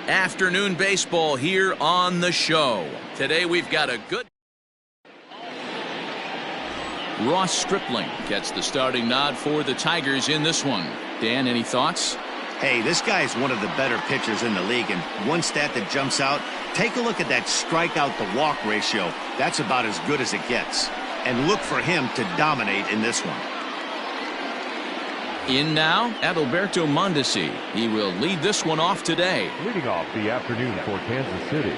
Afternoon baseball here on the show. Today we've got a good... Ross Stripling gets the starting nod for the Tigers in this one. Dan, any thoughts? Hey, this guy's one of the better pitchers in the league, and one stat that jumps out, take a look at that strikeout to walk ratio. That's about as good as it gets. And look for him to dominate in this one. In now, Adalberto Mondesi. He will lead this one off today. Leading off the afternoon for Kansas City,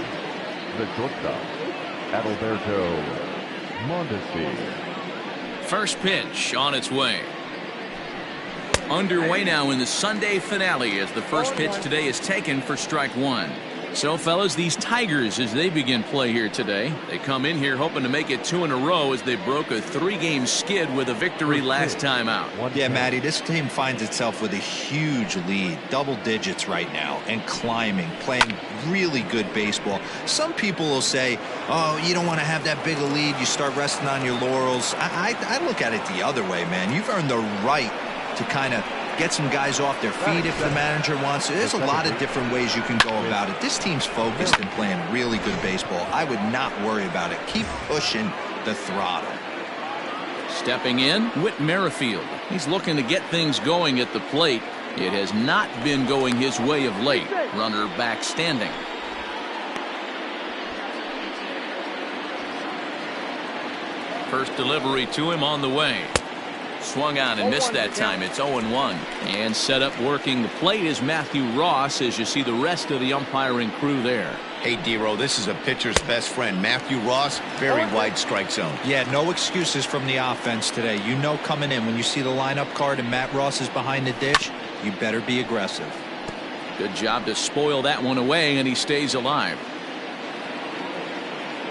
the shortstop, Adalberto Mondesi. First pitch on its way. Underway now in the Sunday finale as the first pitch today is taken for strike one. So, fellas, these Tigers, as they begin play here today, they come in here hoping to make it 2 in a row as they broke a 3-game skid with a victory last time out. Yeah, Matty, this team finds itself with a huge lead, double digits right now, and climbing, playing really good baseball. Some people will say, oh, you don't want to have that big a lead, you start resting on your laurels. I look at it the other way, man. You've earned the right to kind of get some guys off their feet if the manager wants to. There's a lot of different ways you can go about it. This team's focused and playing really good baseball. I would not worry about it. Keep pushing the throttle. Stepping in, Whit Merrifield. He's looking to get things going at the plate. It has not been going his way of late. Runner back standing. First delivery to him on the way. Swung on and missed that time. It's 0-1. And set up working the plate is Matthew Ross as you see the rest of the umpiring crew there. Hey, D-Row, this is a pitcher's best friend. Matthew Ross, very wide strike zone. Yeah, no excuses from the offense today. You know coming in when you see the lineup card and Matt Ross is behind the dish, you better be aggressive. Good job to spoil that one away, and he stays alive.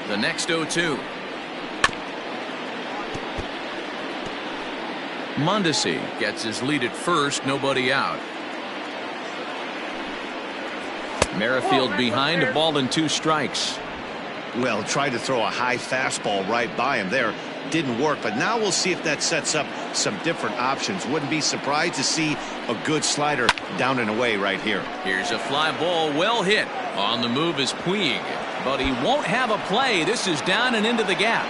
The next 0-2. Mondesi gets his lead at first, nobody out. Merrifield behind, a ball and 2 strikes. Well, tried to throw a high fastball right by him there. Didn't work, but now we'll see if that sets up some different options. Wouldn't be surprised to see a good slider down and away right here. Here's a fly ball, well hit. On the move is Puig, but he won't have a play. This is down and into the gap.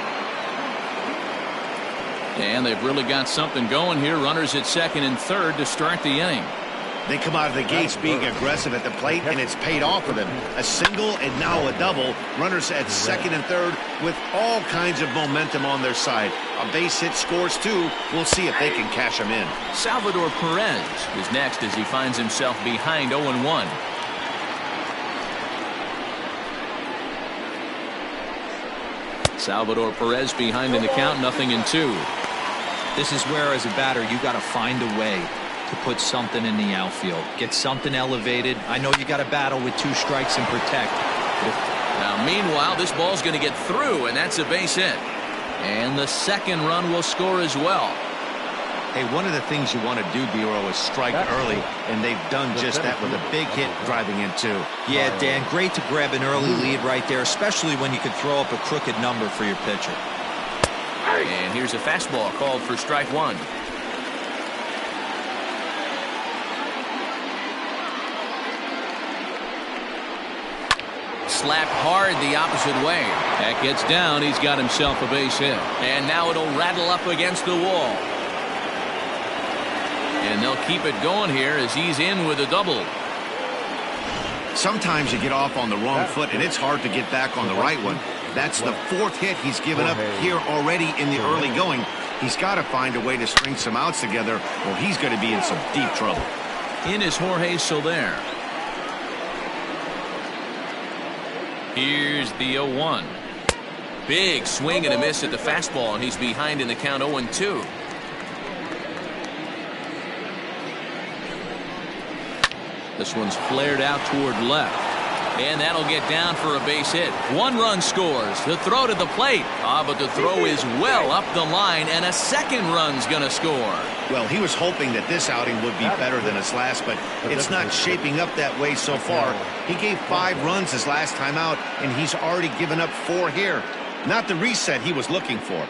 And they've really got something going here. Runners at second and third to start the inning. They come out of the gates being aggressive at the plate, and it's paid off for them. A single and now a double. Runners at second and third with all kinds of momentum on their side. A base hit scores 2. We'll see if they can cash them in. Salvador Perez is next as he finds himself behind 0-1. Salvador Perez behind in the count, 0-2. This is where, as a batter, you got to find a way to put something in the outfield. Get something elevated. I know you got to battle with 2 strikes and protect. Now, meanwhile, this ball's going to get through, and that's a base hit. And the second run will score as well. Hey, one of the things you want to do, D-Row, is strike early, and they've done just that with a big hit driving in 2. Yeah, Dan, great to grab an early lead right there, especially when you could throw up a crooked number for your pitcher. And here's a fastball called for strike 1. Slapped hard the opposite way. That gets down. He's got himself a base hit. And now it'll rattle up against the wall. And they'll keep it going here as he's in with a double. Sometimes you get off on the wrong foot, and it's hard to get back on the right one. That's the 4th hit he's given up here already in the early going. He's got to find a way to string some outs together, or he's going to be in some deep trouble. In is Jorge Solaire. Here's the 0-1. Big swing and a miss at the fastball, and he's behind in the count 0-2. This one's flared out toward left. And that'll get down for a base hit. 1 run scores. The throw to the plate. But the throw is well up the line, and a second run's going to score. Well, he was hoping that this outing would be better than his last, but it's not shaping up that way so far. He gave 5 runs his last time out, and he's already given up 4 here. Not the reset he was looking for.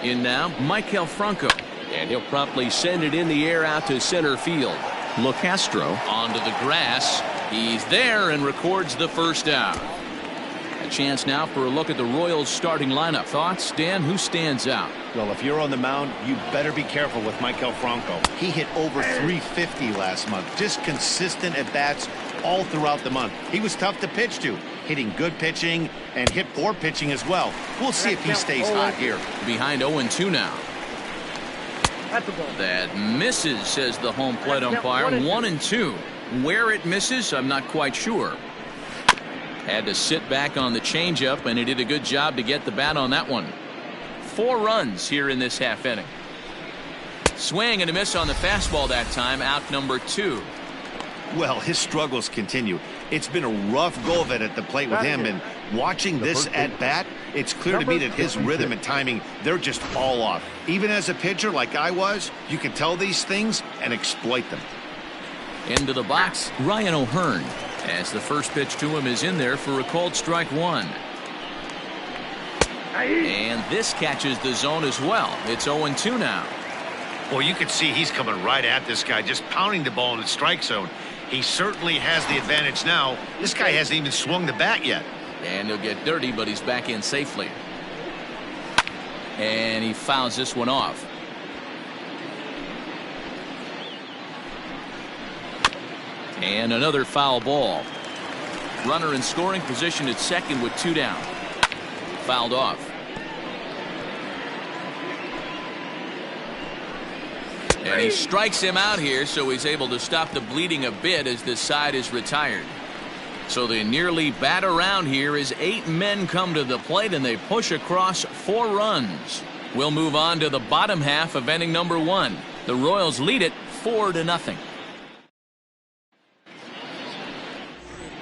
In now, Maikel Franco. And he'll promptly send it in the air out to center field. LeCastro onto the grass. He's there and records the first out. A chance now for a look at the Royals starting lineup. Thoughts, Dan? Who stands out? Well, if you're on the mound, you better be careful with Maikel Franco. He hit over 350 last month. Just consistent at bats all throughout the month. He was tough to pitch to, hitting good pitching and hit poor pitching as well. We'll see if he stays hot here. Behind 0-2 now. That misses, says the home plate umpire. 1-2. Where it misses, I'm not quite sure. Had to sit back on the changeup, and he did a good job to get the bat on that one. 4 runs here in this half inning. Swing and a miss on the fastball that time. Out number 2. Well, his struggles continue. It's been a rough go of it at the plate with him, and watching this at bat, it's clear to me that his rhythm and timing, they're just all off. Even as a pitcher like I was, you can tell these things and exploit them. Into the box, Ryan O'Hearn, as the first pitch to him is in there for a called strike 1. And this catches the zone as well. It's 0-2 now. Well, you can see he's coming right at this guy, just pounding the ball in the strike zone. He certainly has the advantage now. This guy hasn't even swung the bat yet. And he'll get dirty, but he's back in safely. And he fouls this one off. And another foul ball. Runner in scoring position at second with 2 down. Fouled off. And he strikes him out here, so he's able to stop the bleeding a bit as this side is retired. So they nearly bat around here as 8 men come to the plate, and they push across 4 runs. We'll move on to the bottom half of inning number 1. The Royals lead it 4-0.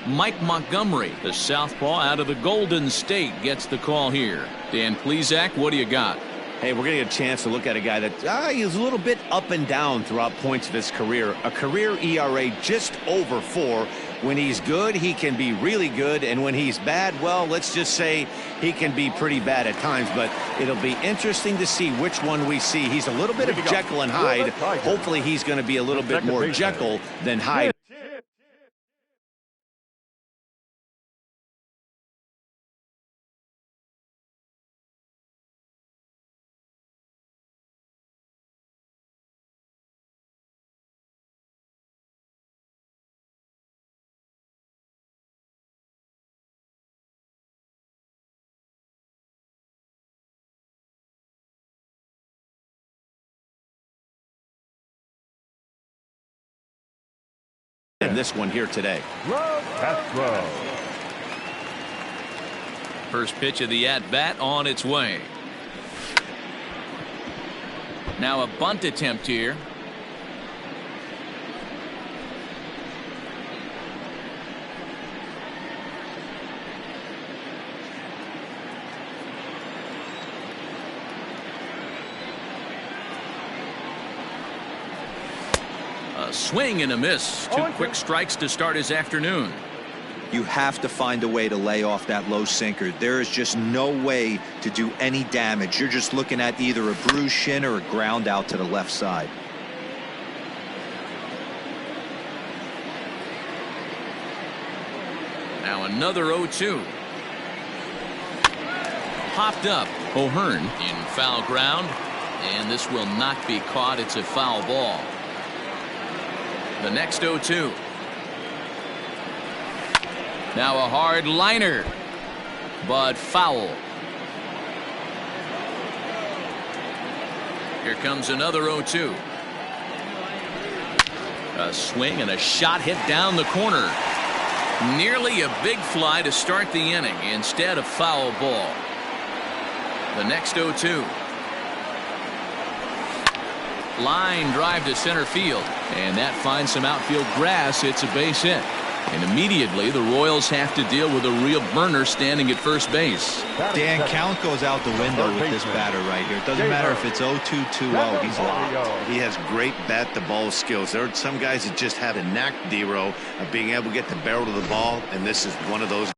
Mike Montgomery, the southpaw out of the Golden State, gets the call here. Dan Plesac, what do you got? Hey, we're going to get a chance to look at a guy that he's a little bit up and down throughout points of his career. A career ERA just over 4. When he's good, he can be really good. And when he's bad, well, let's just say he can be pretty bad at times. But it'll be interesting to see which one we see. He's a little bit of Jekyll and Hyde. Hopefully he's going to be a little bit more Jekyll than Hyde. This one here today. First pitch of the at-bat on its way. Now a bunt attempt here. A swing and a miss. 2 quick strikes to start his afternoon. You have to find a way to lay off that low sinker. There is just no way to do any damage. You're just looking at either a bruised shin or a ground out to the left side. Now another 0-2. Popped up. O'Hearn in foul ground. And this will not be caught. It's a foul ball. The next 0-2. Now a hard liner, but foul. Here comes another 0-2. A swing and a shot hit down the corner. Nearly a big fly to start the inning. Instead, a foul ball. The next 0-2. Line drive to center field, and that finds some outfield grass. It's a base hit, and immediately the Royals have to deal with a real burner standing at first base. Dan, count goes out the window with this batter right here. It doesn't matter if it's 0-2, 2-0. He's locked. He has great bat-to-ball skills. There are some guys that just have a knack, D-Row, of being able to get the barrel to the ball, and this is one of those.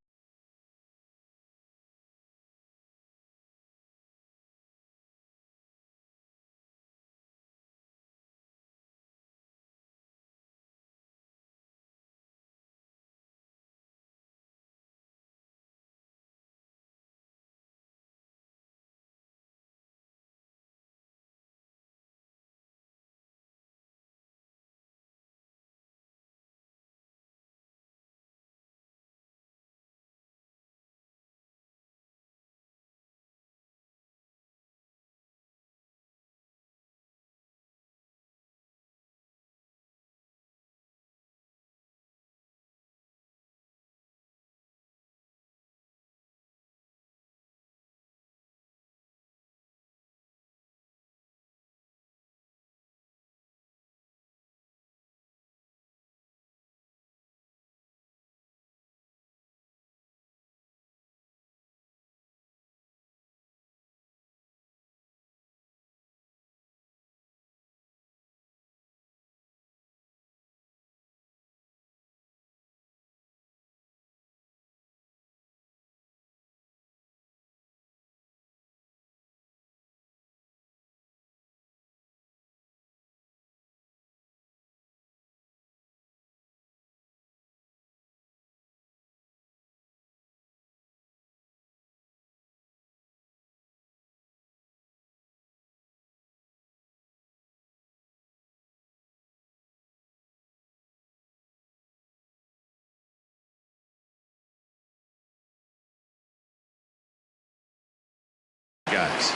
guys.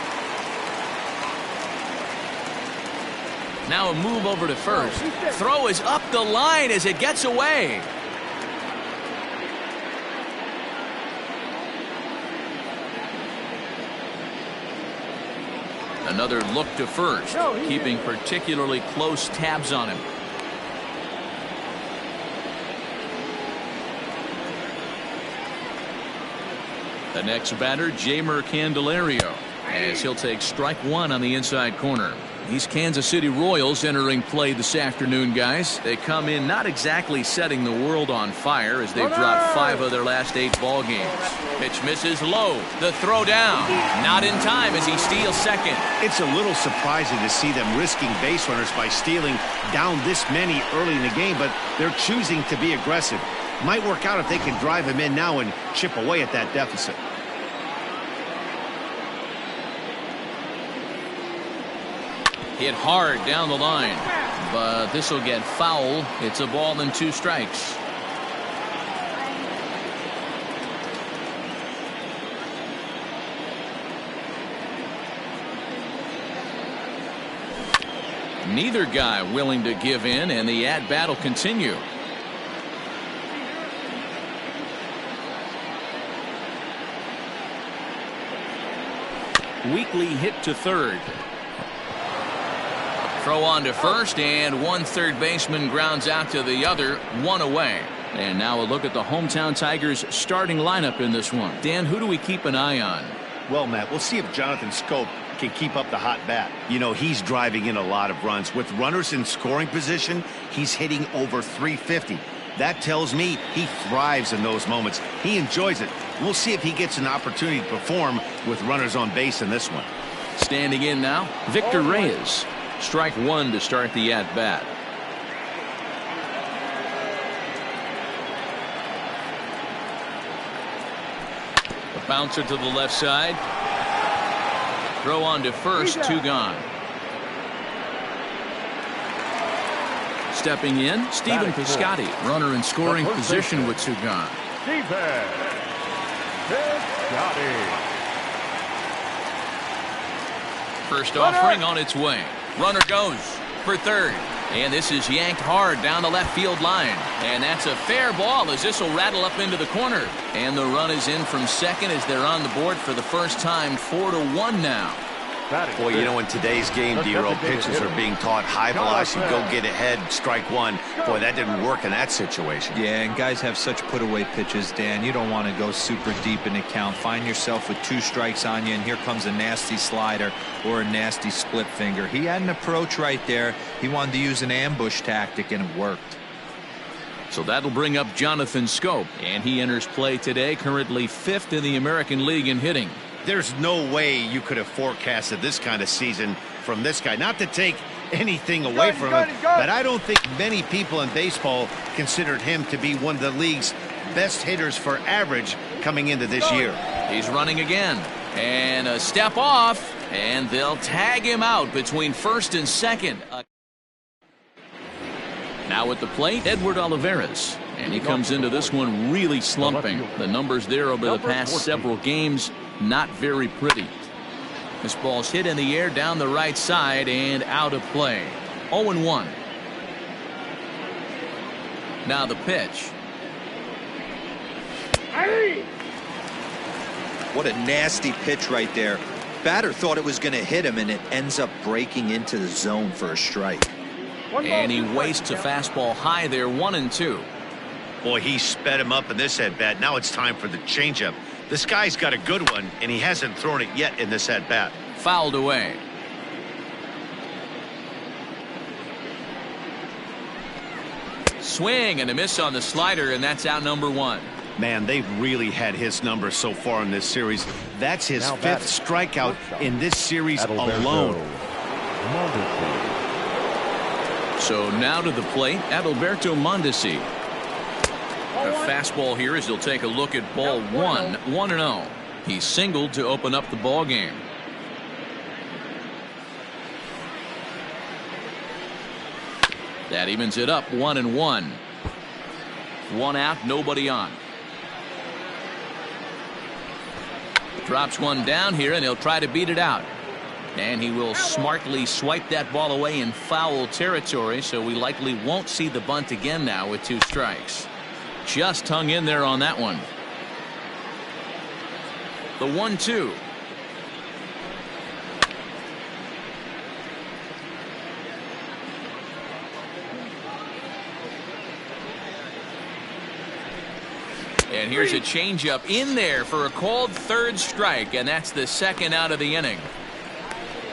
Now a move over to first. Throw is up the line as it gets away. Another look to first, keeping particularly close tabs on him. The next batter, Jeimer Candelario, as he'll take strike one on the inside corner. These Kansas City Royals entering play this afternoon, guys. They come in not exactly setting the world on fire as they've dropped 5 of their last 8 ball games. Pitch misses low. The throw down. Not in time as he steals second. It's a little surprising to see them risking base runners by stealing down this many early in the game, but they're choosing to be aggressive. Might work out if they can drive him in now and chip away at that deficit. Hit hard down the line, but this will get foul. It's a ball and 2 strikes. Neither guy willing to give in, and the at-bat will continue. Weekly hit to third. Throw on to first, and one third baseman grounds out to the other, 1 away. And now a look at the hometown Tigers starting lineup in this one. Dan, who do we keep an eye on? Well, Matt, we'll see if Jonathan Schoop can keep up the hot bat. You know, he's driving in a lot of runs. With runners in scoring position, he's hitting over 350. That tells me he thrives in those moments. He enjoys it. We'll see if he gets an opportunity to perform with runners on base in this one. Standing in now, Victor Reyes. Strike one to start the at-bat. A bouncer to the left side. Throw on to first, 2 gone. Stepping in, Stephen Piscotti, runner in scoring position with 2 gone. First offering on its way. Runner goes for third. And this is yanked hard down the left field line. And that's a fair ball as this will rattle up into the corner. And the run is in from second as they're on the board for the first time, 4-1 now. Boy, you know, in today's game, D-Row, pitchers are being taught high velocity, go get ahead, strike one. Boy, that didn't work in that situation. Yeah, and guys have such put-away pitches, Dan. You don't want to go super deep in the count. Find yourself with 2 strikes on you, and here comes a nasty slider or a nasty split finger. He had an approach right there. He wanted to use an ambush tactic, and it worked. So that'll bring up Jonathan Schoop, and he enters play today, currently 5th in the American League in hitting. There's no way you could have forecasted this kind of season from this guy. Not to take anything away from him, but I don't think many people in baseball considered him to be one of the league's best hitters for average coming into this year. He's running again, and a step off, and they'll tag him out between first and second. Now at the plate, Edward Oliveras, and he comes into this one really slumping. The numbers there over the past several games, not very pretty. This ball's hit in the air down the right side and out of play. 0-1. Now the pitch. What a nasty pitch right there. Batter thought it was going to hit him, and it ends up breaking into the zone for a strike. And he wastes a fastball high there, 1-2. Boy, he sped him up in this at-bat. Now it's time for the changeup. This guy's got a good one, and he hasn't thrown it yet in this at-bat. Fouled away. Swing and a miss on the slider, and that's out number 1. Man, they've really had his number so far in this series. That's his 5th strikeout in this series alone. So now to the plate, Adalberto Mondesi. A fastball here as he'll take a look at ball 1, 1-0. He singled to open up the ball game. That evens it up, 1-1. 1 out, nobody on. Drops one down here, and he'll try to beat it out. And he will smartly swipe that ball away in foul territory, so we likely won't see the bunt again now with 2 strikes. Just hung in there on that one. The 1-2. And here's a changeup in there for a called 3rd strike, and that's the 2nd out of the inning.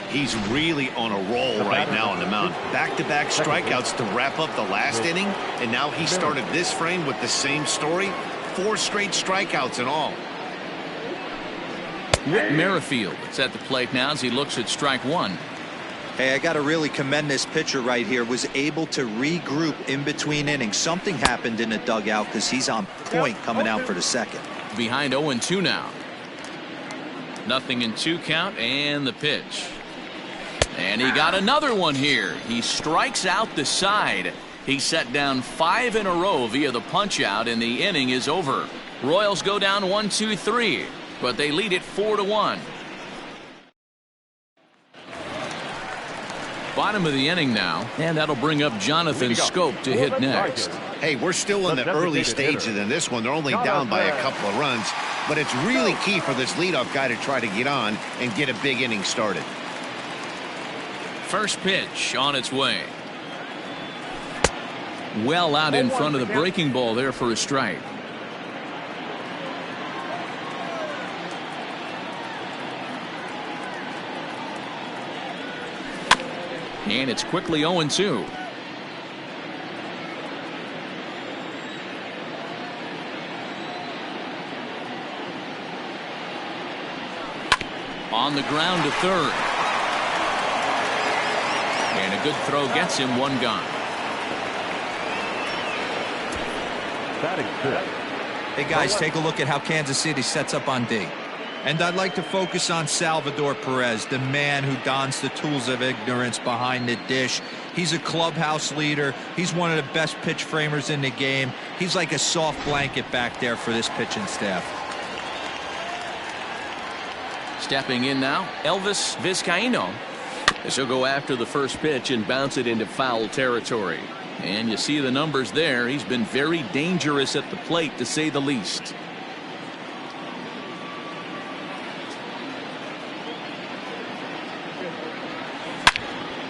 He's really on a roll right now on the mound. Back-to-back strikeouts to wrap up the last inning, and now he started this frame with the same story. 4 straight strikeouts in all. Whit Merrifield is at the plate now as he looks at strike 1. Hey, I got to really commend this pitcher right here. Was able to regroup in between innings. Something happened in the dugout because he's on point coming out for the 2nd. Behind 0-2 now. Nothing in 2 count, and the pitch. And he got another one here. He strikes out the side. He set down 5 in a row via the punch out, and the inning is over. Royals go down 1-2-3, but they lead it 4-1. Bottom of the inning now, and that'll bring up Jonathan Scope to hit next. Hey, we're still in the early stages in this one. They're only down by a couple of runs, but it's really key for this leadoff guy to try to get on and get a big inning started. First pitch on its way. Well out in front of the breaking ball there for a strike. And it's quickly 0-2. On the ground to 3rd. And a good throw gets him 1 gone. Batting 5th. Hey guys, take a look at how Kansas City sets up on D. And I'd like to focus on Salvador Perez, the man who dons the tools of ignorance behind the dish. He's a clubhouse leader. He's one of the best pitch framers in the game. He's like a soft blanket back there for this pitching staff. Stepping in now, Elvis Viscayno. This will go after the first pitch and bounce it into foul territory. And you see the numbers there. He's been very dangerous at the plate, to say the least.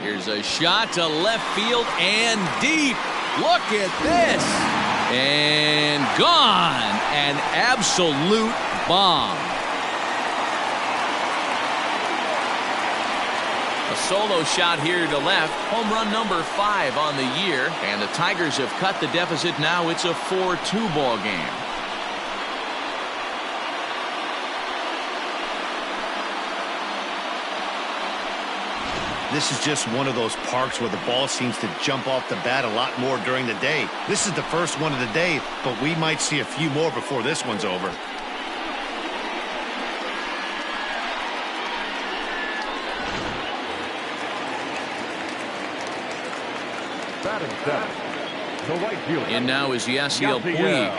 Here's a shot to left field and deep. Look at this. And gone. An absolute bomb. A solo shot here to left. Home run number 5 on the year. And the Tigers have cut the deficit now. It's a 4-2 ball game. This is just one of those parks where the ball seems to jump off the bat a lot more during the day. This is the first one of the day, but we might see a few more before this one's over. Batting 7th. The right fielder. And now is Yasiel Puig.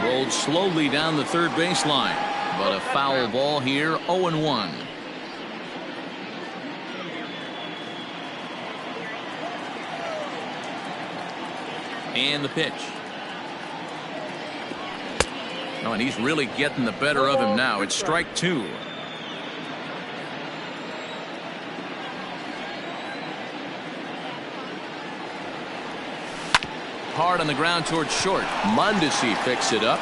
Rolled slowly down the 3rd baseline, but a foul ball here. 0-1. And the pitch. Oh, and he's really getting the better of him now. It's strike 2. Hard on the ground towards short. Mondesi picks it up.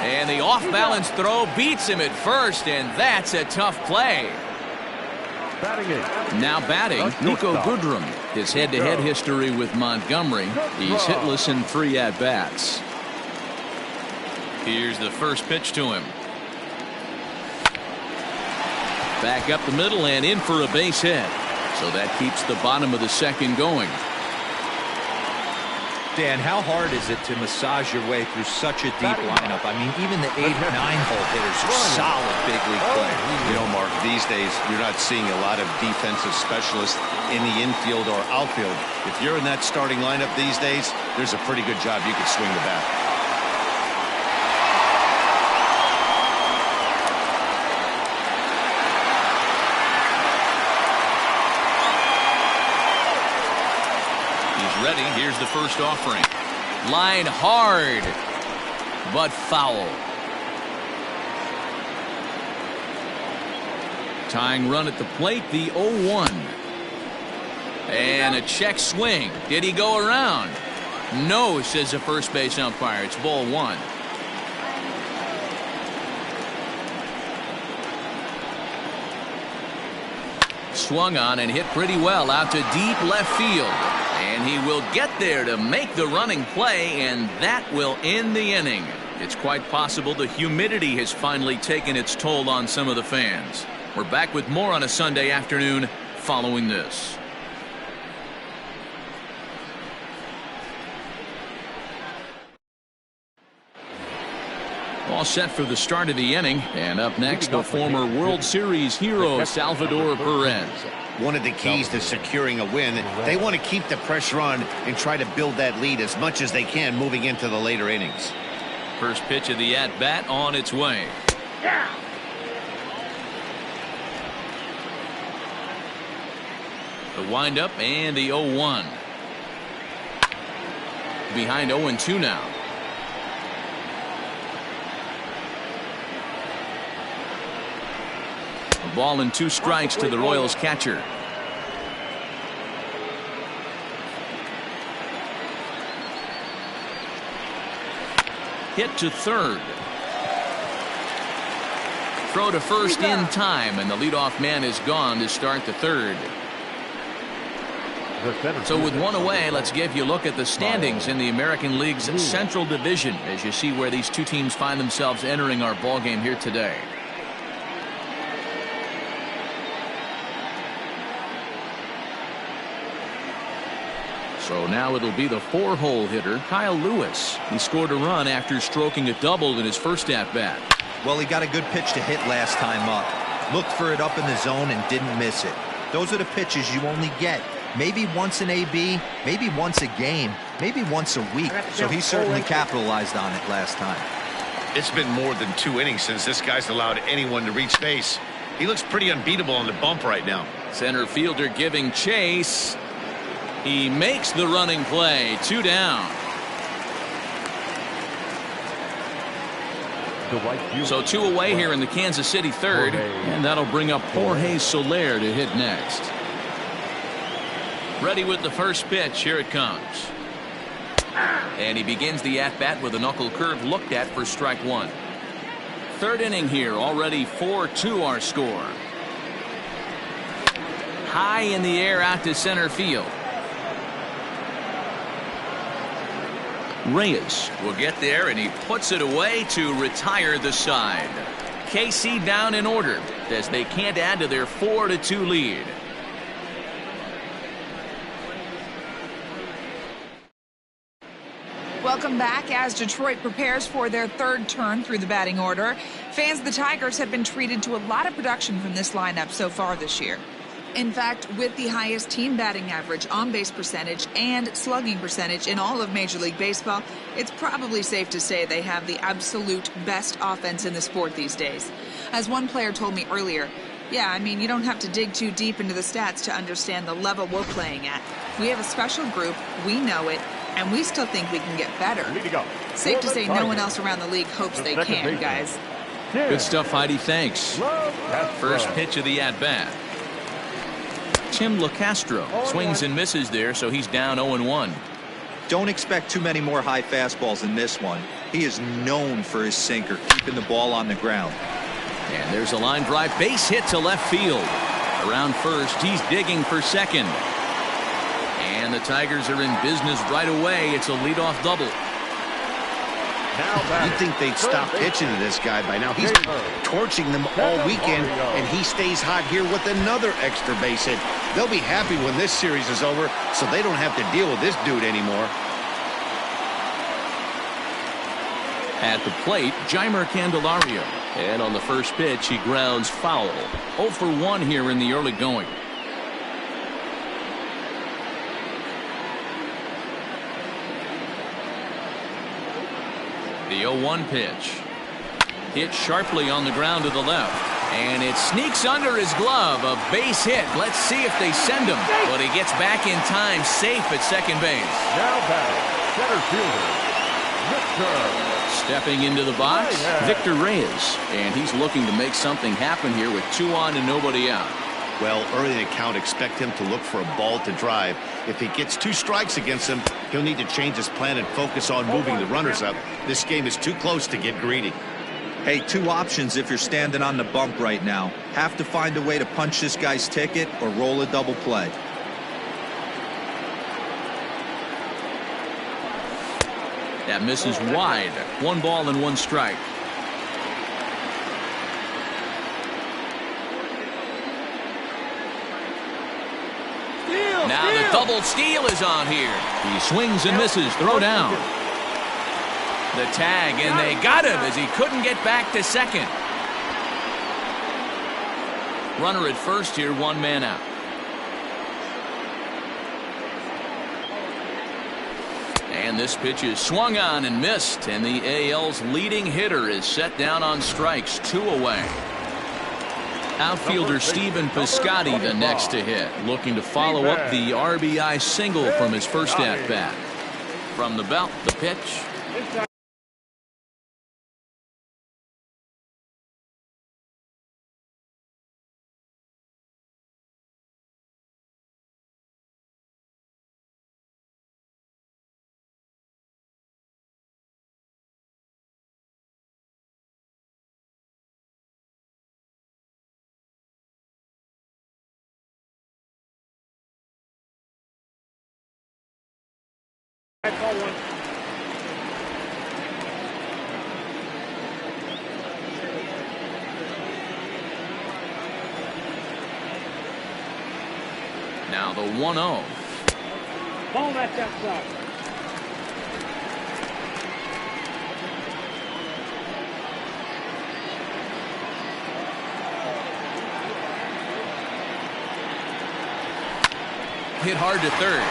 And the off-balance throw beats him at first, and that's a tough play. Now batting, Nico Goodrum. His head-to-head history with Montgomery. He's hitless in 3 at-bats. Here's the first pitch to him. Back up the middle and in for a base hit. So that keeps the bottom of the 2nd going. Dan, how hard is it to massage your way through such a deep lineup? I mean, even the 8 and 9 hole hitters are solid big league play. You know, Mark, these days you're not seeing a lot of defensive specialists in the infield or outfield. If you're in that starting lineup these days, there's a pretty good job you could swing the bat. Here's the first offering. Line hard, but foul. Tying run at the plate, the 0-1. And a check swing. Did he go around? No, says the first base umpire. It's ball one. Swung on and hit pretty well out to deep left field. And he will get there to make the running play, and that will end the inning. It's quite possible the humidity has finally taken its toll on some of the fans. We're back with more on a Sunday afternoon following this. All set for the start of the inning, and up next, the former World Series hero Salvador Perez. One of the keys to securing a win, they want to keep the pressure on and try to build that lead as much as they can moving into the later innings. First pitch of the at-bat on its way. The windup and the 0-1. Behind 0-2 now. A ball and 2 strikes to the Royals catcher. Hit to third. Throw to first in time, and the leadoff man is gone to start the third. So with one away, let's give you a look at the standings in the American League's Central Division as you see where these two teams find themselves entering our ballgame here today. So now it'll be the 4-hole hitter, Kyle Lewis. He scored a run after stroking a double in his first at-bat. Well, he got a good pitch to hit last time up. Looked for it up in the zone and didn't miss it. Those are the pitches you only get maybe once in AB, maybe once a game, maybe once a week. So he certainly capitalized on it last time. It's been more than 2 innings since this guy's allowed anyone to reach base. He looks pretty unbeatable on the bump right now. Center fielder giving chase. He makes the running play. 2 down. So 2 away here in the Kansas City third, and that'll bring up Jorge Solaire to hit next. Ready with the first pitch. Here it comes. And he begins the at-bat with a knuckle curve looked at for strike 1. Third inning here, already 4-2 our score. High in the air out to center field. Reyes will get there, and he puts it away to retire the side. KC down in order as they can't add to their 4-2 lead. Welcome back as Detroit prepares for their third turn through the batting order. Fans of the Tigers have been treated to a lot of production from this lineup so far this year. In fact, with the highest team batting average, on-base percentage, and slugging percentage in all of Major League Baseball, it's probably safe to say they have the absolute best offense in the sport these days. As one player told me earlier, yeah, I mean, you don't have to dig too deep into the stats to understand the level we're playing at. We have a special group, we know it, and we still think we can get better. Safe to say no one else around the league hopes they can, guys. Good stuff, Heidi. Thanks. First pitch of the at-bat. Tim LaCastro swings and misses there, so he's down 0-1. Don't expect too many more high fastballs in this one. He is known for his sinker, keeping the ball on the ground. And there's a line drive base hit to left field. Around first, he's digging for second. And the Tigers are in business right away. It's a leadoff double. You'd think they'd stop pitching to this guy by now. He's been torching them all weekend, and he stays hot here with another extra base hit. They'll be happy when this series is over, so they don't have to deal with this dude anymore. At the plate, Jeimer Candelario. And on the first pitch, he grounds foul. 0 for 1 here in the early going. The 0-1 pitch. Hit sharply on the ground to the left. And it sneaks under his glove. A base hit. Let's see if they send him. But he gets back in time, safe at second base. Now batting, center fielder, Victor. Stepping into the box, Victor Reyes. And he's looking to make something happen here with 2 on and nobody out. Well, early in the count, expect him to look for a ball to drive. If he gets 2 strikes against him, he'll need to change his plan and focus on moving the runners up. This game is too close to get greedy. Hey, 2 options if you're standing on the bump right now. Have to find a way to punch this guy's ticket or roll a double play. That misses wide. 1 ball and 1 strike. Now the double steal is on here. He swings and misses. Throw down. The tag, and they got him as he couldn't get back to second. Runner at first here, 1 man out. And this pitch is swung on and missed, and the AL's leading hitter is set down on strikes, 2 away. Outfielder Stephen Piscotti the next to hit, looking to follow up the RBI single from his first at-bat. From the belt, the pitch. Now the 1-0. Ball that's outside. Hit hard to third.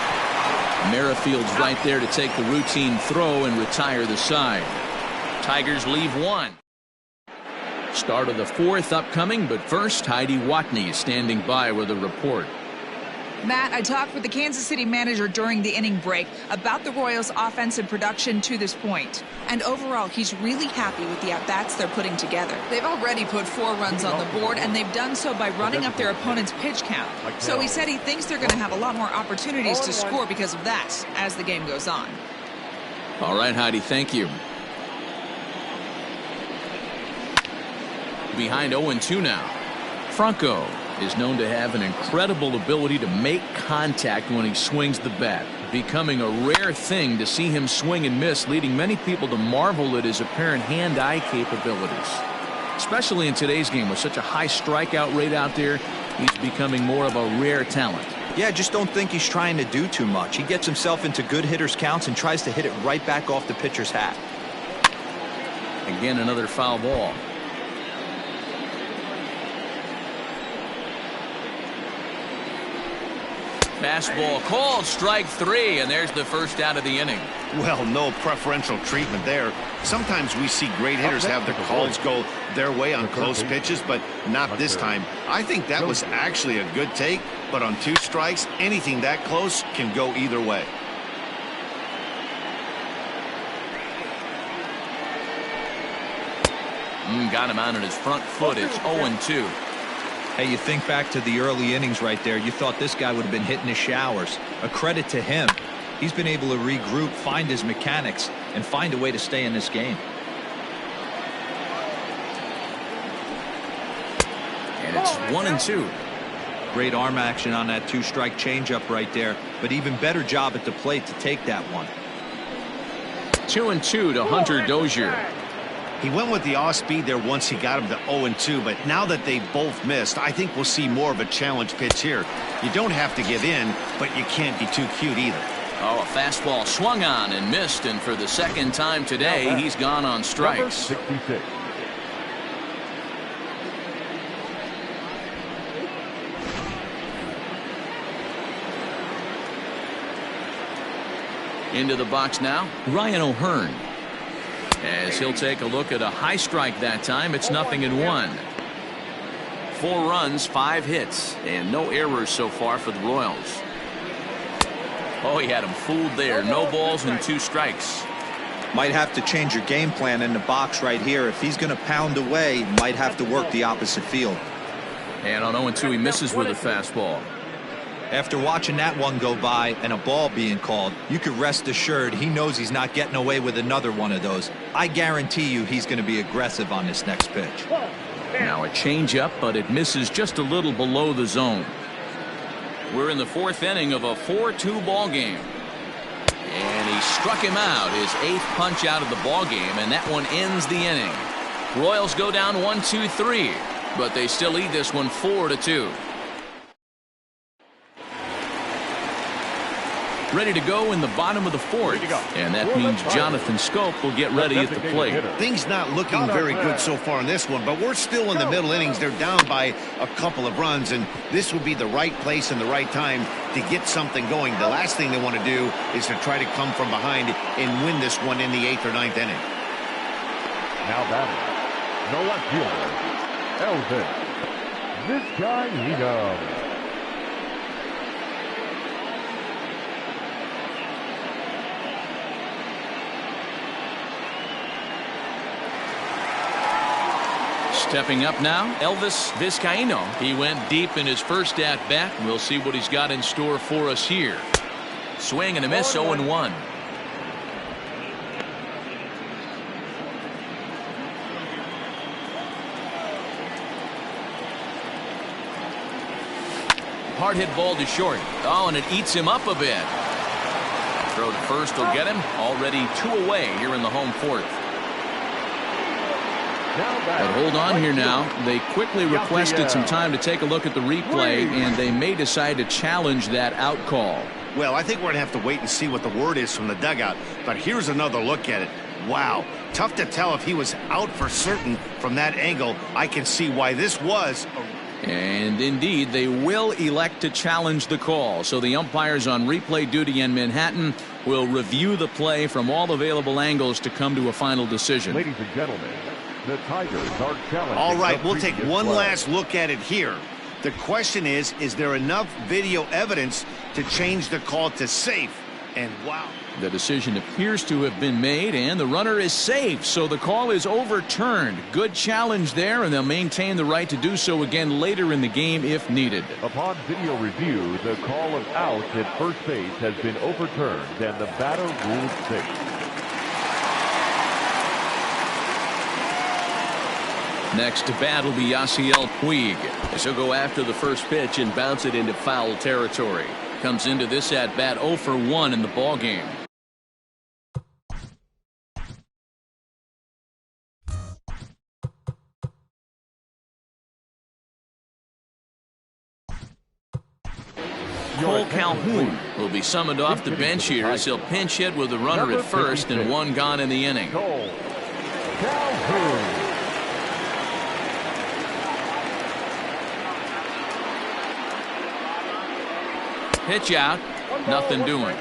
Merrifield's right there to take the routine throw and retire the side. Tigers leave 1. Start of the 4th upcoming, but first Heidi Watney is standing by with a report. Matt, I talked with the Kansas City manager during the inning break about the Royals' offensive production to this point. And overall, he's really happy with the at-bats they're putting together. They've already put 4 runs on the board, and they've done so by running up their opponent's pitch count. So he said he thinks they're going to have a lot more opportunities to score because of that as the game goes on. All right, Heidi, thank you. Behind 0-2 now. Franco is known to have an incredible ability to make contact when he swings the bat, becoming a rare thing to see him swing and miss, leading many people to marvel at his apparent hand-eye capabilities. Especially in today's game with such a high strikeout rate out there, he's becoming more of a rare talent. Yeah, I just don't think he's trying to do too much. He gets himself into good hitters' counts and tries to hit it right back off the pitcher's hat. Again, another foul ball. Fastball called, strike 3, and there's the first out of the inning. Well, no preferential treatment there. Sometimes we see great hitters have their calls go their way on close pitches, but not this time. I think that was actually a good take, but on 2 strikes, anything that close can go either way. Got him out on his front foot. It's 0-2. Hey, you think back to the early innings right there. You thought this guy would have been hitting his showers. A credit to him. He's been able to regroup, find his mechanics, and find a way to stay in this game. And it's 1-2. Great arm action on that 2-strike changeup right there, but even better job at the plate to take that one. 2-2 to Hunter Dozier. He went with the off speed there once he got him to 0-2, but now that they've both missed, I think we'll see more of a challenge pitch here. You don't have to give in, but you can't be too cute either. Oh, a fastball swung on and missed, and for the second time today, he's gone on strikes. 66. Into the box now, Ryan O'Hearn. As he'll take a look at a high strike that time, it's 0-1. 4 runs, 5 hits, and no errors so far for the Royals. Oh, he had him fooled there. No balls and 2 strikes. Might have to change your game plan in the box right here. If he's going to pound away, might have to work the opposite field. And on 0-2, he misses with a fastball. After watching that one go by and a ball being called, you could rest assured he knows he's not getting away with another one of those. I guarantee you he's going to be aggressive on this next pitch. Now a changeup, but it misses just a little below the zone. We're in the 4th inning of a 4-2 ball game. And he struck him out, his 8th punch out of the ball game, and that one ends the inning. Royals go down 1-2-3, but they still lead this one 4-2. Ready to go in the bottom of the 4th, and that means Jonathan Scope will get ready at the plate. Things not looking very good so far in this one, but we're still in the middle innings. They're down by a couple of runs, and this would be the right place and the right time to get something going. The last thing they want to do is to try to come from behind and win this one in the 8th or 9th inning. Now batting, the left fielder, Elvis Viscayno. Stepping up now, Elvis Viscayno. He went deep in his first at-bat. We'll see what he's got in store for us here. Swing and a miss, 0-1. Hard hit ball to short. Oh, and it eats him up a bit. Throw to first will get him. Already 2 away here in the home 4th. But hold on here now. They quickly requested some time to take a look at the replay, and they may decide to challenge that out call. Well, I think we're going to have to wait and see what the word is from the dugout. But here's another look at it. Wow. Tough to tell if he was out for certain from that angle. I can see why this was. And indeed, they will elect to challenge the call. So the umpires on replay duty in Manhattan will review the play from all available angles to come to a final decision. Ladies and gentlemen, the Tigers are challenging. All right, we'll take one last look at it here. The question is there enough video evidence to change the call to safe? And wow. The decision appears to have been made, and the runner is safe, so the call is overturned. Good challenge there, and they'll maintain the right to do so again later in the game if needed. Upon video review, the call of out at first base has been overturned, and the batter ruled safe. Next to bat will be Yasiel Puig, as he'll go after the first pitch and bounce it into foul territory. Comes into this at bat 0 for 1 in the ball game. Cole Calhoun will be summoned off the bench here as he'll pinch hit with the runner at first and 1 gone in the inning. Cole Calhoun. Pitch out, nothing doing.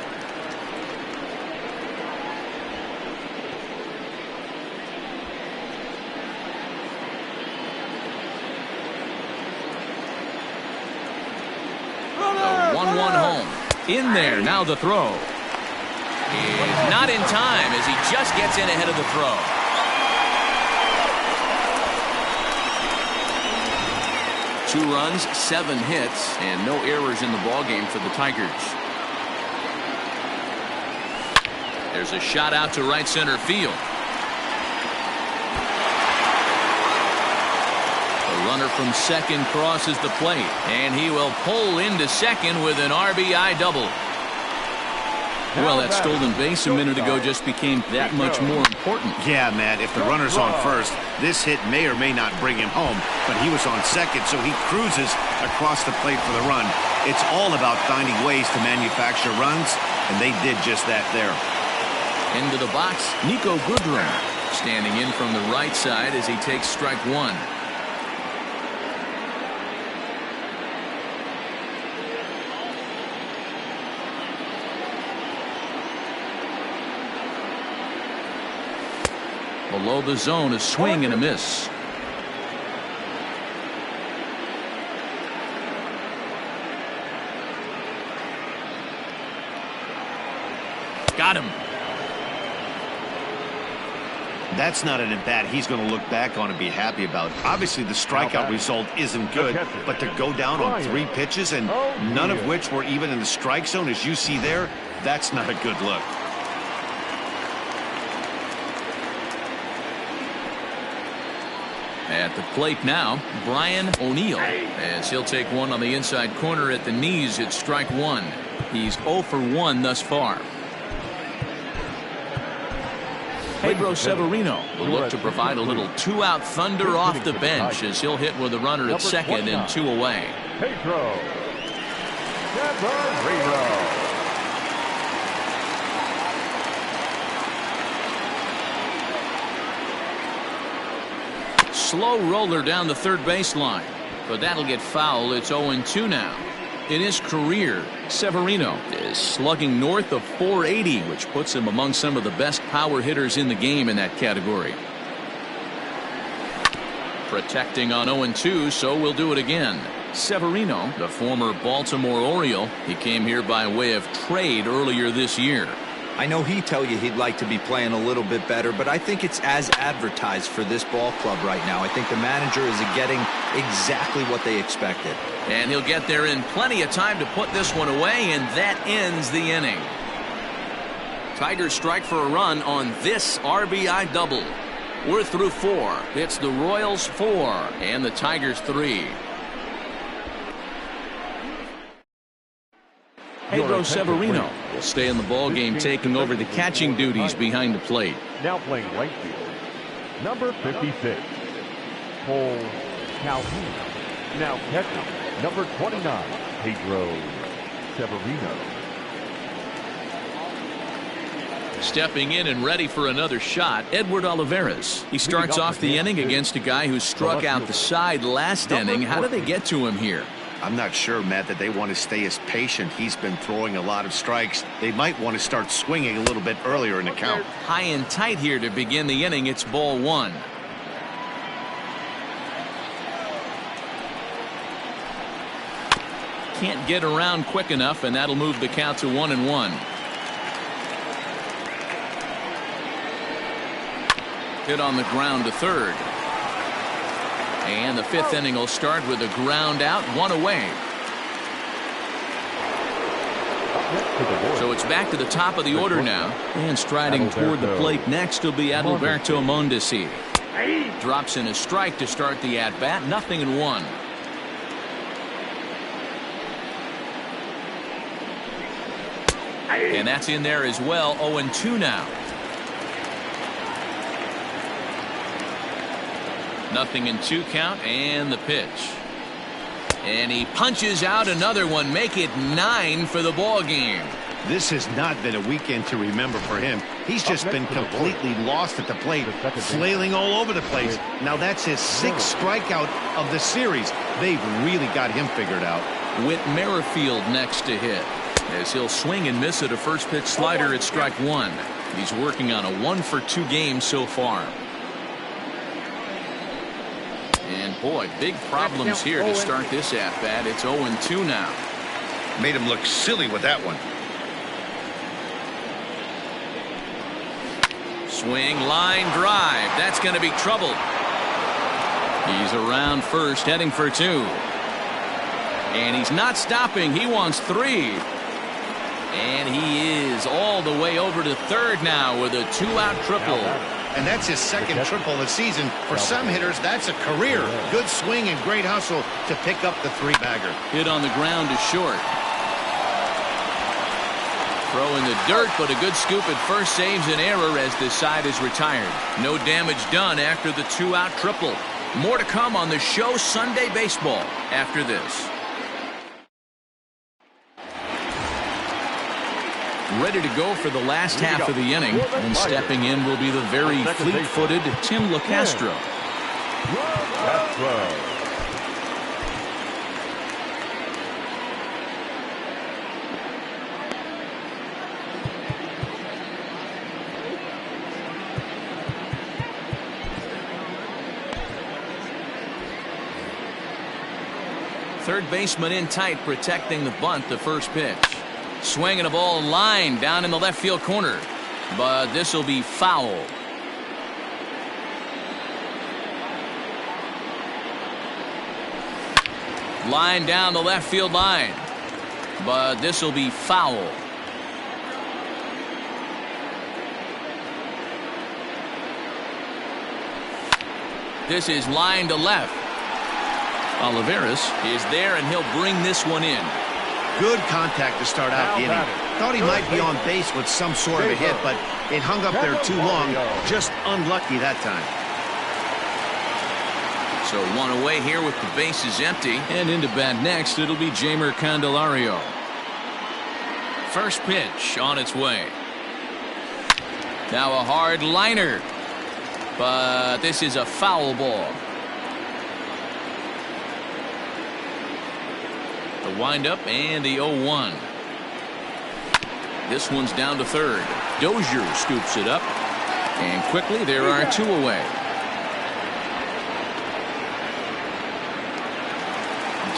The 1-1 home. In there, now the throw. Is not in time as he just gets in ahead of the throw. Two runs, 7 hits, and no errors in the ballgame for the Tigers. There's a shot out to right center field. The runner from second crosses the plate, and he will pull into second with an RBI double. Well, that stolen base a minute ago just became that much more important. Yeah, Matt, if the runner's on first, this hit may or may not bring him home, but he was on second, so he cruises across the plate for the run. It's all about finding ways to manufacture runs, and they did just that there. Into the box, Nico Goodrum, standing in from the right side as he takes strike 1. Below the zone, a swing and a miss. That's not an at-bat he's going to look back on and be happy about. Obviously, the strikeout result isn't good, but to go down on 3 pitches and none of which were even in the strike zone, as you see there, that's not a good look. At the plate now, Brian O'Neill, as he'll take one on the inside corner at the knees. It's strike 1. He's 0 for 1 thus far. Pedro Severino will look to provide a little 2-out thunder off the bench as he'll hit with a runner at second and 2 away. Pedro Severino. Slow roller down the third baseline, but that'll get foul. It's 0-2 now. In his career, Severino is slugging north of .480, which puts him among some of the best power hitters in the game in that category. Protecting on 0-2, so we'll do it again. Severino, the former Baltimore Oriole, he came here by way of trade earlier this year. I know he'd tell you he'd like to be playing a little bit better, but I think it's as advertised for this ball club right now. I think the manager is getting exactly what they expected. And he'll get there in plenty of time to put this one away, and that ends the inning. Tigers strike for a run on this RBI double. We're through 4. It's the Royals 4 and the Tigers 3. Pedro Severino will stay in the ballgame, taking over the catching duties behind the plate. Now playing right field, number 56, Cole Calhoun. Now catching, number 29, Pedro Severino. Stepping in and ready for another shot, Edward Oliveras. He starts off the inning against a guy who struck out the side last inning. How do they get to him here? I'm not sure, Matt, that they want to stay as patient. He's been throwing a lot of strikes. They might want to start swinging a little bit earlier in the count. High and tight here to begin the inning. It's ball 1. Can't get around quick enough, and that'll move the count to 1-1. Hit on the ground to third. And the 5th inning will start with a ground out, 1 away. So it's back to the top of the order now. And striding toward the plate next will be Adalberto Mondesi. Drops in a strike to start the at-bat. 0-1. And that's in there as well. 0-2 now. 0-2 count, and the pitch. And he punches out another one. Make it 9 for the ball game. This has not been a weekend to remember for him. He's just been completely lost at the plate, flailing all over the place. Now that's his 6th strikeout of the series. They've really got him figured out. Whit Merrifield next to hit, as he'll swing and miss at a first pitch slider at strike 1. He's working on a 1-for-2 game so far. And boy, big problems here to start this at-bat. It's 0-2 now. Made him look silly with that one. Swing, line, drive. That's going to be trouble. He's around first, heading for 2. And he's not stopping. He wants 3. And he is all the way over to third now with a 2-out triple. And that's his 2nd triple of the season. For some hitters, that's a career. Good swing and great hustle to pick up the 3-bagger. Hit on the ground to short. Throw in the dirt, but a good scoop at first saves an error as this side is retired. No damage done after the 2-out triple. More to come on the show Sunday Baseball after this. Ready to go for the last half of the inning, and stepping in will be the very fleet-footed Tim LaCastro. Third baseman in tight, protecting the bunt, the first pitch. Swinging a ball line down in the left field corner, but this will be foul. Line down the left field line. But this will be foul. This is line to left. Oliveras is there, and he'll bring this one in. Good contact to start out the inning. Thought he might be on base with some sort of a hit, but it hung up there too long. Just unlucky that time. So one away here with the bases empty. And into bat next, it'll be Jeimer Candelario. First pitch on its way. Now a hard liner. But this is a foul ball. The windup and the 0-1. This one's down to third. Dozier scoops it up. And quickly there are two away.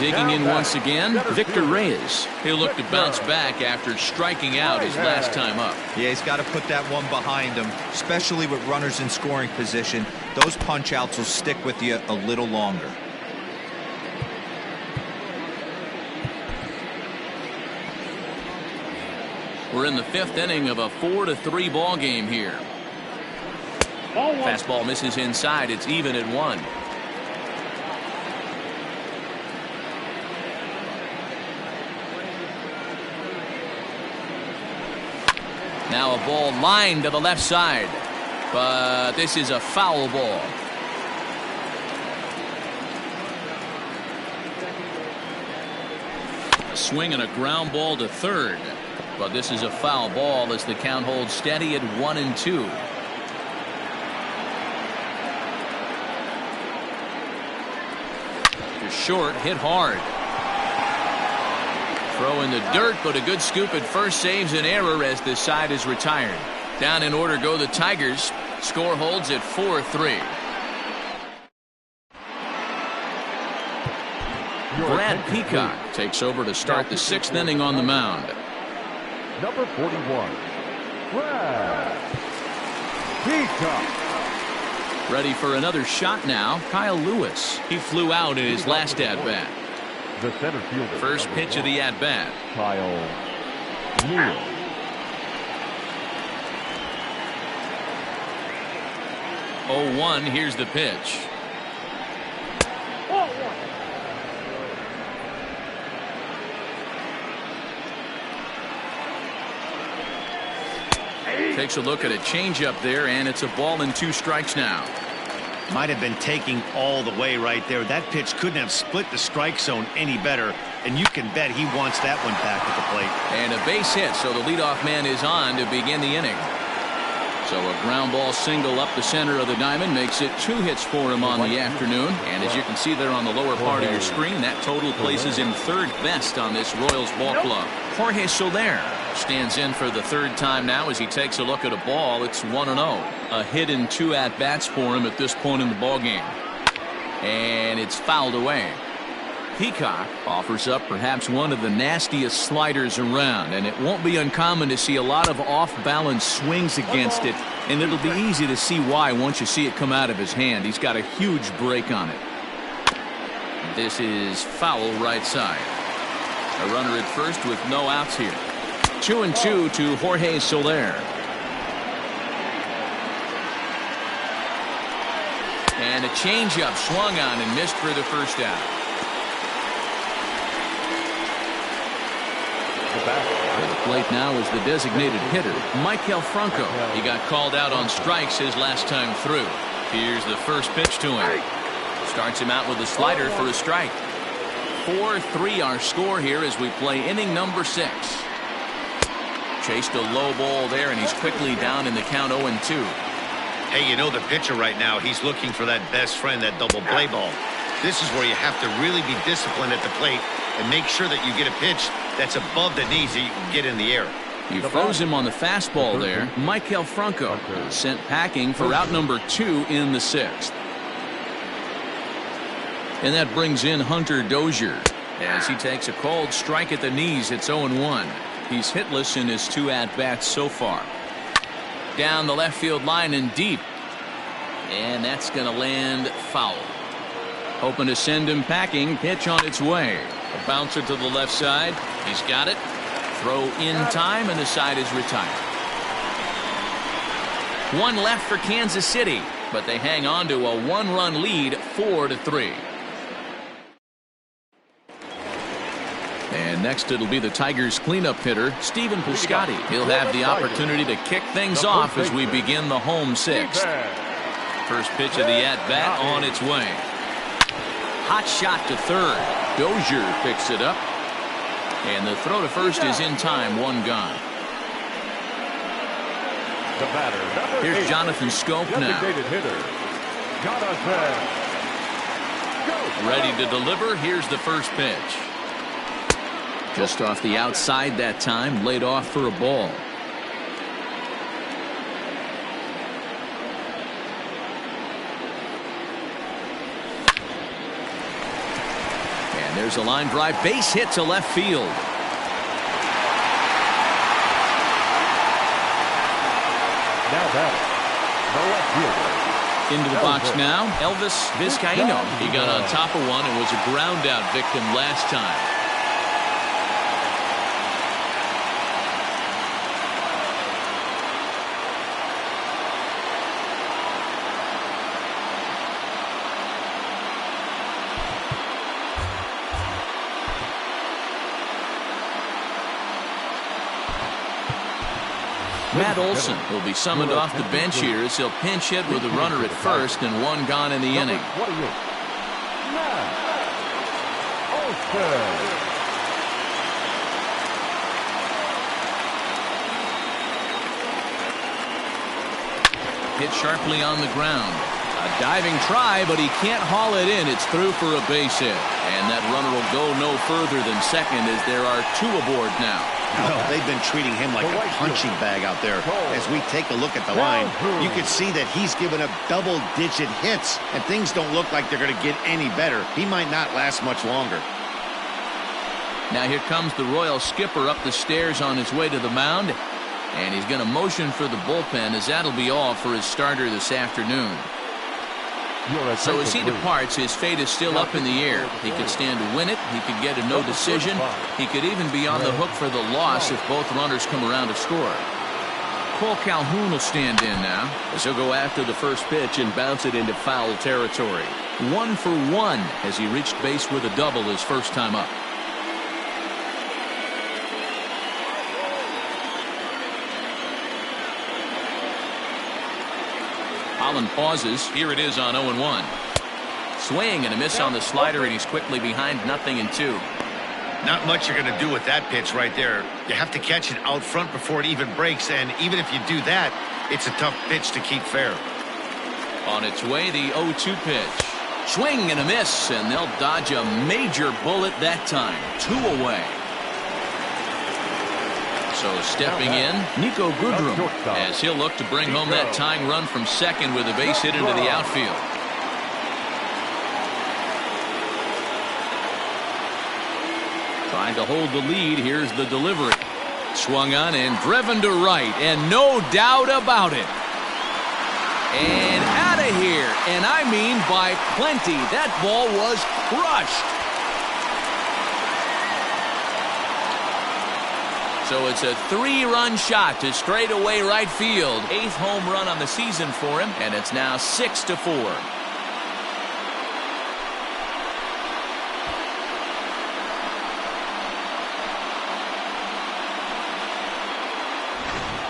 Digging in once again, Victor Reyes. He'll look to bounce back after striking out his last time up. Yeah, he's got to put that one behind him, especially with runners in scoring position. Those punch outs will stick with you a little longer. We're in the fifth inning of a 4-3 ball game here. Fastball misses inside. It's even at 1. Now a ball lined to the left side, but this is a foul ball. A swing and a ground ball to third, but this is a foul ball as the count holds steady at 1-2. To short, hit hard. Throw in the dirt, but a good scoop at first saves an error as this side is retired. Down in order go the Tigers. Score holds at 4-3. Brad Peacock takes over to start the sixth inning on the mound. Number 41, Brad Peacock. Ready for another shot now, Kyle Lewis. He flew out in his last at-bat. The center fielder. First pitch of the at-bat. Kyle Lewis. 0-1, here's the pitch. Takes a look at a changeup there, and it's a ball and 2 strikes now. Might have been taking all the way right there. That pitch couldn't have split the strike zone any better, and you can bet he wants that one back at the plate. And a base hit, so the leadoff man is on to begin the inning. So a ground ball single up the center of the diamond makes it 2 hits for him on the afternoon. And as you can see there on the lower part of your screen, that total places him third best on this Royals ball club. Jorge Solaire stands in for the third time now as he takes a look at a ball. It's 1-0. A hit in 2 at-bats for him at this point in the ball game. And it's fouled away. Peacock offers up perhaps one of the nastiest sliders around, and it won't be uncommon to see a lot of off-balance swings against it, and it'll be easy to see why once you see it come out of his hand. He's got a huge break on it. This is foul right side. A runner at first with no outs here. 2-2 to Jorge Solaire. And a changeup swung on and missed for the first out. At the plate now is the designated hitter, Maikel Franco. He got called out on strikes his last time through. Here's the first pitch to him. Starts him out with a slider for a strike. 4-3 our score here as we play inning number 6. Chased a low ball there, and he's quickly down in the count 0-2. Hey, you know the pitcher right now, he's looking for that best friend, that double play ball. This is where you have to really be disciplined at the plate and make sure that you get a pitch that's above the knees that you can get in the air. You froze him on the fastball there. Maikel Franco sent packing for out number 2 in the 6th. And that brings in Hunter Dozier as he takes a cold strike at the knees. It's 0-1. He's hitless in his 2 at-bats so far. Down the left field line and deep. And that's going to land foul. Hoping to send him packing. Pitch on its way. A bouncer to the left side. He's got it. Throw in time, and the side is retired. One left for Kansas City, but they hang on to a one-run lead, 4-3. And next it'll be the Tigers cleanup hitter, Stephen Piscotti. He'll have the opportunity to kick things off as we begin the home sixth. First pitch of the at-bat on its way. Hot shot to third. Dozier picks it up. And the throw to first is in time, one gone. The batter, Here's Jonathan Scope now. Ready to deliver. Here's the first pitch. Just off the outside that time, laid off for a ball. And there's a line drive, base hit to left field. Now batting, the left fielder. Into the box now, Elvis Viscayno. He got on top of one and was a ground out victim last time. Matt Olson will be summoned off the bench here as he'll pinch hit with a runner at first and one gone in the inning. Matt Olson. Hit sharply on the ground. A diving try, but he can't haul it in. It's through for a base hit. And that runner will go no further than second as there are two aboard now. Well, they've been treating him like a punching bag out there. As we take a look at the line, you can see that he's given up double-digit hits, and things don't look like they're going to get any better. He might not last much longer. Now here comes the Royal skipper up the stairs on his way to the mound, and he's going to motion for the bullpen as that'll be all for his starter this afternoon. So as he departs, his fate is still up in the air. He could stand to win it. He could get a no decision. He could even be on the hook for the loss if both runners come around to score. Cole Calhoun will stand in now as he'll go after the first pitch and bounce it into foul territory. 1 for 1 as he reached base with a double his first time up. Colin pauses. Here it is on 0-1. Swing and a miss on the slider, and he's quickly behind 0-2. Not much you're going to do with that pitch right there. You have to catch it out front before it even breaks, and even if you do that, it's a tough pitch to keep fair. On its way, the 0-2 pitch. Swing and a miss, and they'll dodge a major bullet that time. 2 away. So stepping in, Nico Goodrum, as he'll look to bring home that tying run from second with a base hit into the outfield. Trying to hold the lead. Here's the delivery. Swung on and driven to right, and no doubt about it. And out of here, and I mean by plenty. That ball was crushed. So it's a 3-run shot to straightaway right field. 8th home run on the season for him, and it's now 6-4.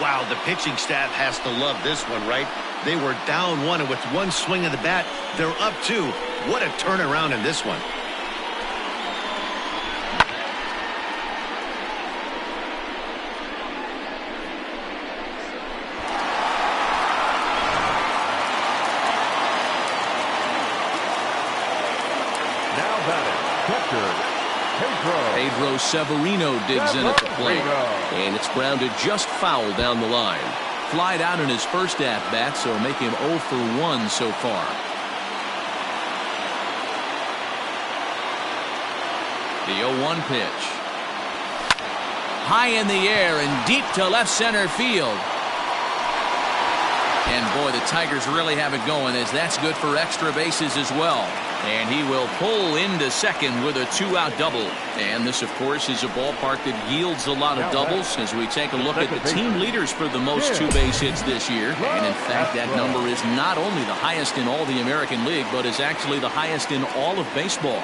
Wow, the pitching staff has to love this one, right? They were down 1, and with one swing of the bat, they're up 2. What a turnaround in this one. Pedro Severino digs in at the plate, and it's grounded just foul down the line. Flied out in his first at-bat, so make him 0 for 1 so far. The 0-1 pitch. High in the air and deep to left center field. And boy, the Tigers really have it going, as that's good for extra bases as well. And he will pull into second with a 2-out double. And this, of course, is a ballpark that yields a lot of doubles as we take a look at the team leaders for the most 2-base hits this year. And in fact, that number is not only the highest in all the American League, but is actually the highest in all of baseball.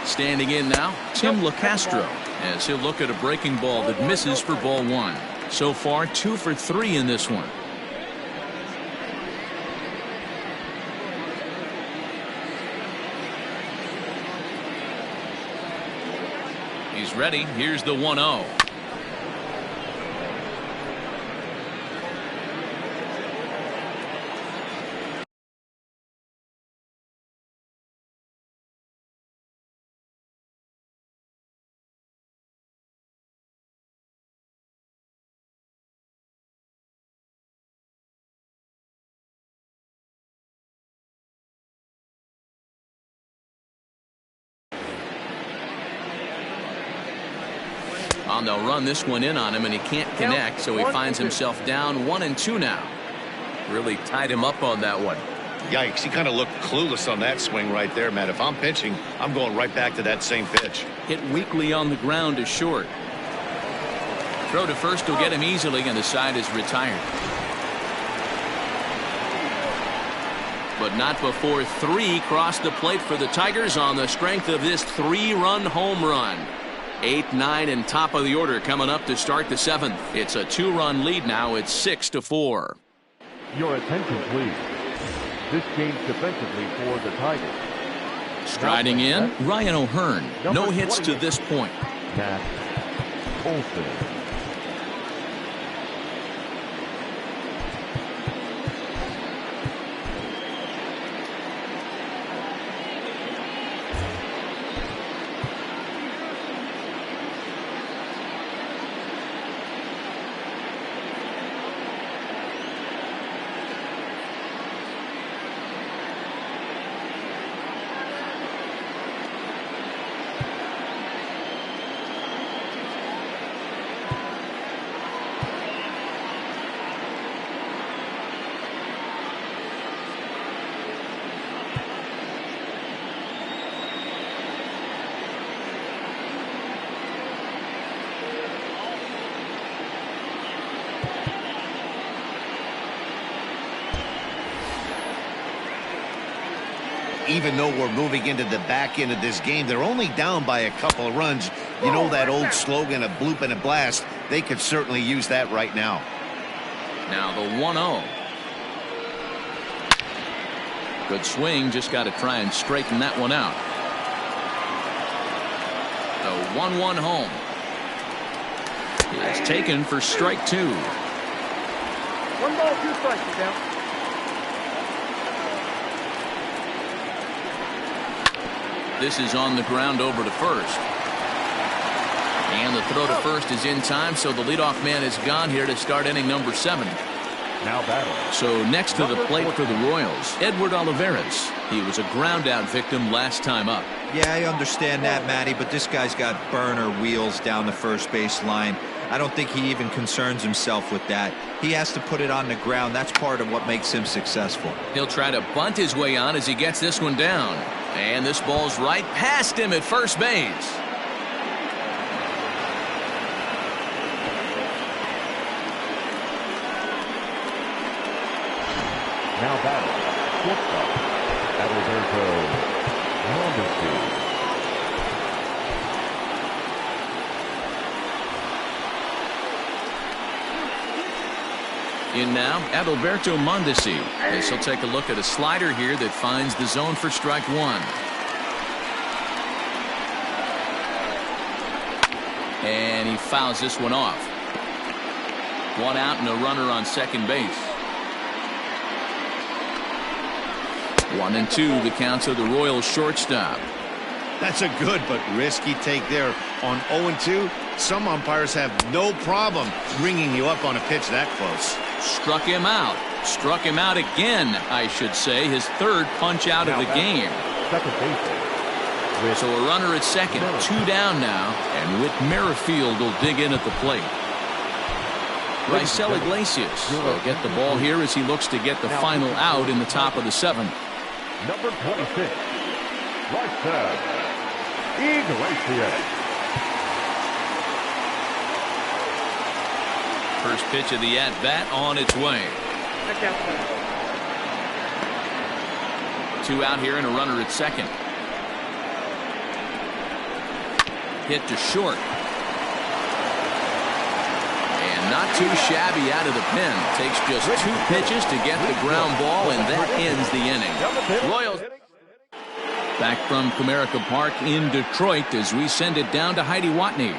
Standing in now, Tim LaCastro, as he'll look at a breaking ball that misses for ball 1. So far, 2 for 3 in this one. He's ready. Here's the 1-0. They'll run this one in on him, and he can't connect, so he finds himself down 1-2 now. Really tied him up on that one. Yikes, he kind of looked clueless on that swing right there, Matt. If I'm pitching, I'm going right back to that same pitch. Hit weakly on the ground is short. Throw to first will get him easily, and the side is retired. But not before 3 cross the plate for the Tigers on the strength of this 3-run home run. 8, 9, and top of the order coming up to start the 7th. It's a 2-run lead now. It's 6-4. Your attention, please. This game's defensively for the Tigers. Striding in, Ryan O'Hearn. No hits to this point. Matt Olson. Even though we're moving into the back end of this game, they're only down by a couple of runs. You know that old slogan, a bloop and a blast? They could certainly use that right now. Now the 1-0. Good swing, just got to try and straighten that one out. The 1-1 home. It's taken for strike 2. 1 ball, 2 strikes, down. This is on the ground over to first. And the throw to first is in time, so the leadoff man is gone here to start inning number 7. Now battle. So next to the plate for the Royals, Edward Oliveras. He was a ground out victim last time up. Yeah, I understand that, Matty, but this guy's got burner wheels down the first base line. I don't think he even concerns himself with that. He has to put it on the ground. That's part of what makes him successful. He'll try to bunt his way on as he gets this one down. And this ball's right past him at first base. Now battle. Shortstop, Alberto Mondesi. In now, Adalberto Mondesi. As he'll take a look at a slider here that finds the zone for strike 1. And he fouls this one off. 1 out and a runner on second base. 1-2 the count to the Royals shortstop. That's a good but risky take there. On 0-2, some umpires have no problem ringing you up on a pitch that close. Struck him out. Struck him out again, I should say. His 3rd punch out of the game. Second base. So a runner at second. 2 down now. And Whit Merrifield will dig in at the plate. Rafael Iglesias will get the ball here as he looks to get the final out in the top of the 7th. Number 26, Rafael Iglesias. First pitch of the at-bat on its way. 2 out here and a runner at second. Hit to short. And not too shabby out of the pen. Takes just 2 pitches to get the ground ball, and that ends the inning. Royals back from Comerica Park in Detroit as we send it down to Heidi Watney.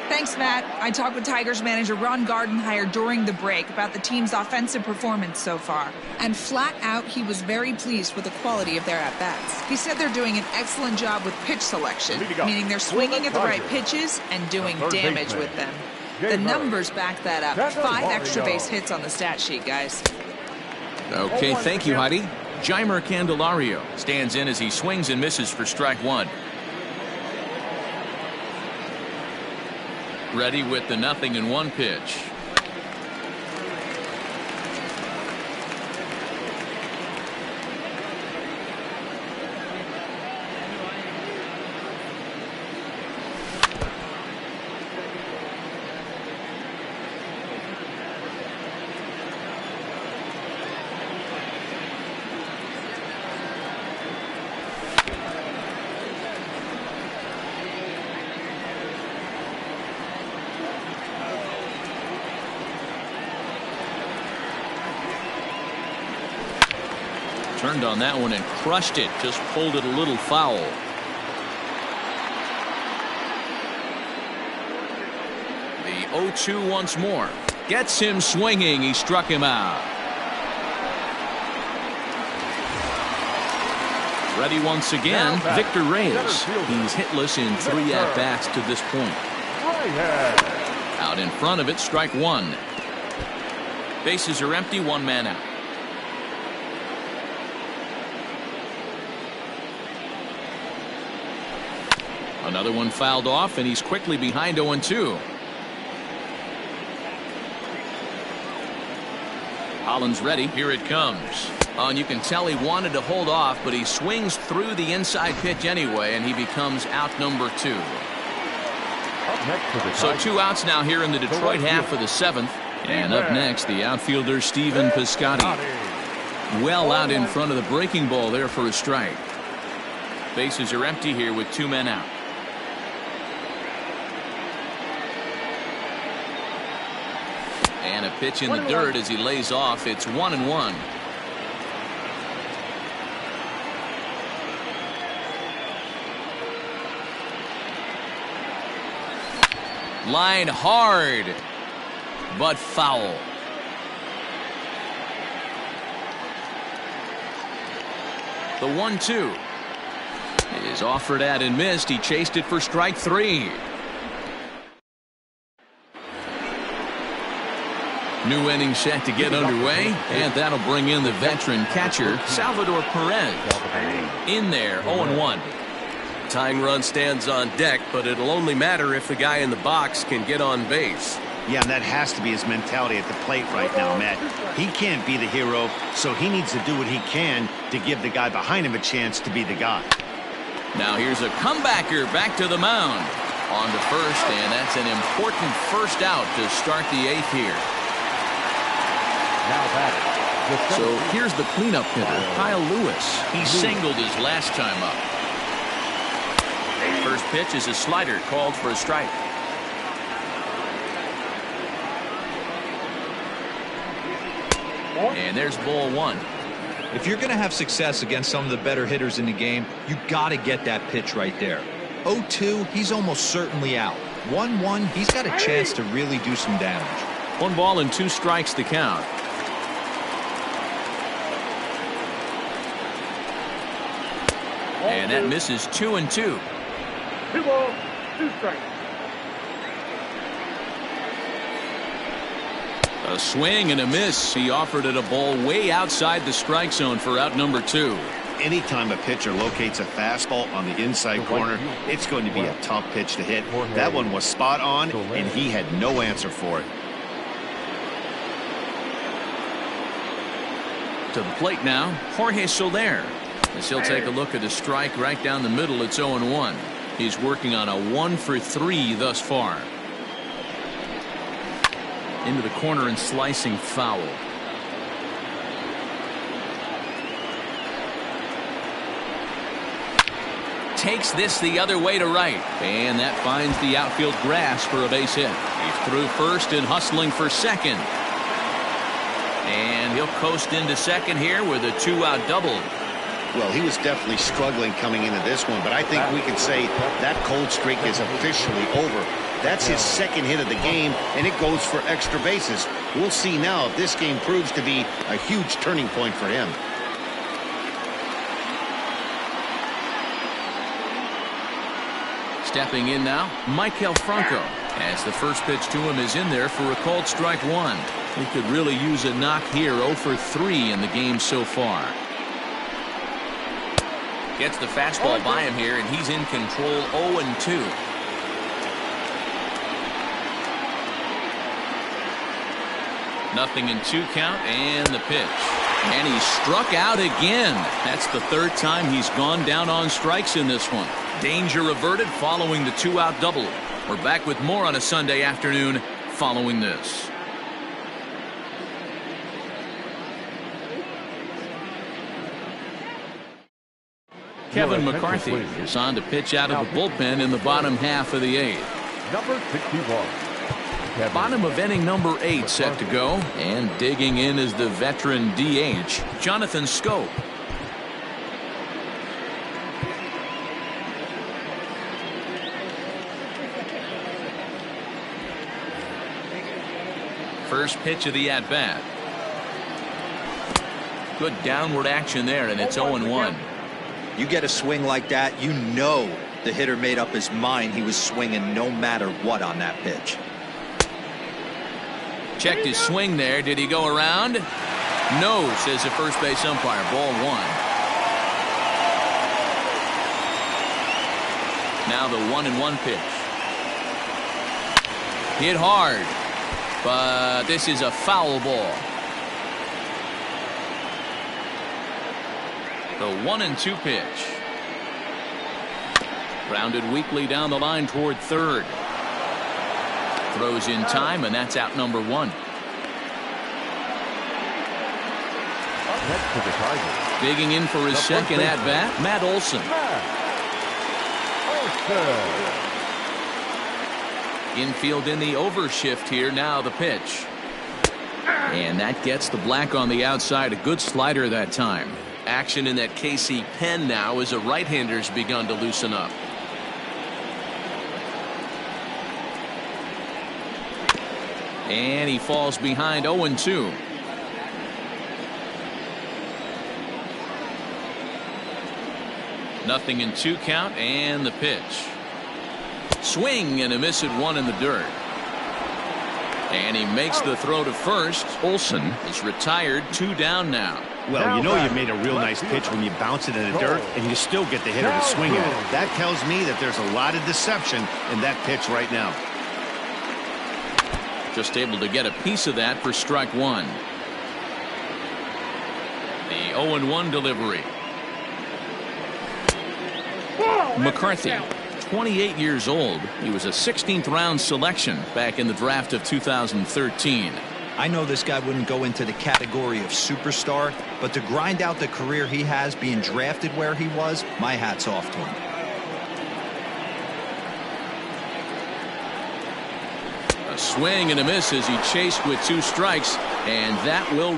Thanks, Matt. I talked with Tigers manager Ron Gardenhire during the break about the team's offensive performance so far. And flat out, he was very pleased with the quality of their at-bats. He said they're doing an excellent job with pitch selection, meaning they're swinging at the right pitches and doing damage with them. The numbers back that up. 5 extra base hits on the stat sheet, guys. Okay, thank you, Heidi. Jeimer Candelario stands in as he swings and misses for strike 1. Ready with the 0-1 pitch. Turned on that one and crushed it. Just pulled it a little foul. The 0-2 once more. Gets him swinging. He struck him out. Ready once again, Victor Reyes. He's hitless in 3 at-bats to this point. Out in front of it, strike 1. Bases are empty, 1 man out. Another one fouled off, and he's quickly behind 0-2. Holland's ready. Here it comes. And you can tell he wanted to hold off, but he swings through the inside pitch anyway, and he becomes out number 2. So 2 outs now here in the Detroit half of the 7th. And up next, the outfielder Stephen Piscotti. Well out in front of the breaking ball there for a strike. Bases are empty here with 2 men out. And a pitch in the dirt as he lays off. It's 1-1. Line hard, but foul. The 1-2 is offered at and missed. He chased it for strike 3. New inning set to get underway, and that'll bring in the veteran catcher Salvador Perez. In there, 0-1. Tying run stands on deck, but it'll only matter if the guy in the box can get on base. Yeah, and that has to be his mentality at the plate right now, Matt. He can't be the hero, so he needs to do what he can to give the guy behind him a chance to be the guy. Now here's a comebacker back to the mound. On to first, and that's an important first out to start the 8th here. So here's the cleanup hitter, Kyle Lewis. He singled his last time up. First pitch is a slider called for a strike. And there's ball 1. If you're going to have success against some of the better hitters in the game, you got to get that pitch right there. 0-2, he's almost certainly out. 1-1, he's got a chance to really do some damage. 1 ball and 2 strikes to count. And that misses 2-2. 2 balls, 2 strikes. A swing and a miss. He offered it a ball way outside the strike zone for out number 2. Anytime a pitcher locates a fastball on the inside corner, it's going to be a tough pitch to hit. That one was spot on, and he had no answer for it. To the plate now, Jorge Solaire. As he'll take a look at a strike right down the middle. It's 0-1. He's working on a 1-for-3 thus far. Into the corner and slicing foul. Takes this the other way to right, and that finds the outfield grass for a base hit. He's through first and hustling for second, and he'll coast into second here with a 2-out double. Well, he was definitely struggling coming into this one, but I think we can say that cold streak is officially over. That's his second hit of the game, and it goes for extra bases. We'll see now if this game proves to be a huge turning point for him. Stepping in now, Franco, as the first pitch to him is in there for a called strike one. He could really use a knock here. 0-for-3 in the game so far. Gets the fastball by him here, and he's in control. 0-2. Nothing in 2 count, and the pitch. And he struck out again. That's the third time he's gone down on strikes in this one. Danger averted following the 2-out double. We're back with more on a Sunday afternoon following this. Kevin McCarthy is on to pitch out of the bullpen in the bottom half of the 8th. Number 61. Bottom of inning number 8 set to go, and digging in is the veteran DH, Jonathan Schoop. First pitch of the at-bat. Good downward action there, and it's 0-1. You get a swing like that, you know the hitter made up his mind he was swinging no matter what on that pitch. Checked his swing there. Did he go around? No, says the first base umpire. Ball 1. Now the 1-1 pitch. Hit hard, but this is a foul ball. The 1-2 pitch. Grounded weakly down the line toward third. Throws in time, and that's out number 1. Next to the Tigers. Digging in for his second at-bat, Matt Olson. Infield in the overshift here. Now the pitch. And that gets the black on the outside. A good slider that time. Action in that KC pen now as a right-hander's begun to loosen up. And he falls behind. 0-2. Nothing in 2 count, and the pitch. Swing and a miss at 1 in the dirt. And he makes the throw to first. Olson is retired. 2 down now. Well, you know you made a real nice pitch when you bounce it in the dirt and you still get the hitter to swing at it. That tells me that there's a lot of deception in that pitch right now. Just able to get a piece of that for strike 1. The 0-1 delivery. McCarthy, 28 years old. He was a 16th round selection back in the draft of 2013. I know this guy wouldn't go into the category of superstar, but to grind out the career he has being drafted where he was, my hat's off to him. A swing and a miss as he chased with 2 strikes, and that will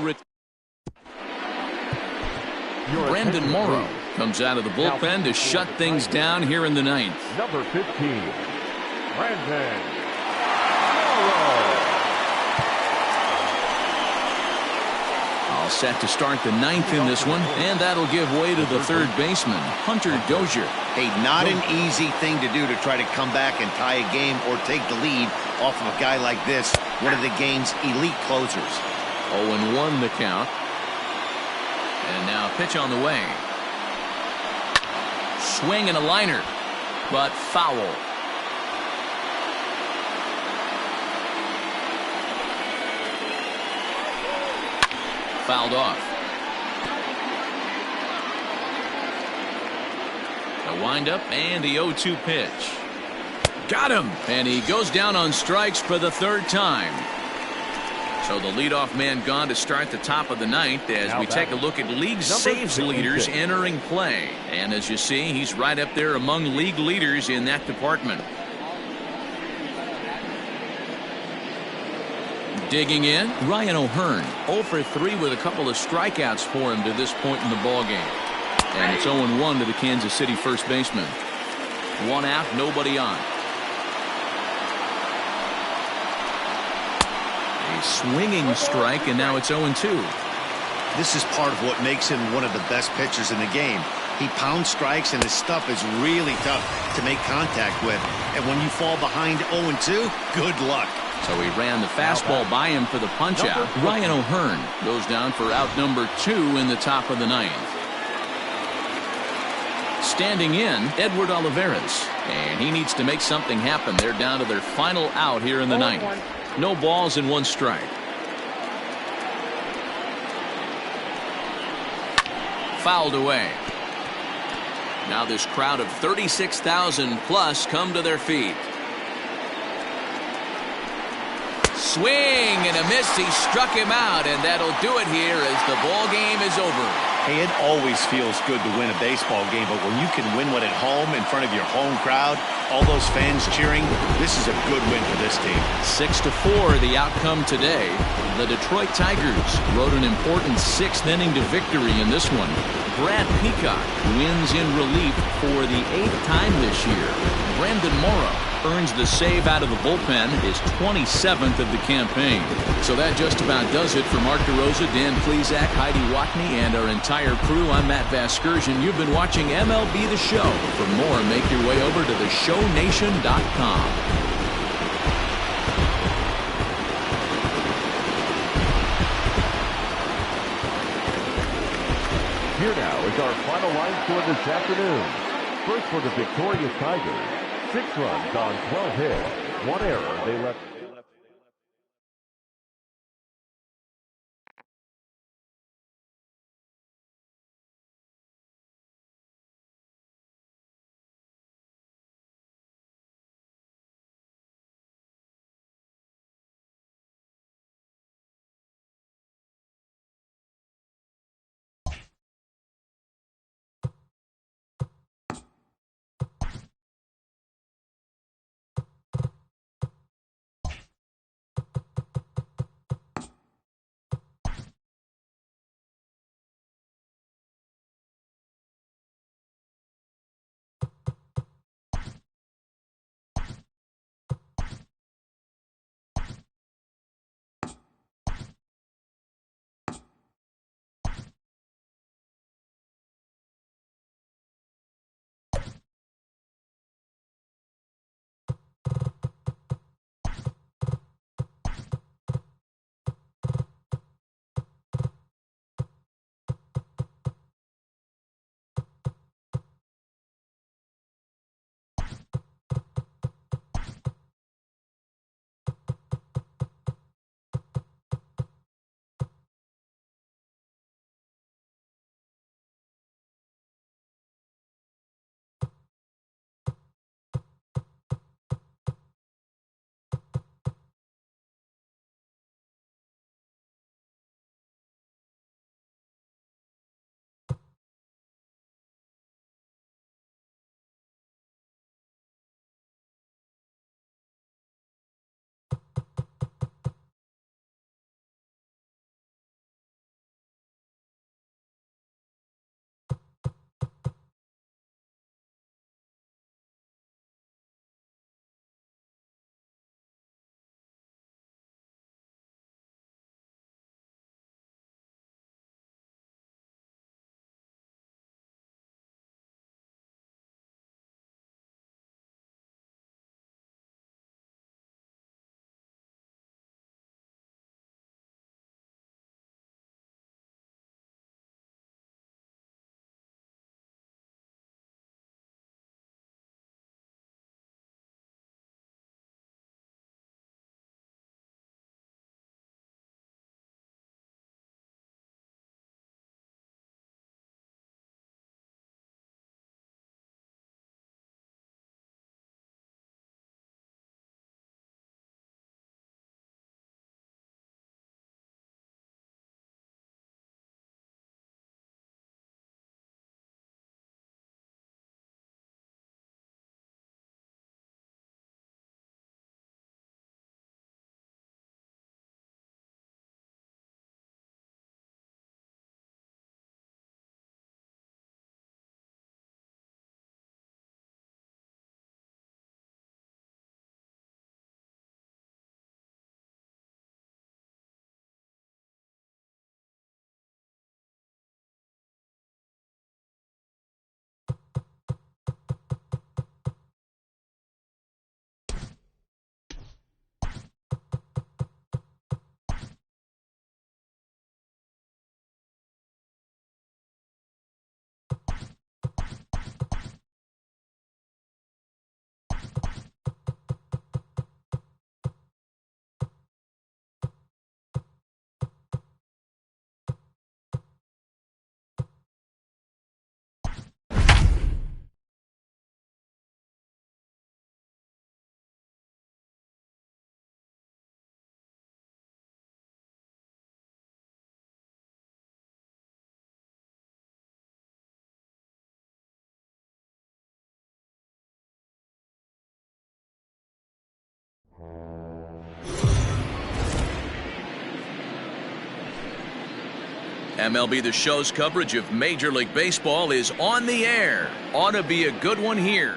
Brandon Morrow comes out of the bullpen to shut things down here in the 9th. Number 15, Brandon Morrow. All set to start the 9th in this one, and that'll give way to the third baseman, Hunter Dozier. Hey, not an easy thing to do to try to come back and tie a game or take the lead off of a guy like this, one of the game's elite closers. 0-1 the count. And now pitch on the way. Swing and a liner, but foul. Fouled off. The windup and the 0-2 pitch. Got him, and he goes down on strikes for the third time. So the leadoff man gone to start the top of the ninth as we take a look at league saves leaders entering play. And as you see, he's right up there among league leaders in that department. Digging in, Ryan O'Hearn, 0 for 3 with a couple of strikeouts for him to this point in the ballgame. And it's 0-1 to the Kansas City first baseman. 1 out, nobody on. A swinging strike, and now it's 0-2. This is part of what makes him one of the best pitchers in the game. He pounds strikes, and his stuff is really tough to make contact with. And when you fall behind 0-2, good luck. So he ran the fastball by him for the punch-out. Ryan O'Hearn goes down for out number 2 in the top of the ninth. Standing in, Edward Oliveras. And he needs to make something happen. They're down to their final out here in the ninth. No balls and 1 strike. Fouled away. Now this crowd of 36,000 plus come to their feet. Swing and a miss. He struck him out, and that'll do it here as the ball game is over. Hey, it always feels good to win a baseball game, but when you can win one at home in front of your home crowd, all those fans cheering, this is a good win for this team. 6-4 the outcome today. The Detroit Tigers rode an important 6th inning to victory in this one. Brad Peacock wins in relief for the 8th time this year. Brandon Morrow earns the save out of the bullpen, his 27th of the campaign. So that just about does it for Mark DeRosa, Dan Plesac, Heidi Watney, and our entire crew. I'm Matt Vasgersian. You've been watching MLB The Show. For more, make your way over to theshownation.com. Here now is our final line score this afternoon. First for the victorious Tigers. 6 runs on 12 hits. 1 error. They left. MLB The Show's coverage of Major League Baseball is on the air. Ought to be a good one here.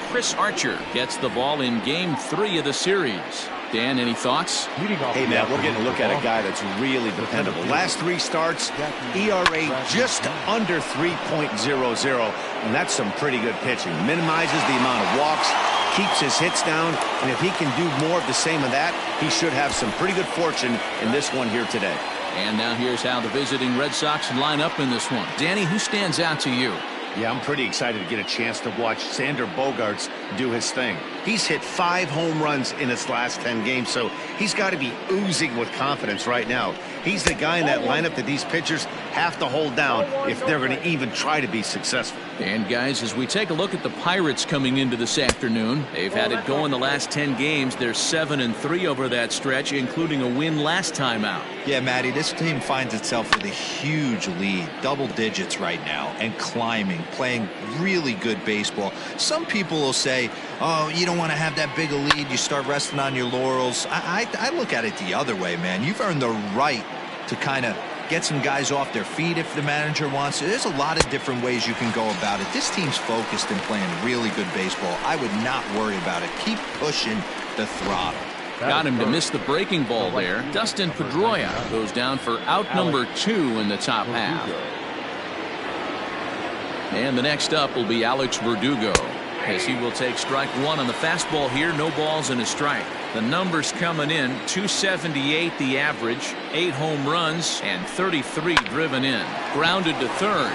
Chris Archer gets the ball in Game 3 of the series. Dan, any thoughts? Hey, man, we're getting a look at a guy that's really dependable. Last 3 starts, ERA just under 3.00, and that's some pretty good pitching. Minimizes the amount of walks, keeps his hits down, and if he can do more of the same of that, he should have some pretty good fortune in this one here today. And now here's how the visiting Red Sox line up in this one. Danny, who stands out to you? Yeah, I'm pretty excited to get a chance to watch Sander Bogaerts do his thing. He's hit 5 home runs in his last 10 games, so he's got to be oozing with confidence right now. He's the guy in that lineup that these pitchers have to hold down if they're going to even try to be successful. And guys, as we take a look at the Pirates coming into this afternoon, they've had it going the last 10 games. They're 7-3 over that stretch, including a win last time out. Yeah, Matty, this team finds itself with a huge lead, double digits right now, and climbing, playing really good baseball. Some people will say, oh, you don't want to have that big a lead, you start resting on your laurels. I look at it the other way, man. You've earned the right to kind of get some guys off their feet if the manager wants to. There's a lot of different ways you can go about it. This team's focused and playing really good baseball. I would not worry about it. Keep pushing the throttle. Got him to miss the breaking ball there. Dustin Pedroia goes down for out number 2 in the top half. And the next up will be Alex Verdugo, as he will take strike 1 on the fastball here. No balls and a strike. The numbers coming in: 278 the average, 8 home runs, and 33 driven in. Grounded to third.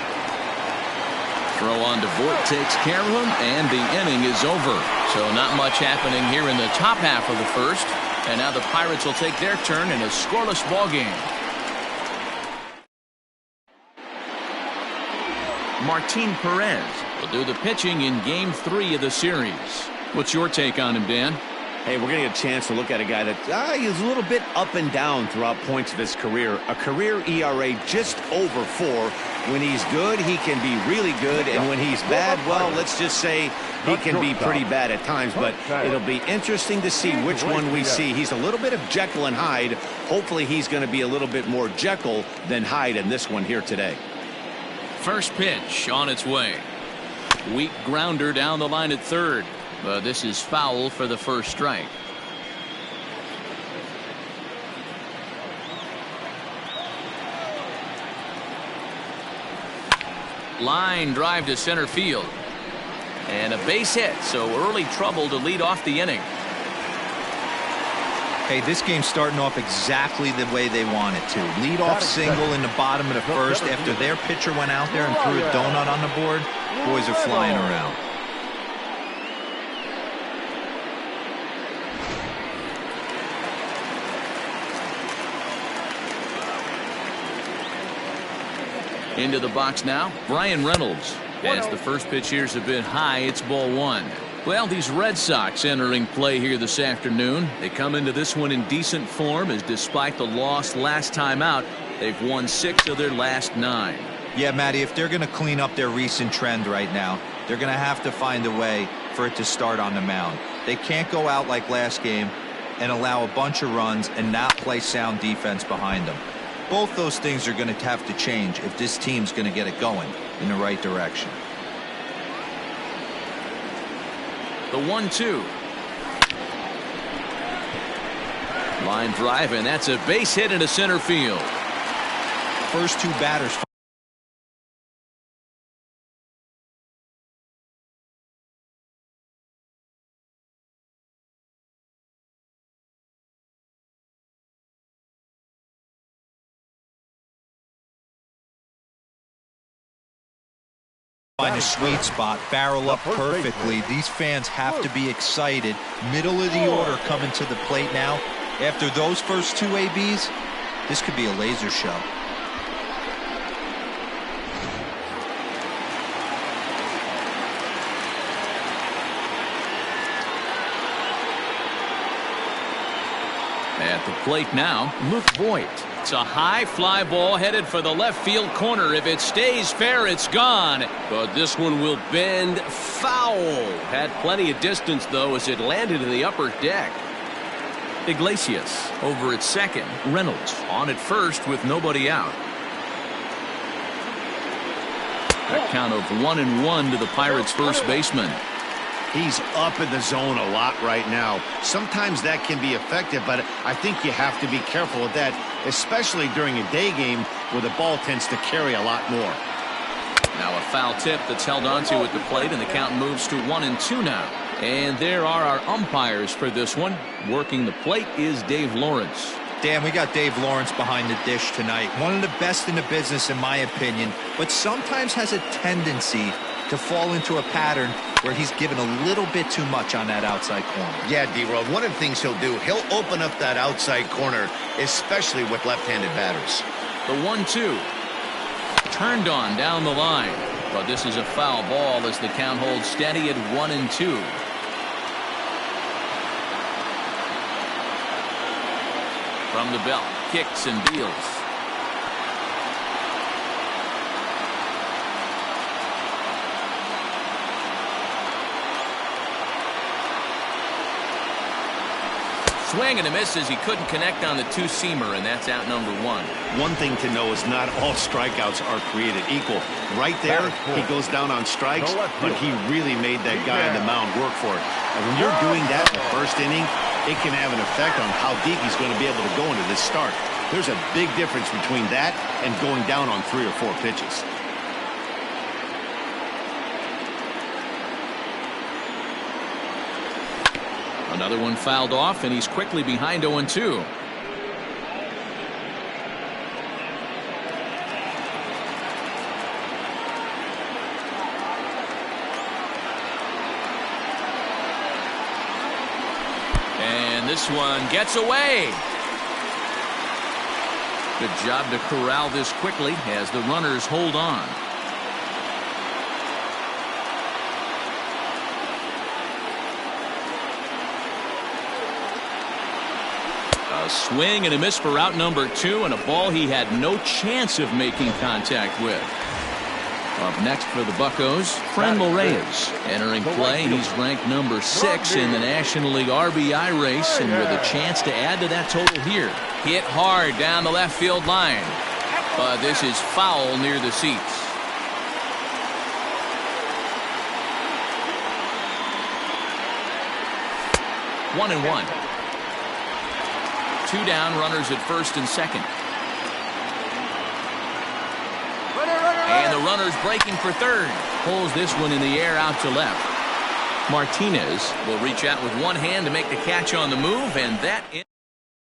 Throw on to Voit takes care of him, and the inning is over. So not much happening here in the top half of the first. And now the Pirates will take their turn in a scoreless ball game. Martin Perez will do the pitching in Game 3 of the series. What's your take on him, Dan? Hey, we're going to get a chance to look at a guy that he's a little bit up and down throughout points of his career. A career ERA just over 4. When he's good, he can be really good, and when he's bad, well, let's just say he can be pretty bad at times. But it'll be interesting to see which one we see. He's a little bit of Jekyll and Hyde. Hopefully he's going to be a little bit more Jekyll than Hyde in this one here today. First pitch on its way. Weak grounder down the line at third. But this is foul for the first strike. Line drive to center field. And a base hit, so early trouble to lead off the inning. Hey, this game's starting off exactly the way they want it to. Lead off single in the bottom of the first after their pitcher went out there and threw a donut on the board. Boys are flying around. Into the box now, Brian Reynolds. As the first pitch here's a bit high, it's ball 1. Well, these Red Sox entering play here this afternoon. They come into this one in decent form, as despite the loss last time out, they've won 6 of their last 9. Yeah, Matty, if they're going to clean up their recent trend right now, they're going to have to find a way for it to start on the mound. They can't go out like last game and allow a bunch of runs and not play sound defense behind them. Both those things are going to have to change if this team's going to get it going in the right direction. The 1-2. Line drive, and that's a base hit into center field. First 2 batters find a sweet spot, barrel up perfectly. These fans have to be excited. Middle of the order coming to the plate now. After those first 2 ABs, this could be a laser show. At the plate now, Luke Voit. It's a high fly ball headed for the left field corner. If it stays fair, it's gone. But this one will bend foul. Had plenty of distance, though, as it landed in the upper deck. Iglesias over at second. Reynolds on at first with nobody out. A count of 1-1 to the Pirates' first baseman. He's up in the zone a lot right now. Sometimes that can be effective, but I think you have to be careful with that, especially during a day game where the ball tends to carry a lot more. Now a foul tip that's held onto at the plate, and the count moves to 1-2 now. And there are our umpires for this one. Working the plate is Dave Lawrence. Dan, we got Dave Lawrence behind the dish tonight. One of the best in the business, in my opinion, but sometimes has a tendency to fall into a pattern where he's given a little bit too much on that outside corner. Yeah, D-Road, one of the things he'll do, he'll open up that outside corner, especially with left-handed batters. The 1-2. Turned on down the line. But this is a foul ball as the count holds steady at 1-2. From the belt, kicks and deals. Swing and a miss as he couldn't connect on the two-seamer, and that's out number 1. One thing to know is not all strikeouts are created equal. Right there, he goes down on strikes, but he really made that guy on the mound work for it. And when you're doing that in the first inning, it can have an effect on how deep he's going to be able to go into this start. There's a big difference between that and going down on 3 or 4 pitches. Another one fouled off, and he's quickly behind 0-2. And this one gets away. Good job to corral this quickly as the runners hold on. A swing and a miss for out number 2, and a ball he had no chance of making contact with. Up next for the Buccos, Franco Reyes entering play. He's ranked number 6 in the National League RBI race, and with a chance to add to that total here. Hit hard down the left field line, but this is foul near the seats. One and one. 2 down, runners at first and second. And the runner's breaking for third. Pulls this one in the air out to left. Martinez will reach out with one hand to make the catch on the move, and that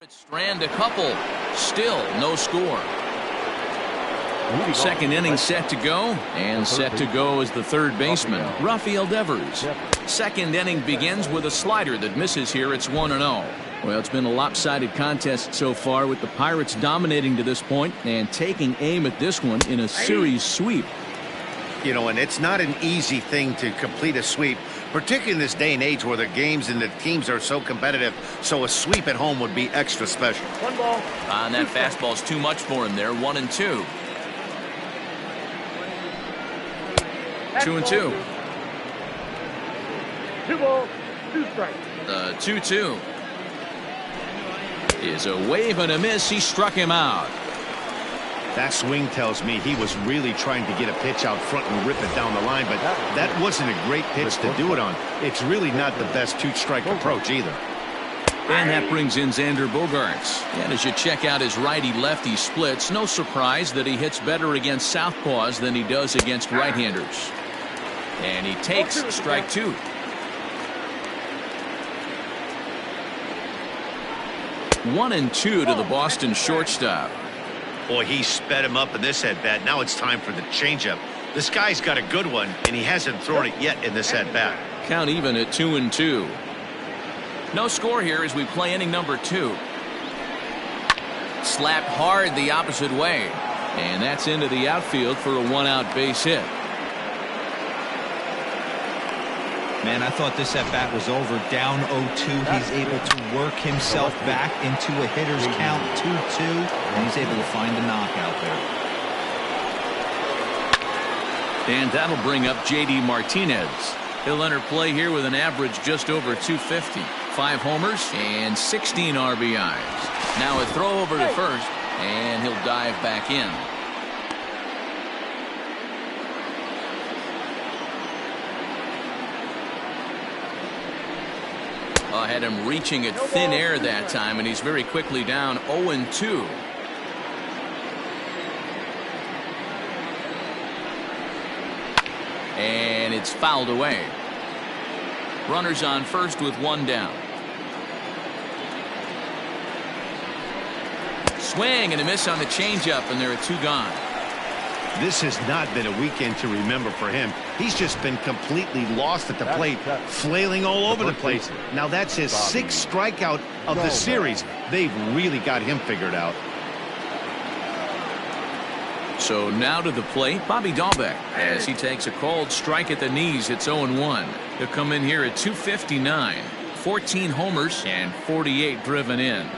strand a couple. Still no score. Second inning set to go, and set to go is the third baseman, Rafael Devers. Second inning begins with a slider that misses here. It's 1-0. Well, it's been a lopsided contest so far, with the Pirates dominating to this point and taking aim at this one in a series sweep. You know, and it's not an easy thing to complete a sweep, particularly in this day and age where the games and the teams are so competitive. So a sweep at home would be extra special. 1 ball. And that fastball's too much for him there. 1-2. 2-2. 2 balls, 2 strikes. The 2-2 is a wave and a miss. He struck him out. That swing tells me he was really trying to get a pitch out front and rip it down the line, but that wasn't a great pitch to do it on. It's really not the best 2-strike approach either. And that brings in Xander Bogaerts. And as you check out his righty-lefty splits, no surprise that he hits better against southpaws than he does against right-handers. And he takes strike 2. One and 2 to the Boston shortstop. Boy, he sped him up in this at-bat. Now it's time for the changeup. This guy's got a good one, and he hasn't thrown it yet in this at-bat. Count even at 2-2. No score here as we play inning number 2. Slapped hard the opposite way. And that's into the outfield for a 1-out base hit. Man, I thought this at-bat was over. Down 0-2. He's able to work himself back into a hitter's count, 2-2, and he's able to find a knockout there. And that'll bring up J.D. Martinez. He'll enter play here with an average just over 250. 5 homers and 16 RBIs. Now a throw over to first, and he'll dive back in. Had him reaching at thin air that time, and he's very quickly down 0-2. And it's fouled away. Runners on first with 1 down. Swing and a miss on the changeup, and there are 2 gone. This has not been a weekend to remember for him. He's just been completely lost at the plate, flailing all over the place. Now that's his 6th strikeout of the series. They've really got him figured out. So now to the plate, Bobby Dalbeck, as he takes a cold strike at the knees. It's 0-1. He'll come in here at 259, 14 homers and 48 driven in.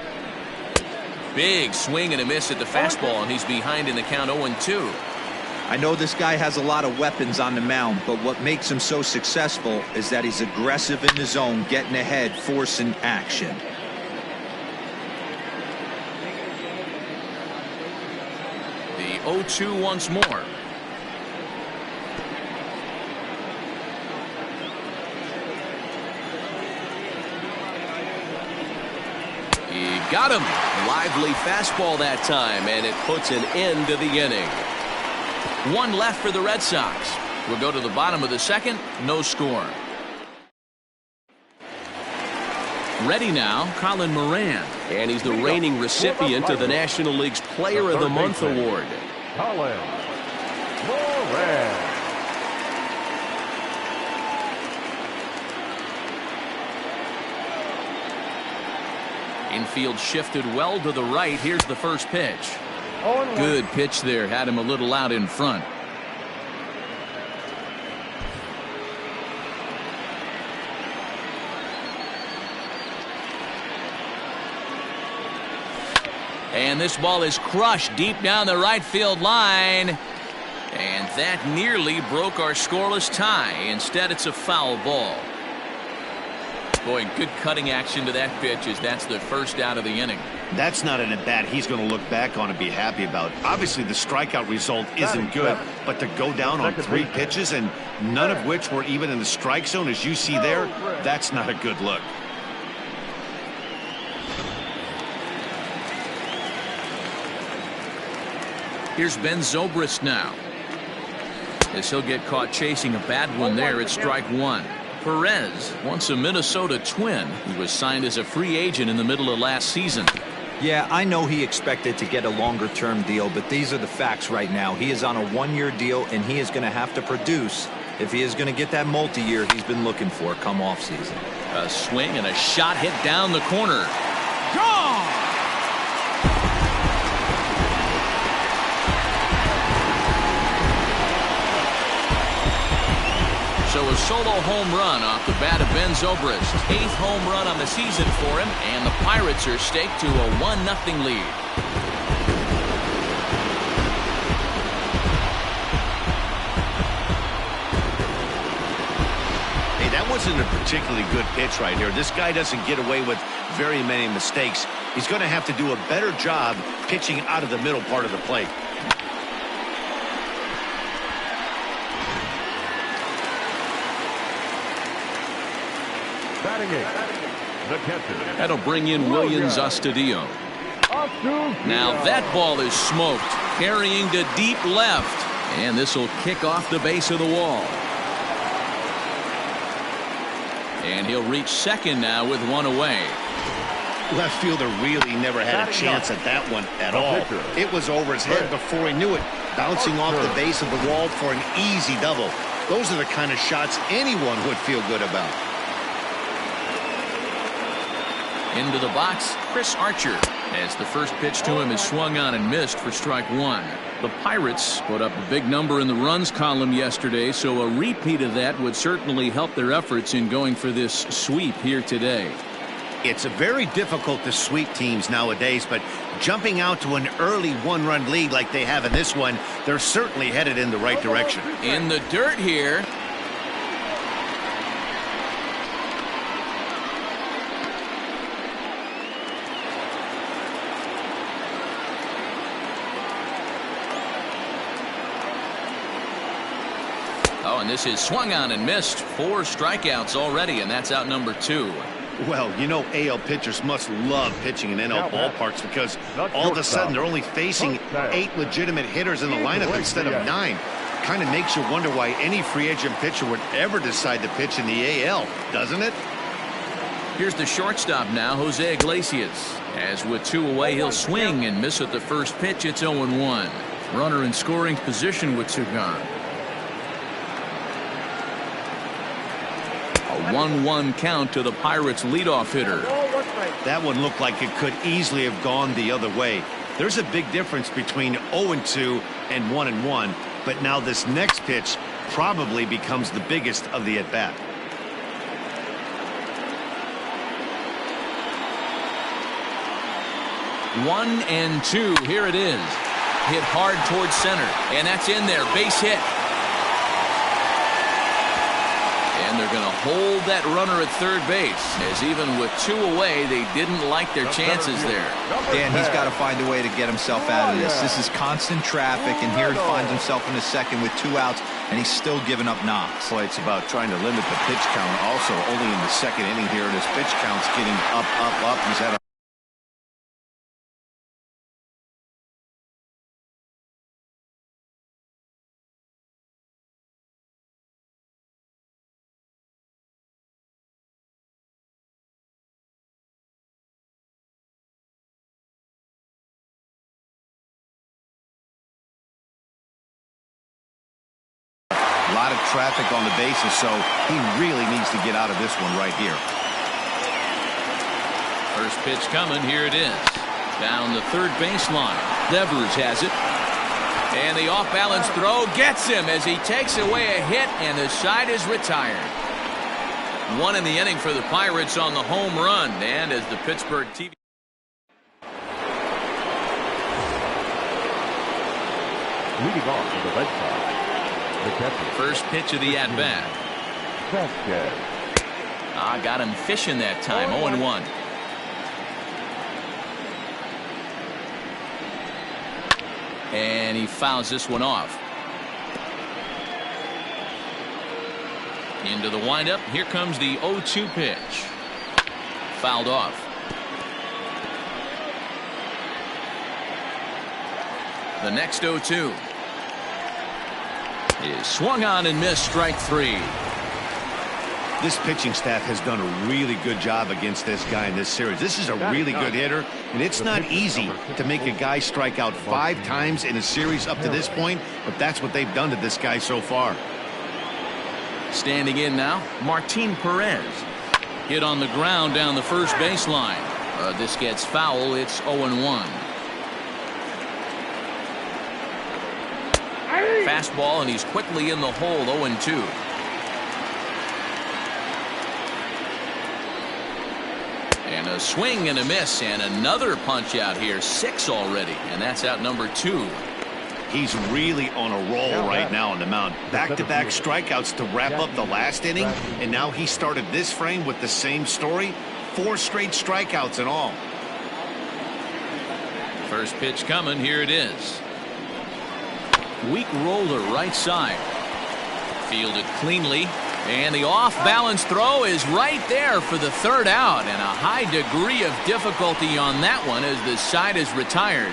Big swing and a miss at the fastball, and he's behind in the count 0-2. I know this guy has a lot of weapons on the mound, but what makes him so successful is that he's aggressive in the zone, getting ahead, forcing action. The 0-2 once more. He got him. Lively fastball that time, and it puts an end to the inning. 1 left for the Red Sox. We'll go to the bottom of the 2nd. No score. Ready now, Colin Moran. And he's the reigning recipient of the National League's Player of the Month award. Colin Moran. Infield shifted well to the right. Here's the first pitch. Good pitch there. Had him a little out in front. And this ball is crushed deep down the right field line. And that nearly broke our scoreless tie. Instead, it's a foul ball. Boy, good cutting action to that pitch, as that's the first out of the inning. That's not an at-bat he's going to look back on and be happy about. Obviously, the strikeout result isn't good, but to go down on 3 pitches and none of which were even in the strike zone, as you see there, that's not a good look. Here's Ben Zobrist now, as he'll get caught chasing a bad one there at strike 1. Perez, once a Minnesota Twin, he was signed as a free agent in the middle of last season. Yeah, I know he expected to get a longer-term deal, but these are the facts right now. He is on a 1-year deal, and he is going to have to produce if he is going to get that multi-year he's been looking for come off-season. A swing and a shot hit down the corner. Gone! So a solo home run off the bat of Ben Zobrist. 8th home run on the season for him, and the Pirates are staked to a 1-0 lead. Hey, that wasn't a particularly good pitch right here. This guy doesn't get away with very many mistakes. He's going to have to do a better job pitching out of the middle part of the plate. That'll bring in Williams Astudillo. Now that ball is smoked, carrying to deep left, and this will kick off the base of the wall. And he'll reach second now with 1 away. Left fielder really never had a chance at that one at all. It was over his head before he knew it, bouncing off the base of the wall for an easy double. Those are the kind of shots anyone would feel good about. Into the box, Chris Archer, as the first pitch to him is swung on and missed for strike 1. The Pirates put up a big number in the runs column yesterday, so a repeat of that would certainly help their efforts in going for this sweep here today. It's very difficult to sweep teams nowadays, but jumping out to an early 1-run lead like they have in this one, they're certainly headed in the right direction. In the dirt here. Oh, and this is swung on and missed. 4 strikeouts already, and that's out number 2. Well, you know AL pitchers must love pitching in NL ballparks because all of a sudden they're only facing 8 legitimate hitters in the lineup instead of 9. Kind of makes you wonder why any free agent pitcher would ever decide to pitch in the AL, doesn't it? Here's the shortstop now, Jose Iglesias. As with 2 away, he'll swing and miss at the first pitch. It's 0-1. Runner in scoring position with 2 gone. A 1-1 count to the Pirates leadoff hitter. That one looked like it could easily have gone the other way. There's a big difference between 0-2 and 1-1, but now this next pitch probably becomes the biggest of the at-bat. One and 2. Here it is. Hit hard towards center, and that's in there. Base hit. And they're going to hold that runner at third base, as even with 2 away, they didn't like their chances there. Dan, he's got to find a way to get himself out of this. This is constant traffic, and here he finds himself in the second with 2 outs, and he's still giving up knocks. Boy, it's about trying to limit the pitch count. Also, only in the second inning here, and his pitch count's getting up. He's had a lot of traffic on the bases, so he really needs to get out of this one right here. First pitch coming. Here it is. Down the third baseline. Devers has it. And the off-balance throw gets him as he takes away a hit, and the side is retired. 1 in the inning for the Pirates on the home run. And as the Pittsburgh TV. Leading off to the red side. First pitch of the at-bat. Got him fishing that time. 0-1. And he fouls this one off. Into the windup. Here comes the 0-2 pitch. Fouled off. The next 0-2 is swung on and missed. Strike 3. This pitching staff has done a really good job against this guy in this series. This is a really good hitter, and it's not easy to make a guy strike out 5 times in a series up to this point, but that's what they've done to this guy so far. Standing in now, Martin Perez. Hit on the ground down the first baseline. This gets foul. It's 0-1. Fastball, and he's quickly in the hole. 0-2. And a swing and a miss, and another punch out here. 6 already, and that's out number 2. He's really on a roll right now on the mound. Back-to-back strikeouts to wrap up the last inning, and now he started this frame with the same story. 4 straight strikeouts in all. First pitch coming. Here it is. Weak roller right side. Fielded cleanly. And the off-balance throw is right there for the 3rd out. And a high degree of difficulty on that one as the side is retired.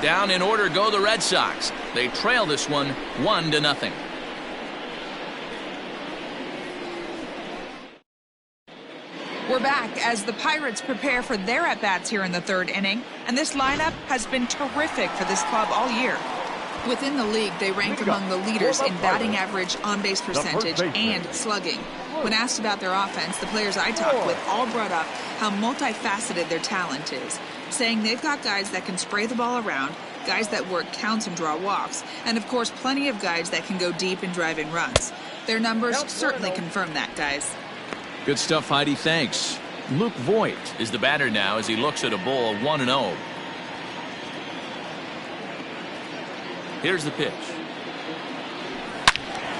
Down in order go the Red Sox. They trail this one 1-0. We're back as the Pirates prepare for their at-bats here in the 3rd inning. And this lineup has been terrific for this club all year. Within the league, they rank among the leaders in batting average, on-base percentage, and slugging. When asked about their offense, the players I talked with all brought up how multifaceted their talent is, saying they've got guys that can spray the ball around, guys that work counts and draw walks, and of course plenty of guys that can go deep and drive in runs. Their numbers certainly confirm that, guys. Good stuff, Heidi. Thanks. Luke Voigt is the batter now as he looks at a ball 1-0. Here's the pitch.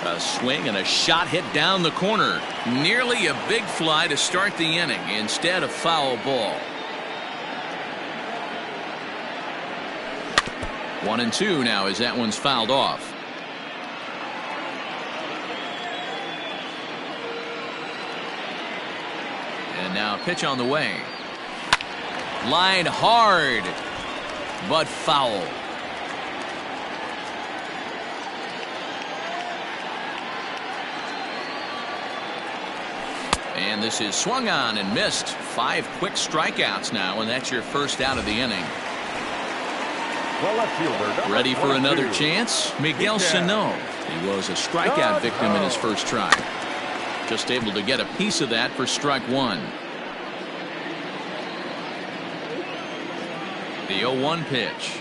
A swing and a shot hit down the corner. Nearly a big fly to start the inning. Instead, a foul ball. 1-2 now as that one's fouled off. And now pitch on the way. Line hard, but foul. And this is swung on and missed. 5 quick strikeouts now, and that's your first out of the inning. Ready for another chance? Miguel Sano. He was a strikeout victim in his first try. Just able to get a piece of that for strike 1. The 0-1 pitch.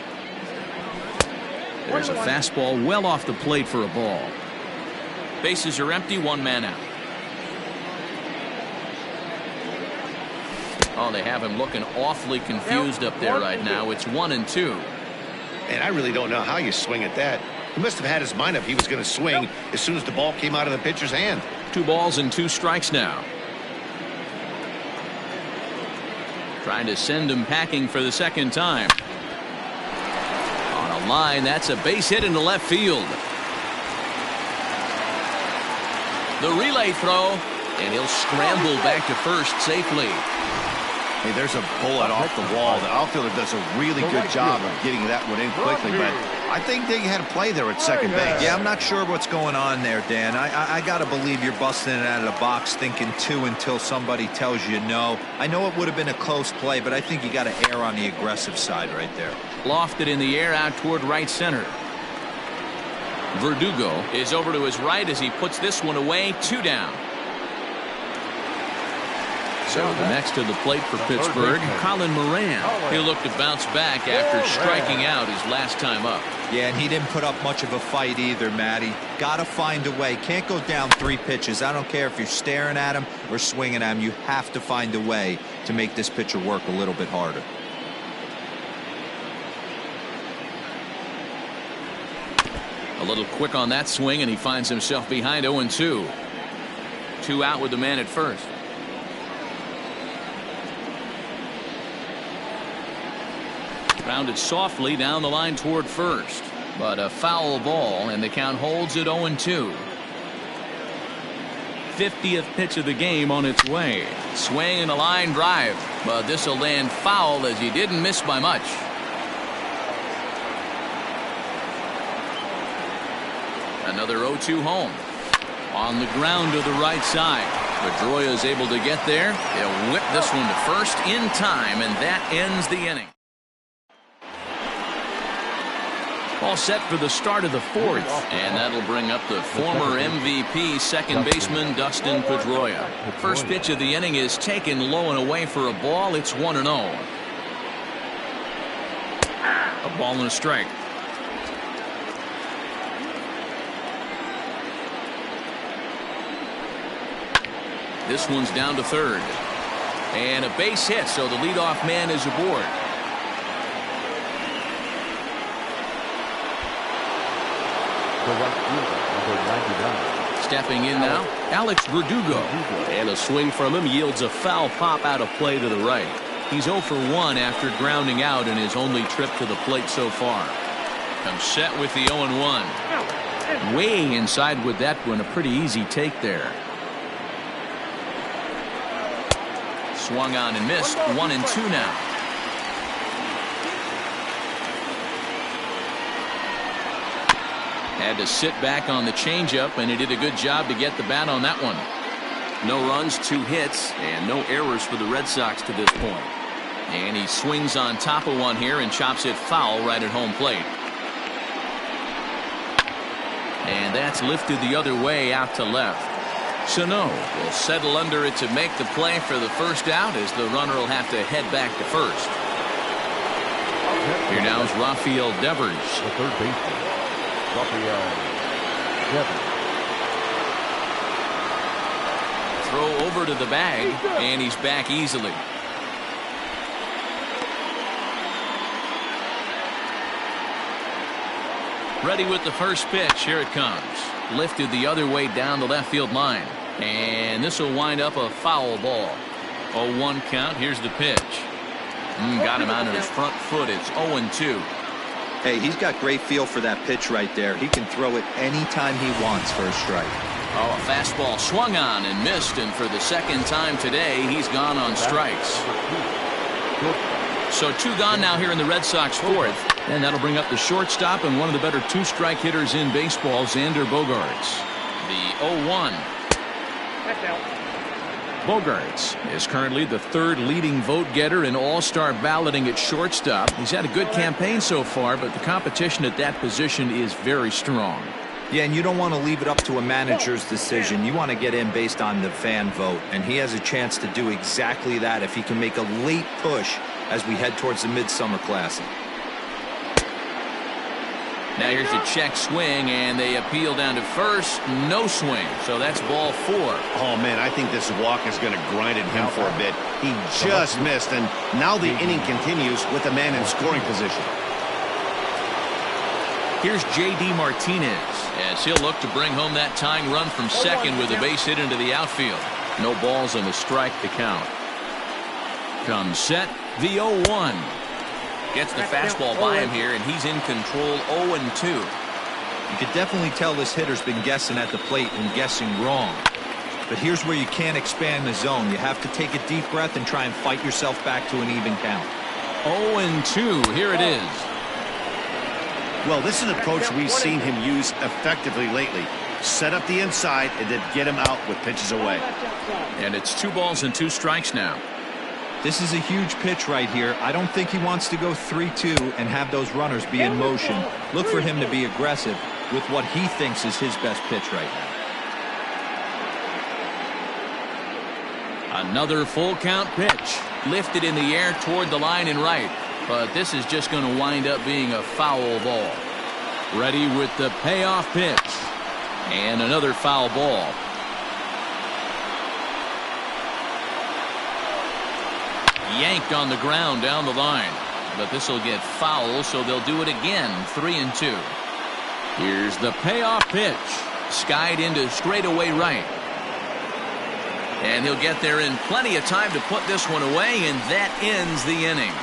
There's a fastball well off the plate for a ball. Bases are empty, 1 man out. Oh, they have him looking awfully confused up there right now. It's 1-2. And I really don't know how you swing at that. He must have had his mind up he was going to swing as soon as the ball came out of the pitcher's hand. 2 balls and 2 strikes now. Trying to send him packing for the second time. On a line, that's a base hit into left field. The relay throw, and he'll scramble back to first safely. Hey, there's a bullet off the wall. The outfielder does a really good job of getting that one in quickly, but I think they had a play there at second base. Yeah, I'm not sure what's going on there, Dan. I got to believe you're busting it out of the box thinking 2 until somebody tells you no. I know it would have been a close play, but I think you got to err on the aggressive side right there. Lofted in the air out toward right center. Verdugo is over to his right as he puts this one away. 2 down. So the next to the plate for Pittsburgh, Colin Moran. He'll look to bounce back after striking out his last time up. Yeah, and he didn't put up much of a fight either, Matty. Got to find a way. Can't go down 3 pitches. I don't care if you're staring at him or swinging at him. You have to find a way to make this pitcher work a little bit harder. A little quick on that swing, and he finds himself behind 0-2. 2 out with the man at first. Grounded softly down the line toward first, but a foul ball, and the count holds at 0-2. 50th pitch of the game on its way. Swing and a line drive, but this will land foul as he didn't miss by much. Another 0-2 home. On the ground to the right side. Pedroia is able to get there. He'll whip this one to first in time, and that ends the inning. All set for the start of the 4th, and that'll bring up the former MVP second baseman Dustin Pedroia. First pitch of the inning is taken low and away for a ball. It's 1-0. A ball and a strike. This one's down to third, and a base hit, so the leadoff man is aboard. Stepping in now, Alex Verdugo. And a swing from him yields a foul pop out of play to the right. He's 0 for 1 after grounding out in his only trip to the plate so far. Comes set with the 0-1. Way inside with that one, a pretty easy take there. Swung on and missed. 1-2 now. Had to sit back on the changeup, and he did a good job to get the bat on that one. No runs, 2 hits, and no errors for the Red Sox to this point. And he swings on top of one here and chops it foul right at home plate. And that's lifted the other way out to left. Sano will settle under it to make the play for the first out, as the runner will have to head back to first. Here now is Rafael Devers. The third baseman, Rafael Devers. Throw over to the bag, and he's back easily. Ready with the first pitch. Here it comes. Lifted the other way down the left field line. And this will wind up a foul ball. 0-1 count. Here's the pitch. Got him out of his front foot. It's 0-2. Hey, he's got great feel for that pitch right there. He can throw it anytime he wants for a strike. Oh, a fastball swung on and missed, and for the second time today, he's gone on strikes. So 2 gone now here in the Red Sox fourth, and that'll bring up the shortstop and one of the better 2-strike hitters in baseball, Xander Bogaerts. The 0-1. Bogaerts is currently the 3rd leading vote getter in all-star balloting at shortstop. He's had a good campaign so far, but the competition at that position is very strong. Yeah, and you don't want to leave it up to a manager's decision. You want to get in based on the fan vote, and he has a chance to do exactly that if he can make a late push as we head towards the Midsummer Classic. Now here's a check swing, and they appeal down to first. No swing, so that's ball 4. Oh, man, I think this walk is going to grind at him for a bit. He just missed, and now the inning continues with the man in scoring position. Here's J.D. Martinez as he'll look to bring home that tying run from second with a base hit into the outfield. No balls and a strike to count. Comes set, the 0-1. Gets the fastball by him here, and he's in control 0-2. You could definitely tell this hitter's been guessing at the plate and guessing wrong. But here's where you can't expand the zone. You have to take a deep breath and try and fight yourself back to an even count. 0-2, here it is. Well, this is an approach we've seen him use effectively lately. Set up the inside and then get him out with pitches away. And it's 2 balls and 2 strikes now. This is a huge pitch right here. I don't think he wants to go 3-2 and have those runners be in motion. Look for him to be aggressive with what he thinks is his best pitch right now. Another full count pitch. Lifted in the air toward the line and right. But this is just going to wind up being a foul ball. Ready with the payoff pitch. And another foul ball. Yanked on the ground down the line. But this will get foul, so they'll do it again. 3-2. Here's the payoff pitch. Skied into straightaway right. And he'll get there in plenty of time to put this one away, and that ends the inning.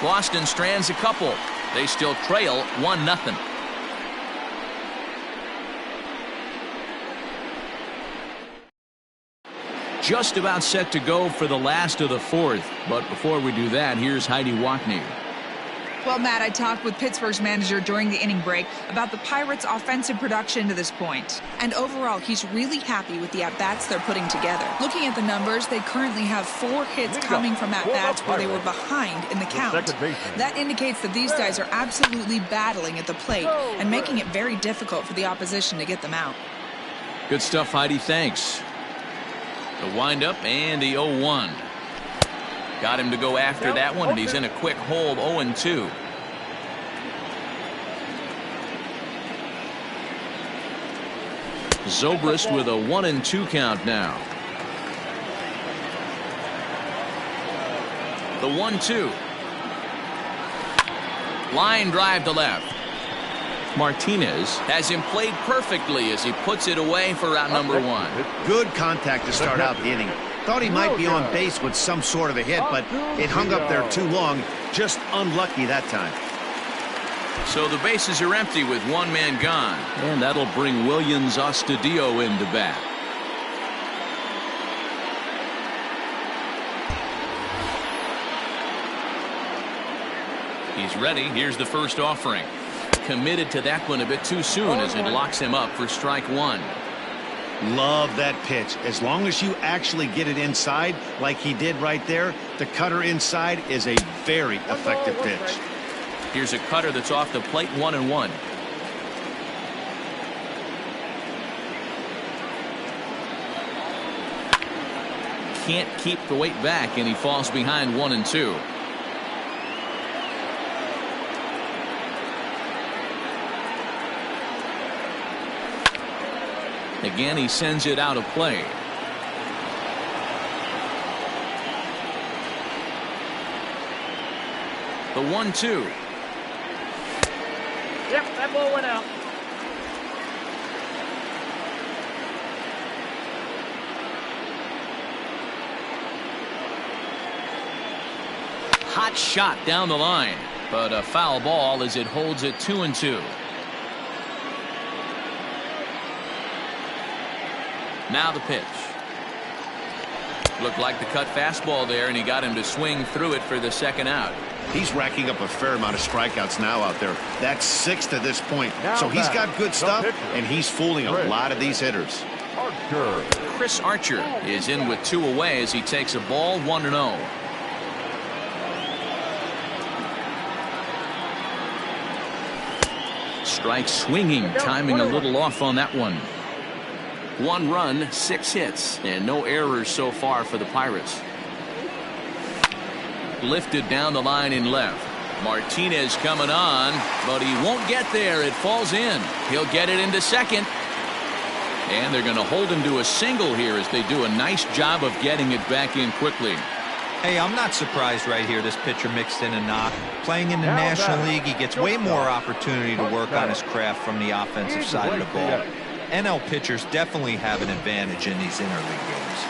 Boston strands a couple. They still trail 1-0. Just about set to go for the last of the fourth. But before we do that, here's Heidi Watney. Well, Matt, I talked with Pittsburgh's manager during the inning break about the Pirates' offensive production to this point. And overall, he's really happy with the at-bats they're putting together. Looking at the numbers, they currently have 4 hits coming from at-bats where they were behind in the count. That indicates that these guys are absolutely battling at the plate and making it very difficult for the opposition to get them out. Good stuff, Heidi. Thanks. The windup and the 0-1. Got him to go after that one, and he's in a quick hold. 0-2. Zobrist with a 1-2 count now. The 1-2. Line drive to left. Martinez has him played perfectly as he puts it away for out number 1. Good contact to start out the inning. Thought he might be on base with some sort of a hit, but it hung up there too long. Just unlucky that time. So the bases are empty with 1 man gone, and that'll bring Williams Astudillo into bat. He's ready. Here's the first offering. Committed to that one a bit too soon as it locks him up for strike 1. Love that pitch. As long as you actually get it inside like he did right there, the cutter inside is a very effective pitch. Here's a cutter that's off the plate. 1-1. Can't keep the weight back, and he falls behind 1-2. Again, he sends it out of play. The 1-2. Yep, that ball went out. Hot shot down the line, but a foul ball as it holds it 2-2. Now the pitch. Looked like the cut fastball there, and he got him to swing through it for the second out. He's racking up a fair amount of strikeouts now out there. That's 6 to this point. So he's got good stuff, and he's fooling a lot of these hitters. Chris Archer is in with 2 away as he takes a ball 1-0. Strike swinging, timing a little off on that one. 1 run, 6 hits, and no errors so far for the Pirates. Lifted down the line in left. Martinez coming on, but he won't get there. It falls in. He'll get it into second. And they're going to hold him to a single here as they do a nice job of getting it back in quickly. Hey, I'm not surprised right here this pitcher mixed in a knock. Playing in the National League, he gets way more opportunity to work on his craft from the offensive side of the ball. NL pitchers definitely have an advantage in these interleague games.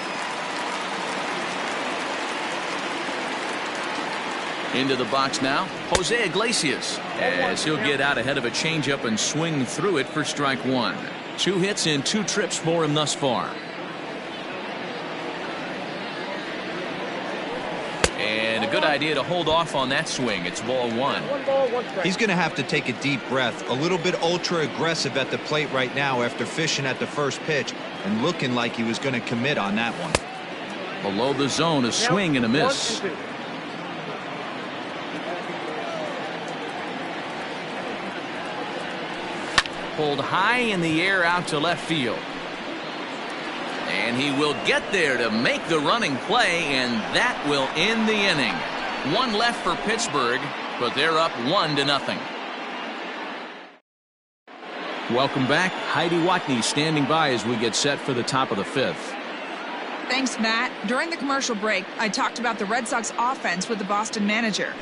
Into the box now, Jose Iglesias, as he'll get out ahead of a changeup and swing through it for strike 1. 2 hits in 2 trips for him thus far. And a good idea to hold off on that swing. It's ball 1. He's going to have to take a deep breath. A little bit ultra aggressive at the plate right now after fishing at the first pitch and looking like he was going to commit on that one. Below the zone, a swing and a miss. Pulled high in the air out to left field. And he will get there to make the running play, and that will end the inning. 1 left for Pittsburgh, but they're up 1-0. Welcome back. Heidi Watney standing by as we get set for the top of the 5th. Thanks, Matt. During the commercial break, I talked about the Red Sox offense with the Boston manager.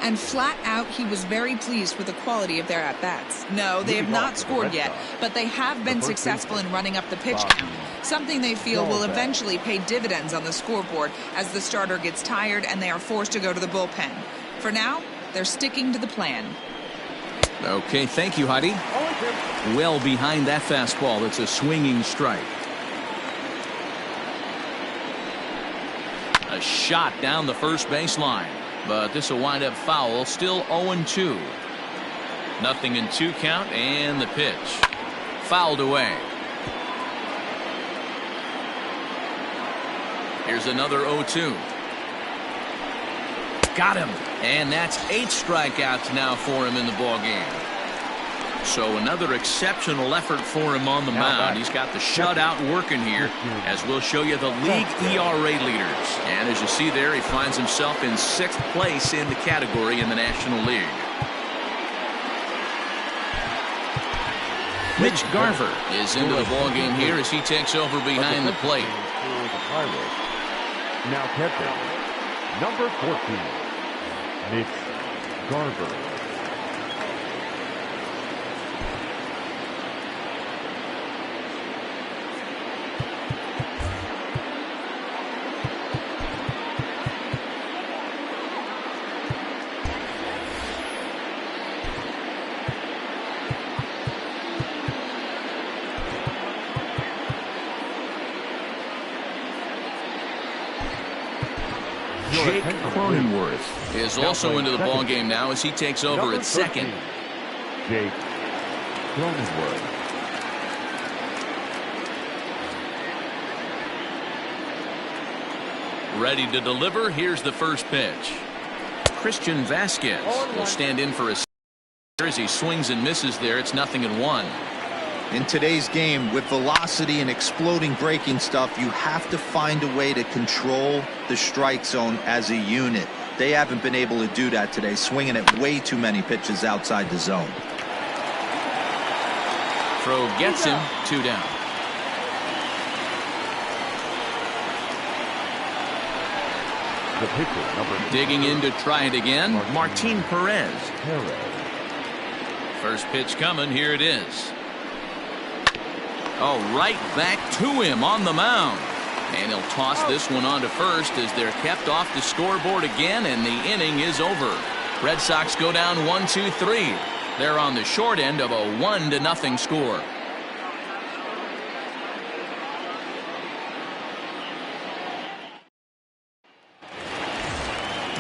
And flat out, he was very pleased with the quality of their at-bats. No, they have not scored yet, but they have been successful in running up the pitch count, something they feel will eventually pay dividends on the scoreboard as the starter gets tired and they are forced to go to the bullpen. For now, they're sticking to the plan. Okay, thank you, Heidi. Well behind that fastball. It's a swinging strike. A shot down the first baseline. But this will wind up foul. Still 0-2. Nothing in 2 count, and the pitch. Fouled away. Here's another 0-2. Got him. And that's 8 strikeouts now for him in the ballgame. So another exceptional effort for him on the mound. He's got the shutout working here, as we'll show you the league ERA leaders. And as you see there, he finds himself in 6th place in the category in the National League. Mitch Garver is into the ballgame here as he takes over behind the plate. Now catching, number 14, Mitch Garver. Jake Cronenworth is also into the ballgame now as he takes over at second. Jake Cronenworth. Ready to deliver. Here's the first pitch. Christian Vasquez will stand in for a as he swings and misses there. It's 0-1. In today's game, with velocity and exploding breaking stuff, you have to find a way to control the strike zone as a unit. They haven't been able to do that today, swinging at way too many pitches outside the zone. Throw gets him. 2 down. The pitcher, number Digging in to try it again, Martin Perez. First pitch coming. Here it is. Oh, right back to him on the mound. And he'll toss this one on to first as they're kept off the scoreboard again, and the inning is over. Red Sox go down 1-2-3. They're on the short end of a 1-0 score.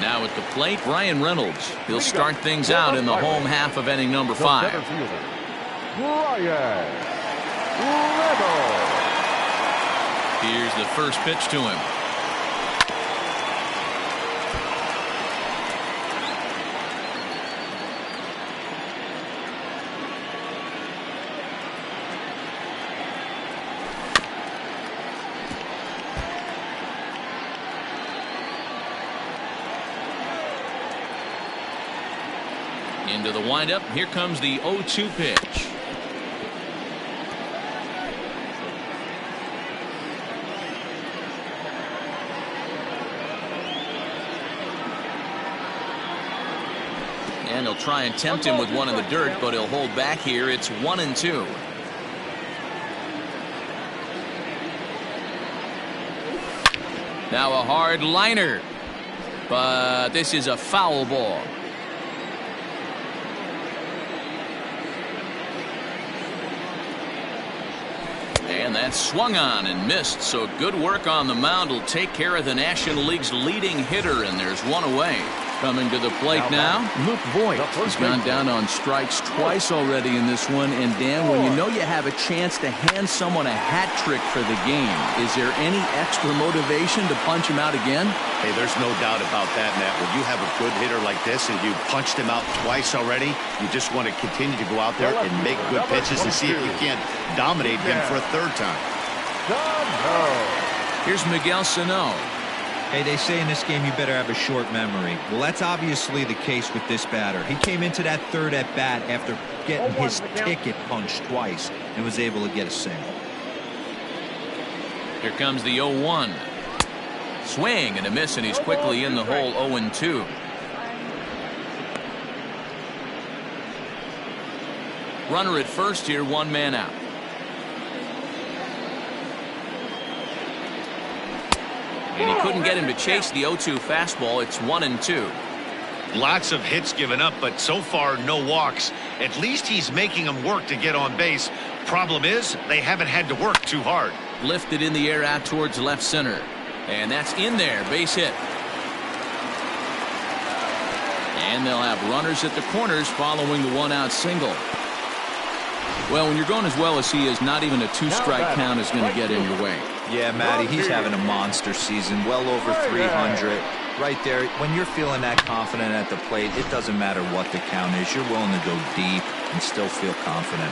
Now at the plate, Ryan Reynolds. He'll start things out in the home half of inning number 5. Here's the first pitch to him. Into the windup. Here comes the 0-2 pitch. And he'll try and tempt him with one in the dirt, but he'll hold back here. It's 1-2. Now a hard liner, but this is a foul ball. And that's swung on and missed, so good work on the mound will take care of the National League's leading hitter, and there's one away. Coming to the plate now, Luke Voigt. He's gone down on strikes twice already in this one. And Dan, when you know you have a chance to hand someone a hat trick for the game, is there any extra motivation to punch him out again? Hey, there's no doubt about that, Matt. When you have a good hitter like this and you punched him out twice already, you just want to continue to go out there and make good pitches and see if you can't dominate him for a third time. Here's Miguel Sano. Hey, they say in this game you better have a short memory. Well, that's obviously the case with this batter. He came into that third at bat after getting his ticket punched twice and was able to get a single. Here comes the 0-1. Swing and a miss, and he's quickly in the hole. 0-2. Runner at first here, one man out. And he couldn't get him to chase the 0-2 fastball. It's 1-2. Lots of hits given up, but so far no walks. At least he's making them work to get on base. Problem is, they haven't had to work too hard. Lifted in the air out towards left center. And that's in there. Base hit. And they'll have runners at the corners following the one-out single. Well, when you're going as well as he is, not even a two-strike count is going to get in your way. Yeah, Matty, he's having a monster season, well over 300. Right there, when you're feeling that confident at the plate, it doesn't matter what the count is. You're willing to go deep and still feel confident.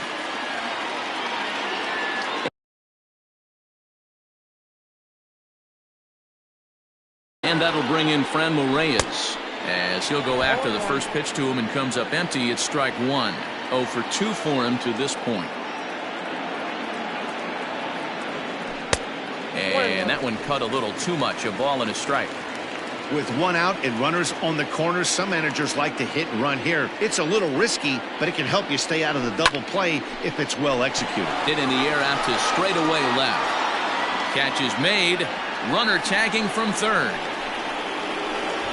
And that'll bring in Franco Reyes as he'll go after the first pitch to him and comes up empty. It's strike one. 0 for 2 for him to this point. And that one cut a little too much. A ball and a strike. With one out and runners on the corners, some managers like to hit and run here. It's a little risky, but it can help you stay out of the double play if it's well executed. Hit in the air out to straightaway left. Catch is made. Runner tagging from third.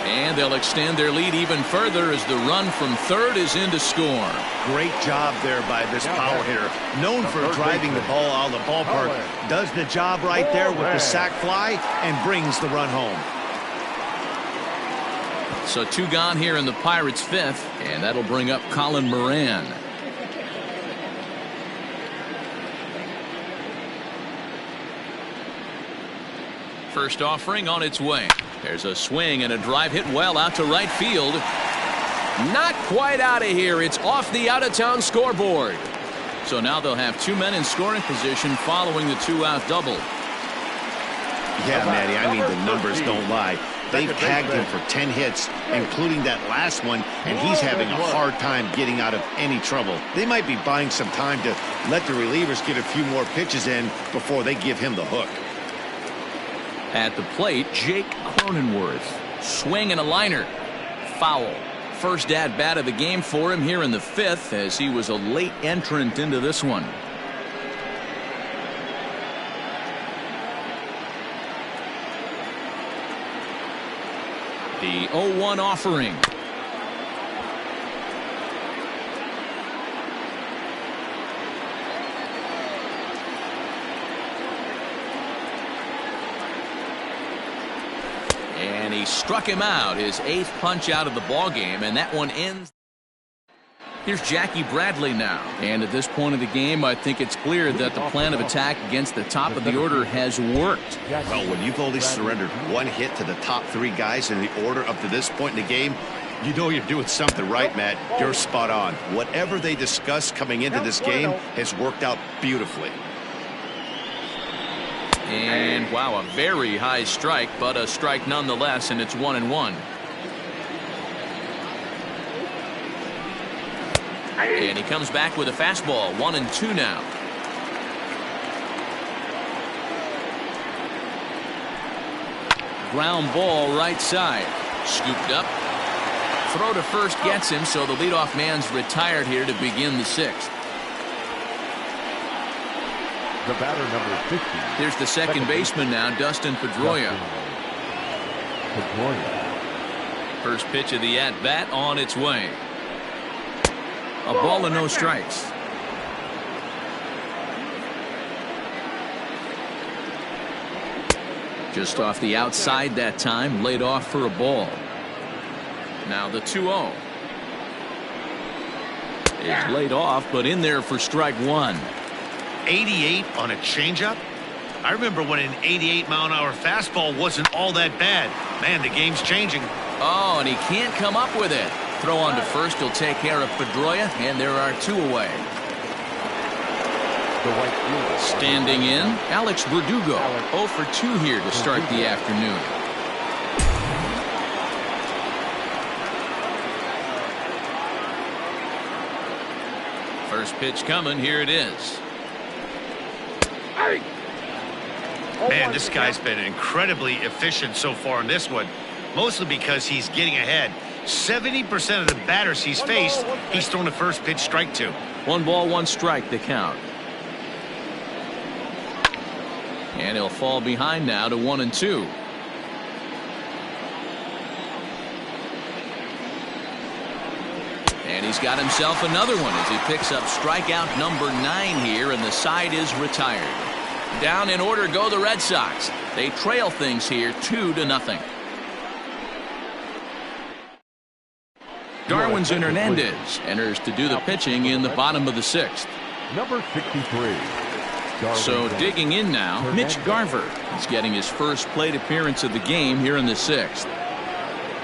And they'll extend their lead even further as the run from third is in to score. Great job there by this power hitter. Known for driving the ball out of the ballpark. Does the job right there with the sac fly and brings the run home. So 2 gone here in the Pirates' 5th, and that'll bring up Colin Moran. First offering on its way. There's a swing and a drive hit well out to right field. Not quite out of here. It's off the out-of-town scoreboard. So now they'll have 2 men in scoring position following the 2-out double. Yeah, Matty, I mean, the numbers don't lie. They've tagged him for 10 hits, including that last one, and he's having a hard time getting out of any trouble. They might be buying some time to let the relievers get a few more pitches in before they give him the hook. At the plate, Jake Cronenworth. Swing and a liner. Foul. First at bat of the game for him here in the 5th, as he was a late entrant into this one. The 0-1 offering. And And he struck him out, his 8th punch out of the ball game, and that one ends. Here's Jackie Bradley now. And at this point of the game, I think it's clear that the plan of attack against the top of the order has worked. Well, when you've only surrendered 1 hit to the top 3 guys in the order up to this point in the game, you know you're doing something right, Matt. You're spot on. Whatever they discussed coming into this game has worked out beautifully. And, wow, a very high strike, but a strike nonetheless, and it's 1-1. And he comes back with a fastball, 1-2 now. Ground ball right side. Scooped up. Throw to first gets him, so the leadoff man's retired here to begin the 6th. The batter, number 50. Here's the second baseman now, Dustin Pedroia. First pitch of the at-bat on its way. A ball and no strikes. Just off the outside that time, laid off for a ball. Now the 2-0. Is laid off, but in there for strike 1. 88 on a changeup? I remember when an 88-mile-an-hour fastball wasn't all that bad. Man, the game's changing. Oh, and he can't come up with it. Throw on to first. He'll take care of Pedroia, and there are 2 away. Standing in, Alex Verdugo. 0 for 2 here to start the afternoon. First pitch coming. Here it is. Man, this guy's been incredibly efficient so far in this one, mostly because he's getting ahead. 70% of the batters he's faced, he's thrown a first pitch strike to. 1 ball, 1 strike, the count. And he'll fall behind now to 1-2. And he's got himself another one as he picks up strikeout number 9 here, and the side is retired. Down in order go the Red Sox. They trail things here 2-0. Darwinzon Hernandez enters to do the pitching in the bottom of the 6th. Number 63. So digging in now, Mitch Garver is getting his first plate appearance of the game here in the 6th.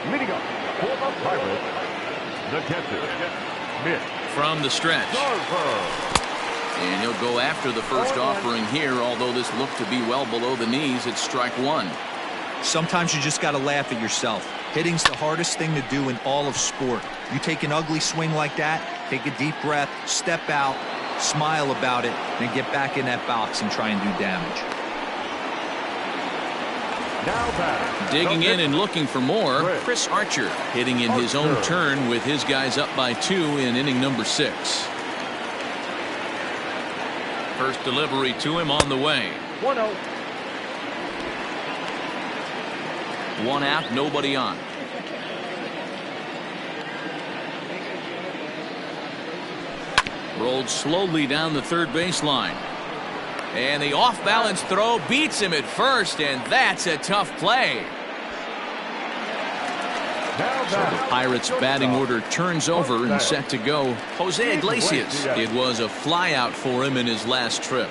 Leading up for the Pirates, the catcher, Mitch. From the stretch. Garver. And he'll go after the first offering here, although this looked to be well below the knees. It's strike 1. Sometimes you just got to laugh at yourself. Hitting's the hardest thing to do in all of sport. You take an ugly swing like that, take a deep breath, step out, smile about it, then get back in that box and try and do damage. Digging in and looking for more, Chris Archer hitting in his own turn with his guys up by 2 in inning number 6. First delivery to him on the way. 1-0. 1 out, nobody on. Rolled slowly down the third baseline. And the off-balance throw beats him at first, and that's a tough play. So the Pirates batting order turns over and set to go. Jose Iglesias. It was a flyout for him in his last trip.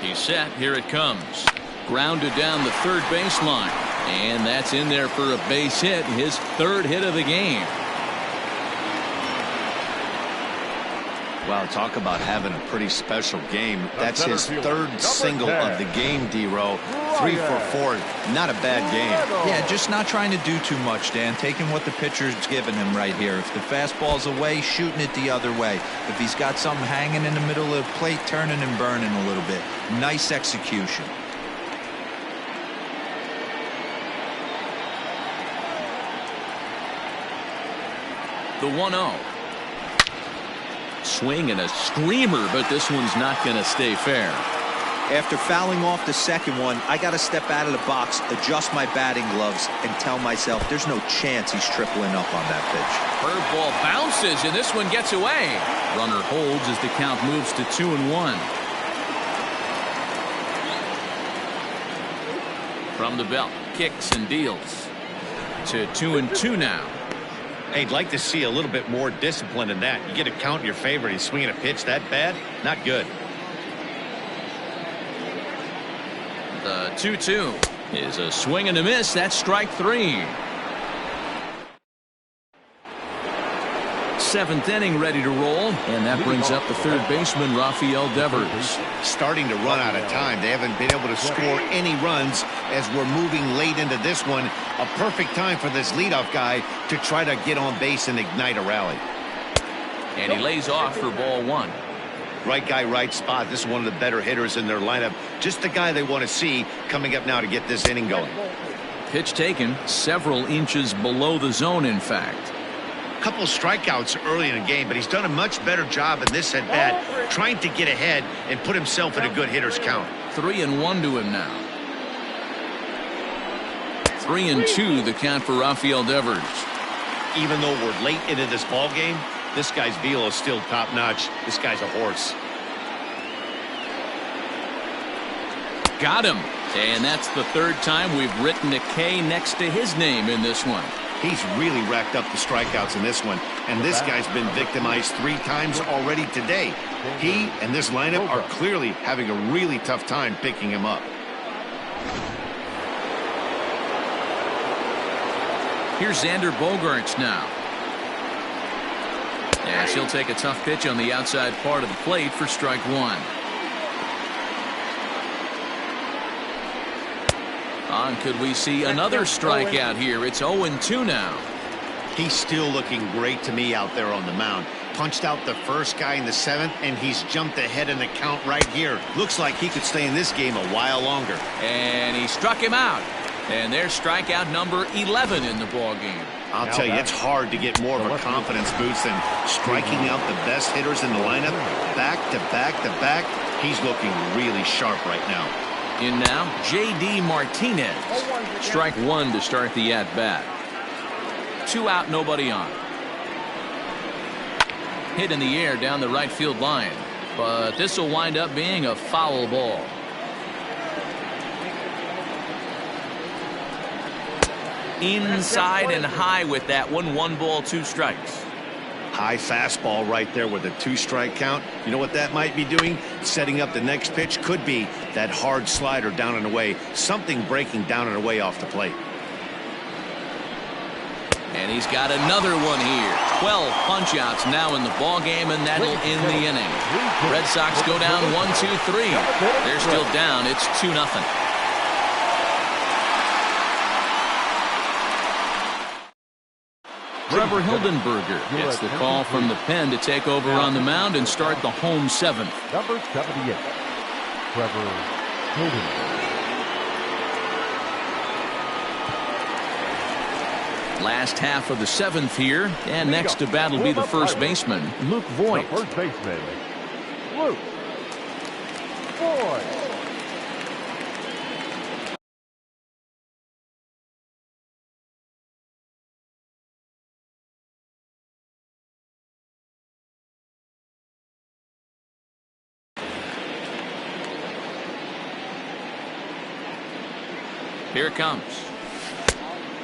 He's set. Here it comes. Grounded down the third baseline. And that's in there for a base hit. His 3rd hit of the game. Wow, talk about having a pretty special game. That's his 3rd single of the game, D-Row. 3 for 4. Not a bad game. Yeah, just not trying to do too much, Dan. Taking what the pitcher's giving him right here. If the fastball's away, shooting it the other way. If he's got something hanging in the middle of the plate, turning and burning a little bit. Nice execution. The 1-0. Swing and a screamer, but this one's not going to stay fair. After fouling off the second one, I got to step out of the box, adjust my batting gloves, and tell myself there's no chance he's tripling up on that pitch. Curveball bounces, and this one gets away. Runner holds as the count moves to 2-1. From the belt, kicks and deals. To 2-2 now. Hey, I'd like to see a little bit more discipline in that. You get a count in your favor. He's swinging a pitch that bad? Not good. The 2-2 is a swing and a miss. That's strike 3. 7th inning ready to roll, and that brings up the third baseman, Rafael Devers. Starting to run out of time. They haven't been able to score any runs as we're moving late into this one. A perfect time for this leadoff guy to try to get on base and ignite a rally. And he lays off for ball 1. Right guy, right spot. This is one of the better hitters in their lineup. Just the guy they want to see coming up now to get this inning going. Pitch taken several inches below the zone, in fact. Couple strikeouts early in the game, but he's done a much better job in this at bat, trying to get ahead and put himself in a good hitter's count. 3-1 to him now. 3-2 the count for Rafael Devers. Even though we're late into this ball game, this guy's velo is still top notch. This guy's a horse. Got him. And that's the third time we've written a K next to his name in this one. He's really racked up the strikeouts in this one, and this guy's been victimized 3 times already today. He and this lineup are clearly having a really tough time picking him up. Here's Xander Bogaerts now. As he'll take a tough pitch on the outside part of the plate for strike 1. Could we see another strikeout here? It's 0-2 now. He's still looking great to me out there on the mound. Punched out the first guy in the 7th, and he's jumped ahead in the count right here. Looks like he could stay in this game a while longer. And he struck him out. And there's strikeout number 11 in the ball game. I'll tell you, it's hard to get more of a confidence boost than striking out the best hitters in the lineup. Back to back to back. He's looking really sharp right now. In now, J.D. Martinez. Strike 1 to start the at-bat. 2 out, nobody on. Hit in the air down the right field line. But this will wind up being a foul ball. Inside and high with that one. 1 ball, 2 strikes. High fastball right there with a 2-strike count. You know what that might be doing? Setting up the next pitch. Could be that hard slider down and away. Something breaking down and away off the plate. And he's got another one here. 12 punch-outs now in the ball game, and that'll end the inning. Red Sox go down 1-2-3. They're still down. It's 2-0. Trevor Hildenberger gets the call from the pen to take over on the mound and start the home 7th. Number 78, Trevor Hildenberger. Last half of the 7th here, and next to bat will be the first baseman, Luke Voigt. The first baseman, Luke Voigt. Here it comes.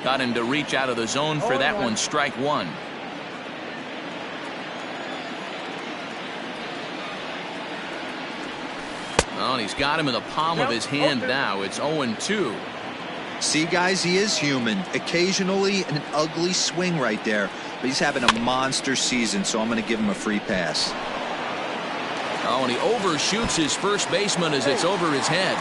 Got him to reach out of the zone for that one. Strike 1. Oh, and he's got him in the palm of his hand now. It's 0-2. See, guys, he is human. Occasionally an ugly swing right there, but he's having a monster season, so I'm going to give him a free pass. Oh, and he overshoots his first baseman as it's over his head.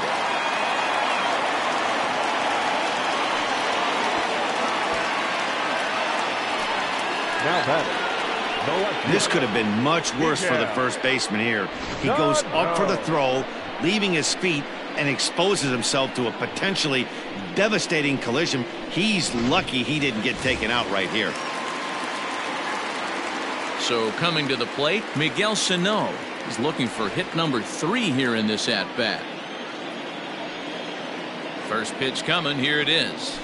This could have been much worse for the first baseman here. He goes up for the throw, leaving his feet, and exposes himself to a potentially devastating collision. He's lucky he didn't get taken out right here. So coming to the plate, Miguel Sano is looking for hit number 3 here in this at-bat. First pitch coming. Here it is.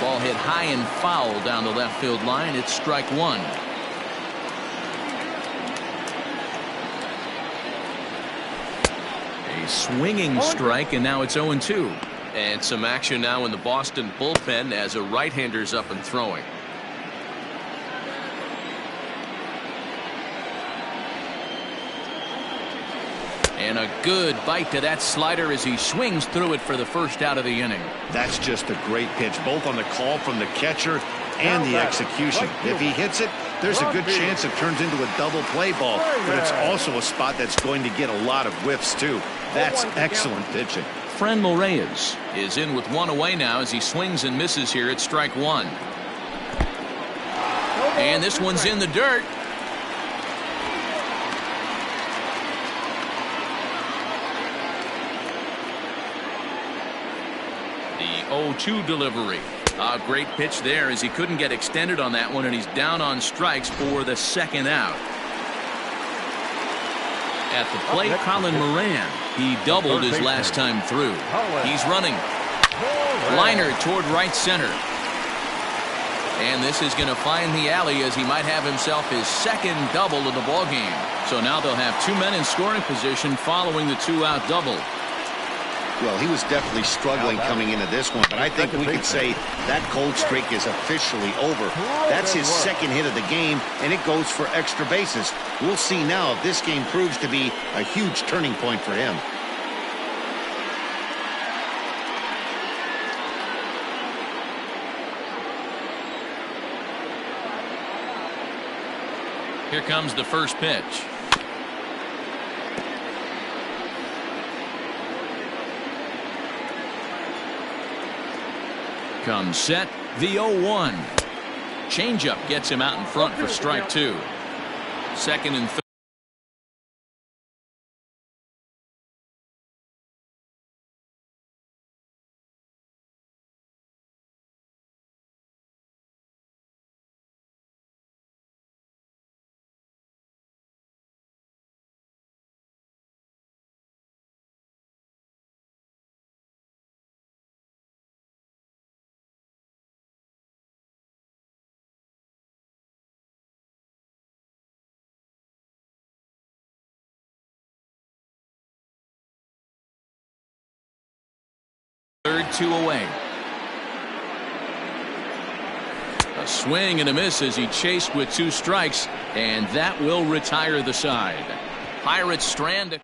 Ball hit high and foul down the left field line. It's strike 1. A swinging strike, and now it's 0-2. And some action now in the Boston bullpen as a right-hander's up and throwing. And a good bite to that slider as he swings through it for the first out of the inning. That's just a great pitch, both on the call from the catcher and the execution. If he hits it, there's a good chance it turns into a double play ball, but it's also a spot that's going to get a lot of whiffs too. That's excellent pitching. Franco Reyes is in with one away now as he swings and misses here at strike one. And this one's in the dirt. The 0-2 delivery. A great pitch there as he couldn't get extended on that one, and he's down on strikes for the second out. At the plate, Colin Moran. He doubled his last time through. He's running. Liner toward right center. And this is going to find the alley as he might have himself his second double of the ballgame. So now they'll have two men in scoring position following the two-out double. Well, he was definitely struggling coming into this one, but I think we could say that cold streak is officially over. That's his second hit of the game, and it goes for extra bases. We'll see now if this game proves to be a huge turning point for him. Here comes the first pitch. Comes set, the 0-1. Changeup gets him out in front for strike two. Second and third. Third, two away. A swing and a miss as he chased with two strikes, and that will retire the side. Pirates strand.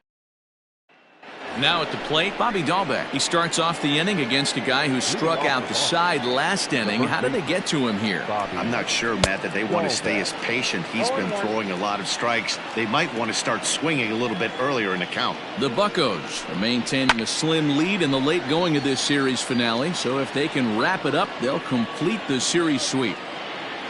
Now at the plate, Bobby Dalbeck. He starts off the inning against a guy who struck out the side last inning. How did they get to him here? I'm not sure, Matt, that they want to stay as patient. He's been throwing a lot of strikes. They might want to start swinging a little bit earlier in the count. The Buccos are maintaining a slim lead in the late going of this series finale, so if they can wrap it up, they'll complete the series sweep.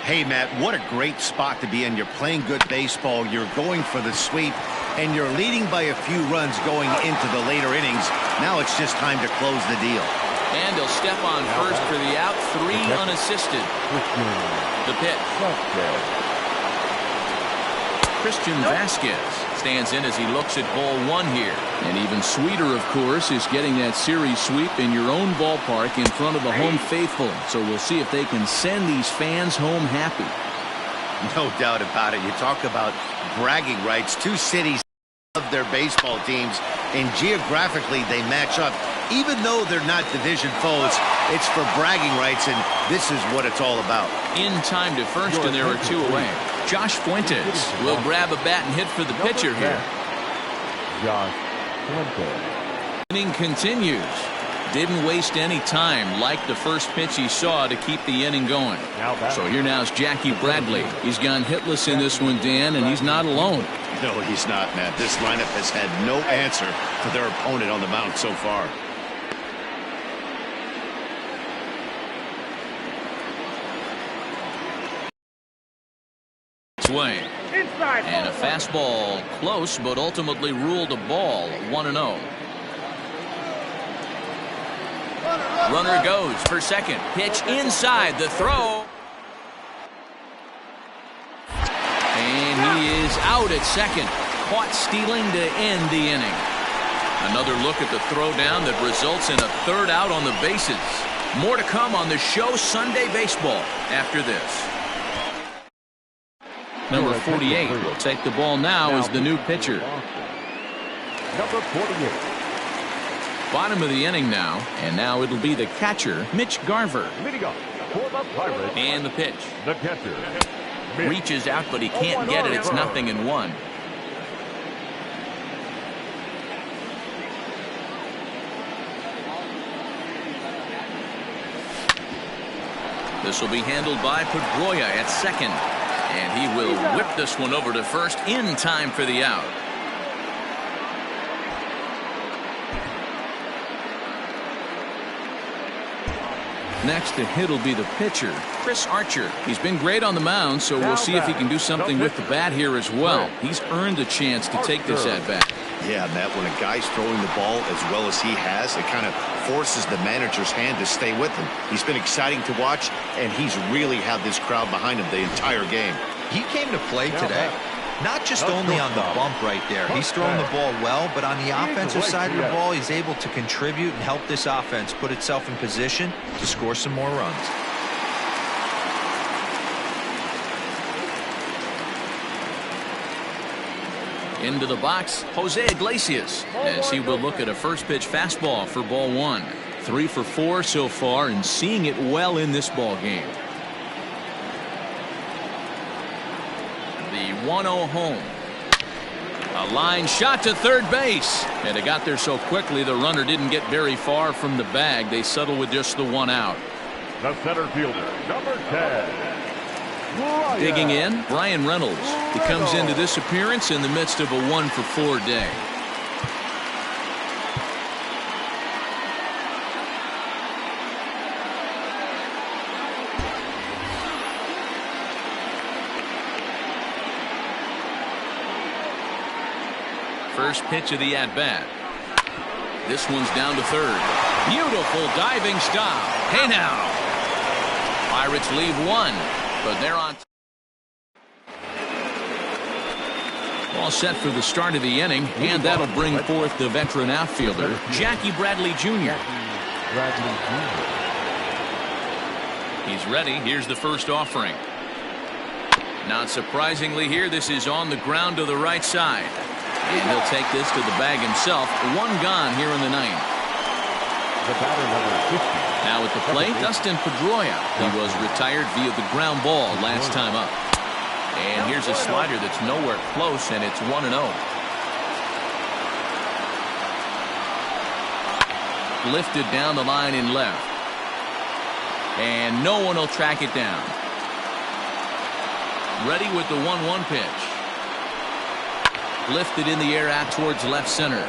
Hey, Matt, what a great spot to be in. You're playing good baseball. You're going for the sweep, and you're leading by a few runs going into the later innings. Now it's just time to close the deal. And he'll step on first for the out, three unassisted. The pitch. Christian Vasquez stands in as he looks at ball one here. And even sweeter, of course, is getting that series sweep in your own ballpark in front of the home faithful. So we'll see if they can send these fans home happy. No doubt about it. You talk about bragging rights. Two cities love their baseball teams, and geographically they match up. Even though they're not division foes, it's for bragging rights, and this is what it's all about. In time to first, and there are two away. Josh Fuentes will grab a bat and hit for the pitcher here. Josh Fuentes. Inning continues. Didn't waste any time, like the first pitch he saw, to keep the inning going. So here now is Jackie Bradley. He's gone hitless in this one, Dan, and he's not alone. No, he's not, Matt. This lineup has had no answer to their opponent on the mound so far. Swing. And a fastball close, but ultimately ruled a ball. 1-0. Runner goes for second. Pitch inside. The throw. And he is out at second. Caught stealing to end the inning. Another look at the throw down that results in a third out on the bases. More to come on the show Sunday Baseball after this. Number 48 will take the ball now as the new pitcher. Number 48. Bottom of the inning now, and now it'll be the catcher, Mitch Garver. Leading off for the Pirates. And the pitch. The catcher. Reaches out, but he can't get it. It's 0-1. This will be handled by Pedroia at second. And he will whip this one over to first in time for the out. Next to hit will be the pitcher, Chris Archer. He's been great on the mound, so we'll see if he can do something with the bat here as well. He's earned a chance to take this at bat. Yeah, Matt, when a guy's throwing the ball as well as he has, it kind of forces the manager's hand to stay with him. He's been exciting to watch, and he's really had this crowd behind him the entire game. He came to play today. Not just only on the bump right there. He's throwing the ball well, but on the offensive side of the ball, he's able to contribute and help this offense put itself in position to score some more runs. Into the box, Jose Iglesias, as he will look at a first pitch fastball for ball one. 3 for 4 so far and seeing it well in this ball game. The 1-0 home. A line shot to third base. And it got there so quickly the runner didn't get very far from the bag. They settle with just the 1 out. The center fielder, number 10. Digging in, Brian Reynolds. He comes into this appearance in the midst of a 1 for 4 day. First pitch of the at-bat. This one's down to third. Beautiful diving stop. Hey now. Pirates leave 1, but they're on. All set for the start of the inning, and that'll bring forth the veteran outfielder, Jackie Bradley Jr. He's ready. Here's the first offering. Not surprisingly here, this is on the ground to the right side. And he'll take this to the bag himself. 1 gone here in the 9th. Now at the plate, Dustin Pedroia. He was retired via the ground ball last time up. And here's a slider that's nowhere close, and it's 1-0. Lifted down the line in left. And no one will track it down. Ready with the 1-1 pitch. Lifted in the air out towards left center.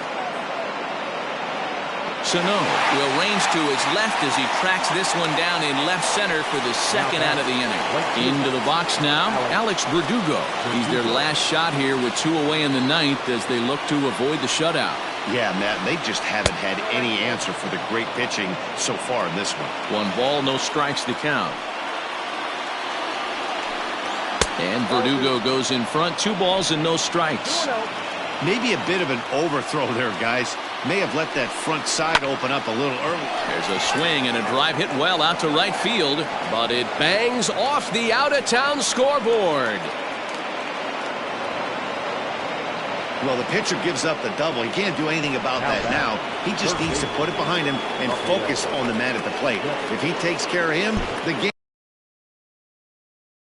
Sano will range to his left as he tracks this one down in left center for the second out of the inning. Into the box now, Alex Verdugo. He's their last shot here with 2 away in the 9th as they look to avoid the shutout. Yeah, Matt, they just haven't had any answer for the great pitching so far in this one. 1 ball, no strikes to count. And Verdugo goes in front. 2 balls and no strikes. Maybe a bit of an overthrow there, guys. May have let that front side open up a little early. There's a swing and a drive hit well out to right field, but it bangs off the out-of-town scoreboard. Well, the pitcher gives up the double. He can't do anything about that now. He just needs to put it behind him and focus on the man at the plate. If he takes care of him, the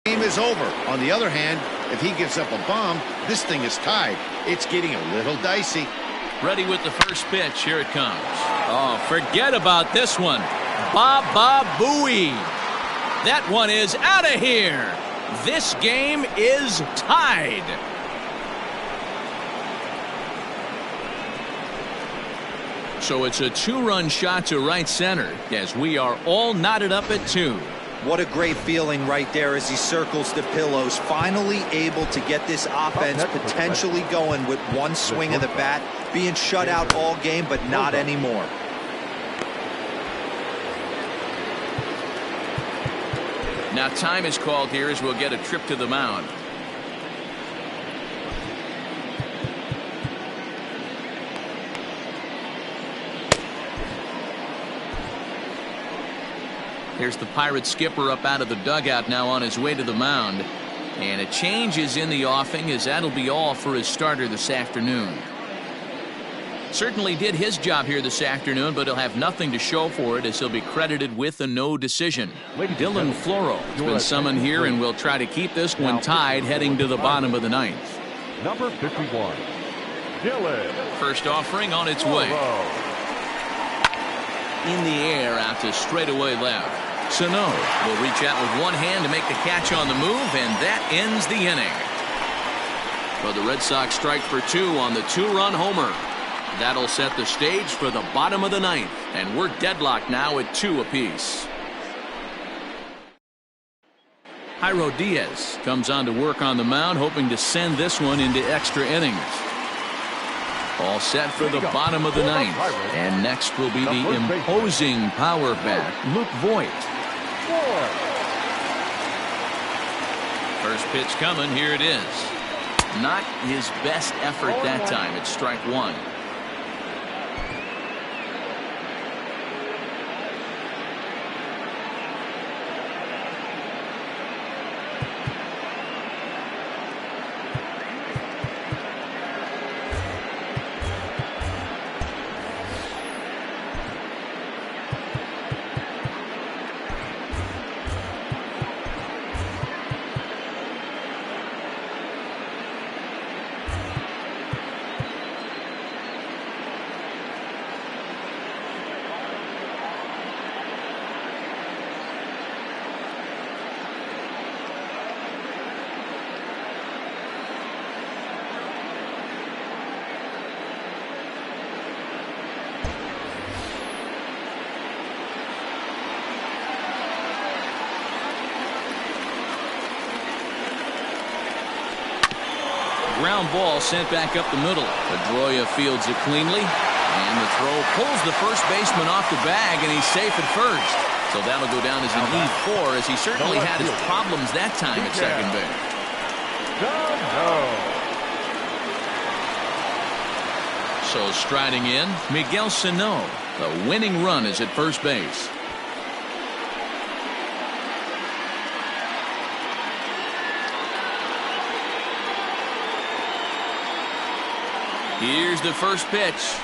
game is over. On the other hand, if he gives up a bomb, this thing is tied. It's getting a little dicey. Ready with the first pitch. Here it comes. Oh, forget about this one. Baba Booey. That one is out of here. This game is tied. So it's a 2-run shot to right center as we are all knotted up at 2. What a great feeling right there as he circles the pillows, finally able to get this offense potentially going with 1 swing of the bat, being shut out all game, but not anymore. Now time is called here as we'll get a trip to the mound. Here's the Pirates skipper up out of the dugout now on his way to the mound. And a change is in the offing as that'll be all for his starter this afternoon. Certainly did his job here this afternoon, but he'll have nothing to show for it as he'll be credited with a no decision. Dylan Floro has been summoned here and will try to keep this one tied heading to the bottom of the ninth. Number 51, Dylan. First offering on its way. In the air out to straightaway left. Sano will reach out with one hand to make the catch on the move, and that ends the inning. But the Red Sox strike for two on the two-run homer. That'll set the stage for the bottom of the ninth, and we're deadlocked now at 2 apiece. Jairo Diaz comes on to work on the mound, hoping to send this one into extra innings. All set for the bottom of the ninth. And next will be the imposing power bat, Luke Voigt. First pitch coming. Here it is. Not his best effort that time. It's strike one. Ground ball sent back up the middle. Pedroia fields it cleanly, and the throw pulls the first baseman off the bag, and he's safe at first. So that'll go down as an E4, as he certainly had his problems that time at second base. So striding in, Miguel Sano. The winning run is at first base. Here's the first pitch.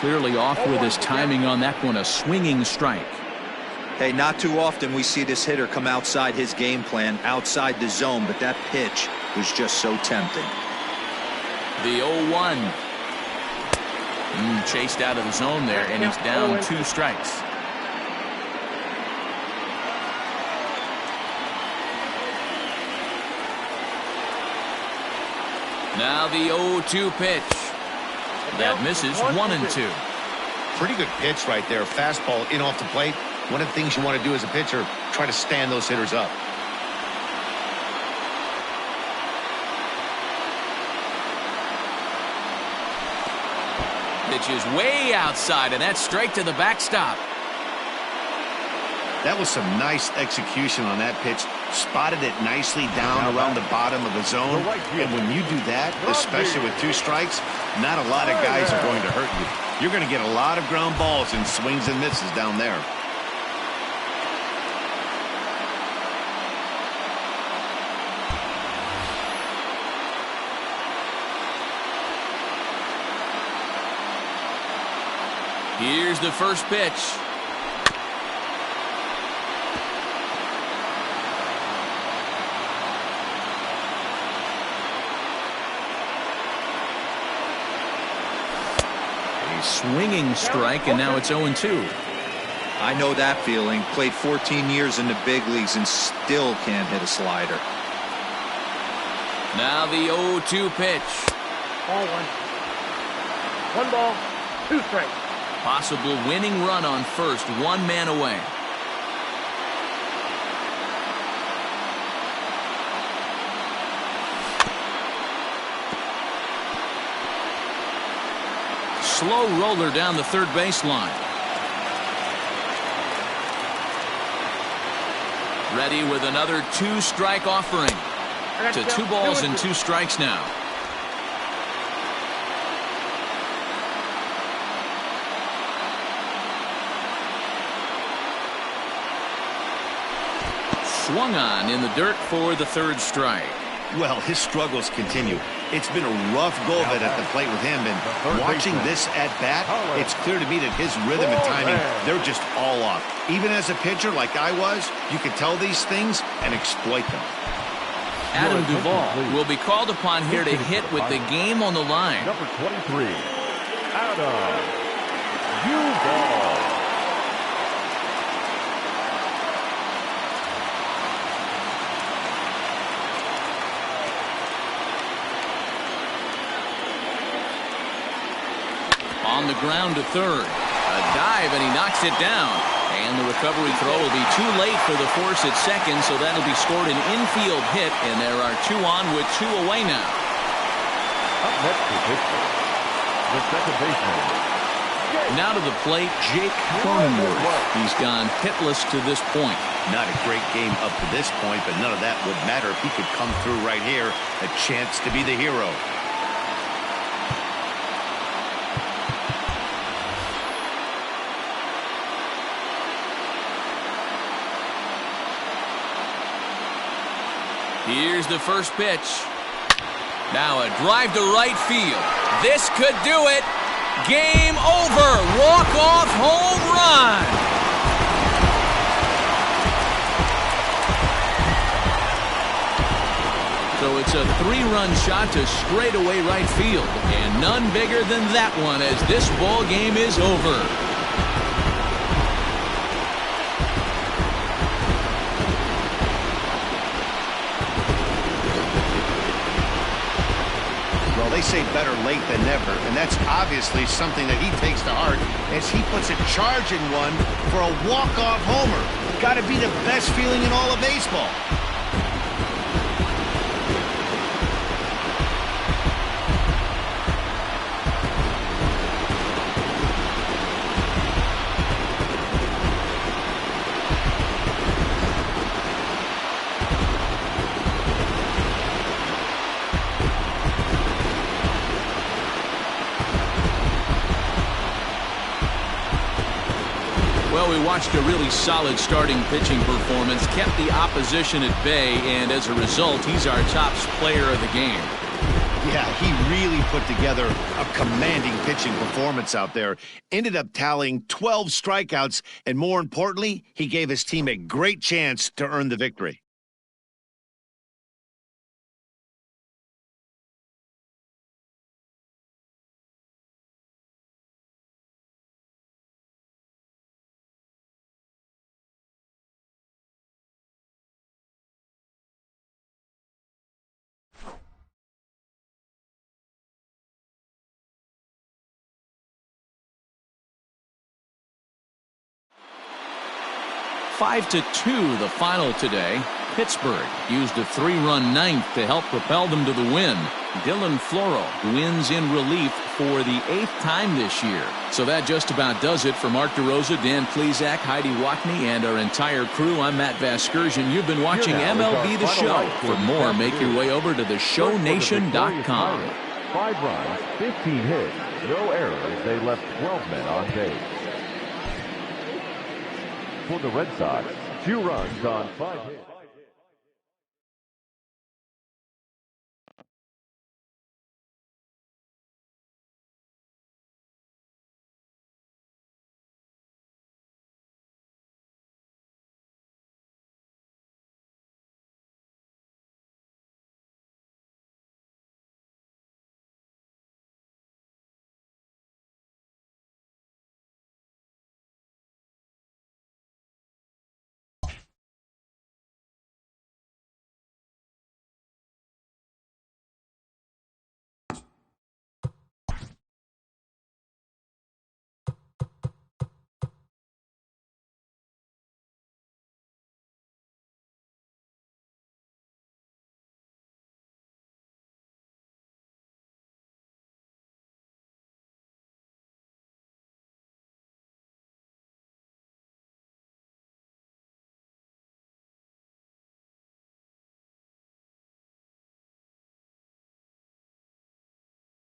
Clearly off with his timing on that one, a swinging strike. Hey, not too often we see this hitter come outside his game plan, outside the zone, but that pitch was just so tempting. The 0-1. Chased out of the zone there, and he's down 2 strikes. Now the 0-2 pitch. That misses 1-2. Pretty good pitch right there. Fastball in off the plate. One of the things you want to do as a pitcher, try to stand those hitters up. Pitch is way outside, and that's straight to the backstop. That was some nice execution on that pitch. Spotted it nicely down around the bottom of the zone. And when you do that, especially with 2 strikes, not a lot of guys are going to hurt you. You're going to get a lot of ground balls and swings and misses down there. Here's the first pitch. A swinging strike, and now it's 0-2. I know that feeling. Played 14 years in the big leagues and still can't hit a slider. Now the 0-2 pitch. Ball 1. 1 ball, 2 strikes. Possible winning run on first, 1 man away. Slow roller down the third baseline. Ready with another 2-strike offering. To 2 balls and 2 strikes now. Swung on in the dirt for the 3rd strike. Well, his struggles continue. It's been a rough go of it at the plate with him, and watching this at-bat, it's clear to me that his rhythm and timing, they're just all off. Even as a pitcher like I was, you can tell these things and exploit them. Adam Duvall will be called upon here to hit with the game on the line. Number 23, Adam Duvall. On the ground to third. A dive, and he knocks it down. And the recovery throw will be too late for the force at second, so that'll be scored an infield hit, and there are 2 on with 2 away now. Up next to Pittsburgh, the second baseman. Now to the plate, Jake Cronenworth. He's gone hitless to this point. Not a great game up to this point, but none of that would matter if he could come through right here. A chance to be the hero. Here's the first pitch. Now a drive to right field. This could do it. Game over. Walk-off home run. So it's a 3-run shot to straightaway right field. And none bigger than that one as this ball game is over. They say better late than never, and that's obviously something that he takes to heart as he puts a charging one for a walk-off homer. Got to be the best feeling in all of baseball. Well, we watched a really solid starting pitching performance, kept the opposition at bay, and as a result, he's our top player of the game. Yeah, he really put together a commanding pitching performance out there. Ended up tallying 12 strikeouts, and more importantly, he gave his team a great chance to earn the victory. Five to 2 the final today. Pittsburgh used a 3-run ninth to help propel them to the win. Dylan Floro wins in relief for the 8th time this year. So that just about does it for Mark DeRosa, Dan Plesac, Heidi Wackney, and our entire crew. I'm Matt Vasgersian. You've been watching MLB The Show. For more, make your way over to theshownation.com. 5 runs, 15 hits, no errors. They left 12 men on base. For the Red Sox, 2 runs on 5 hits.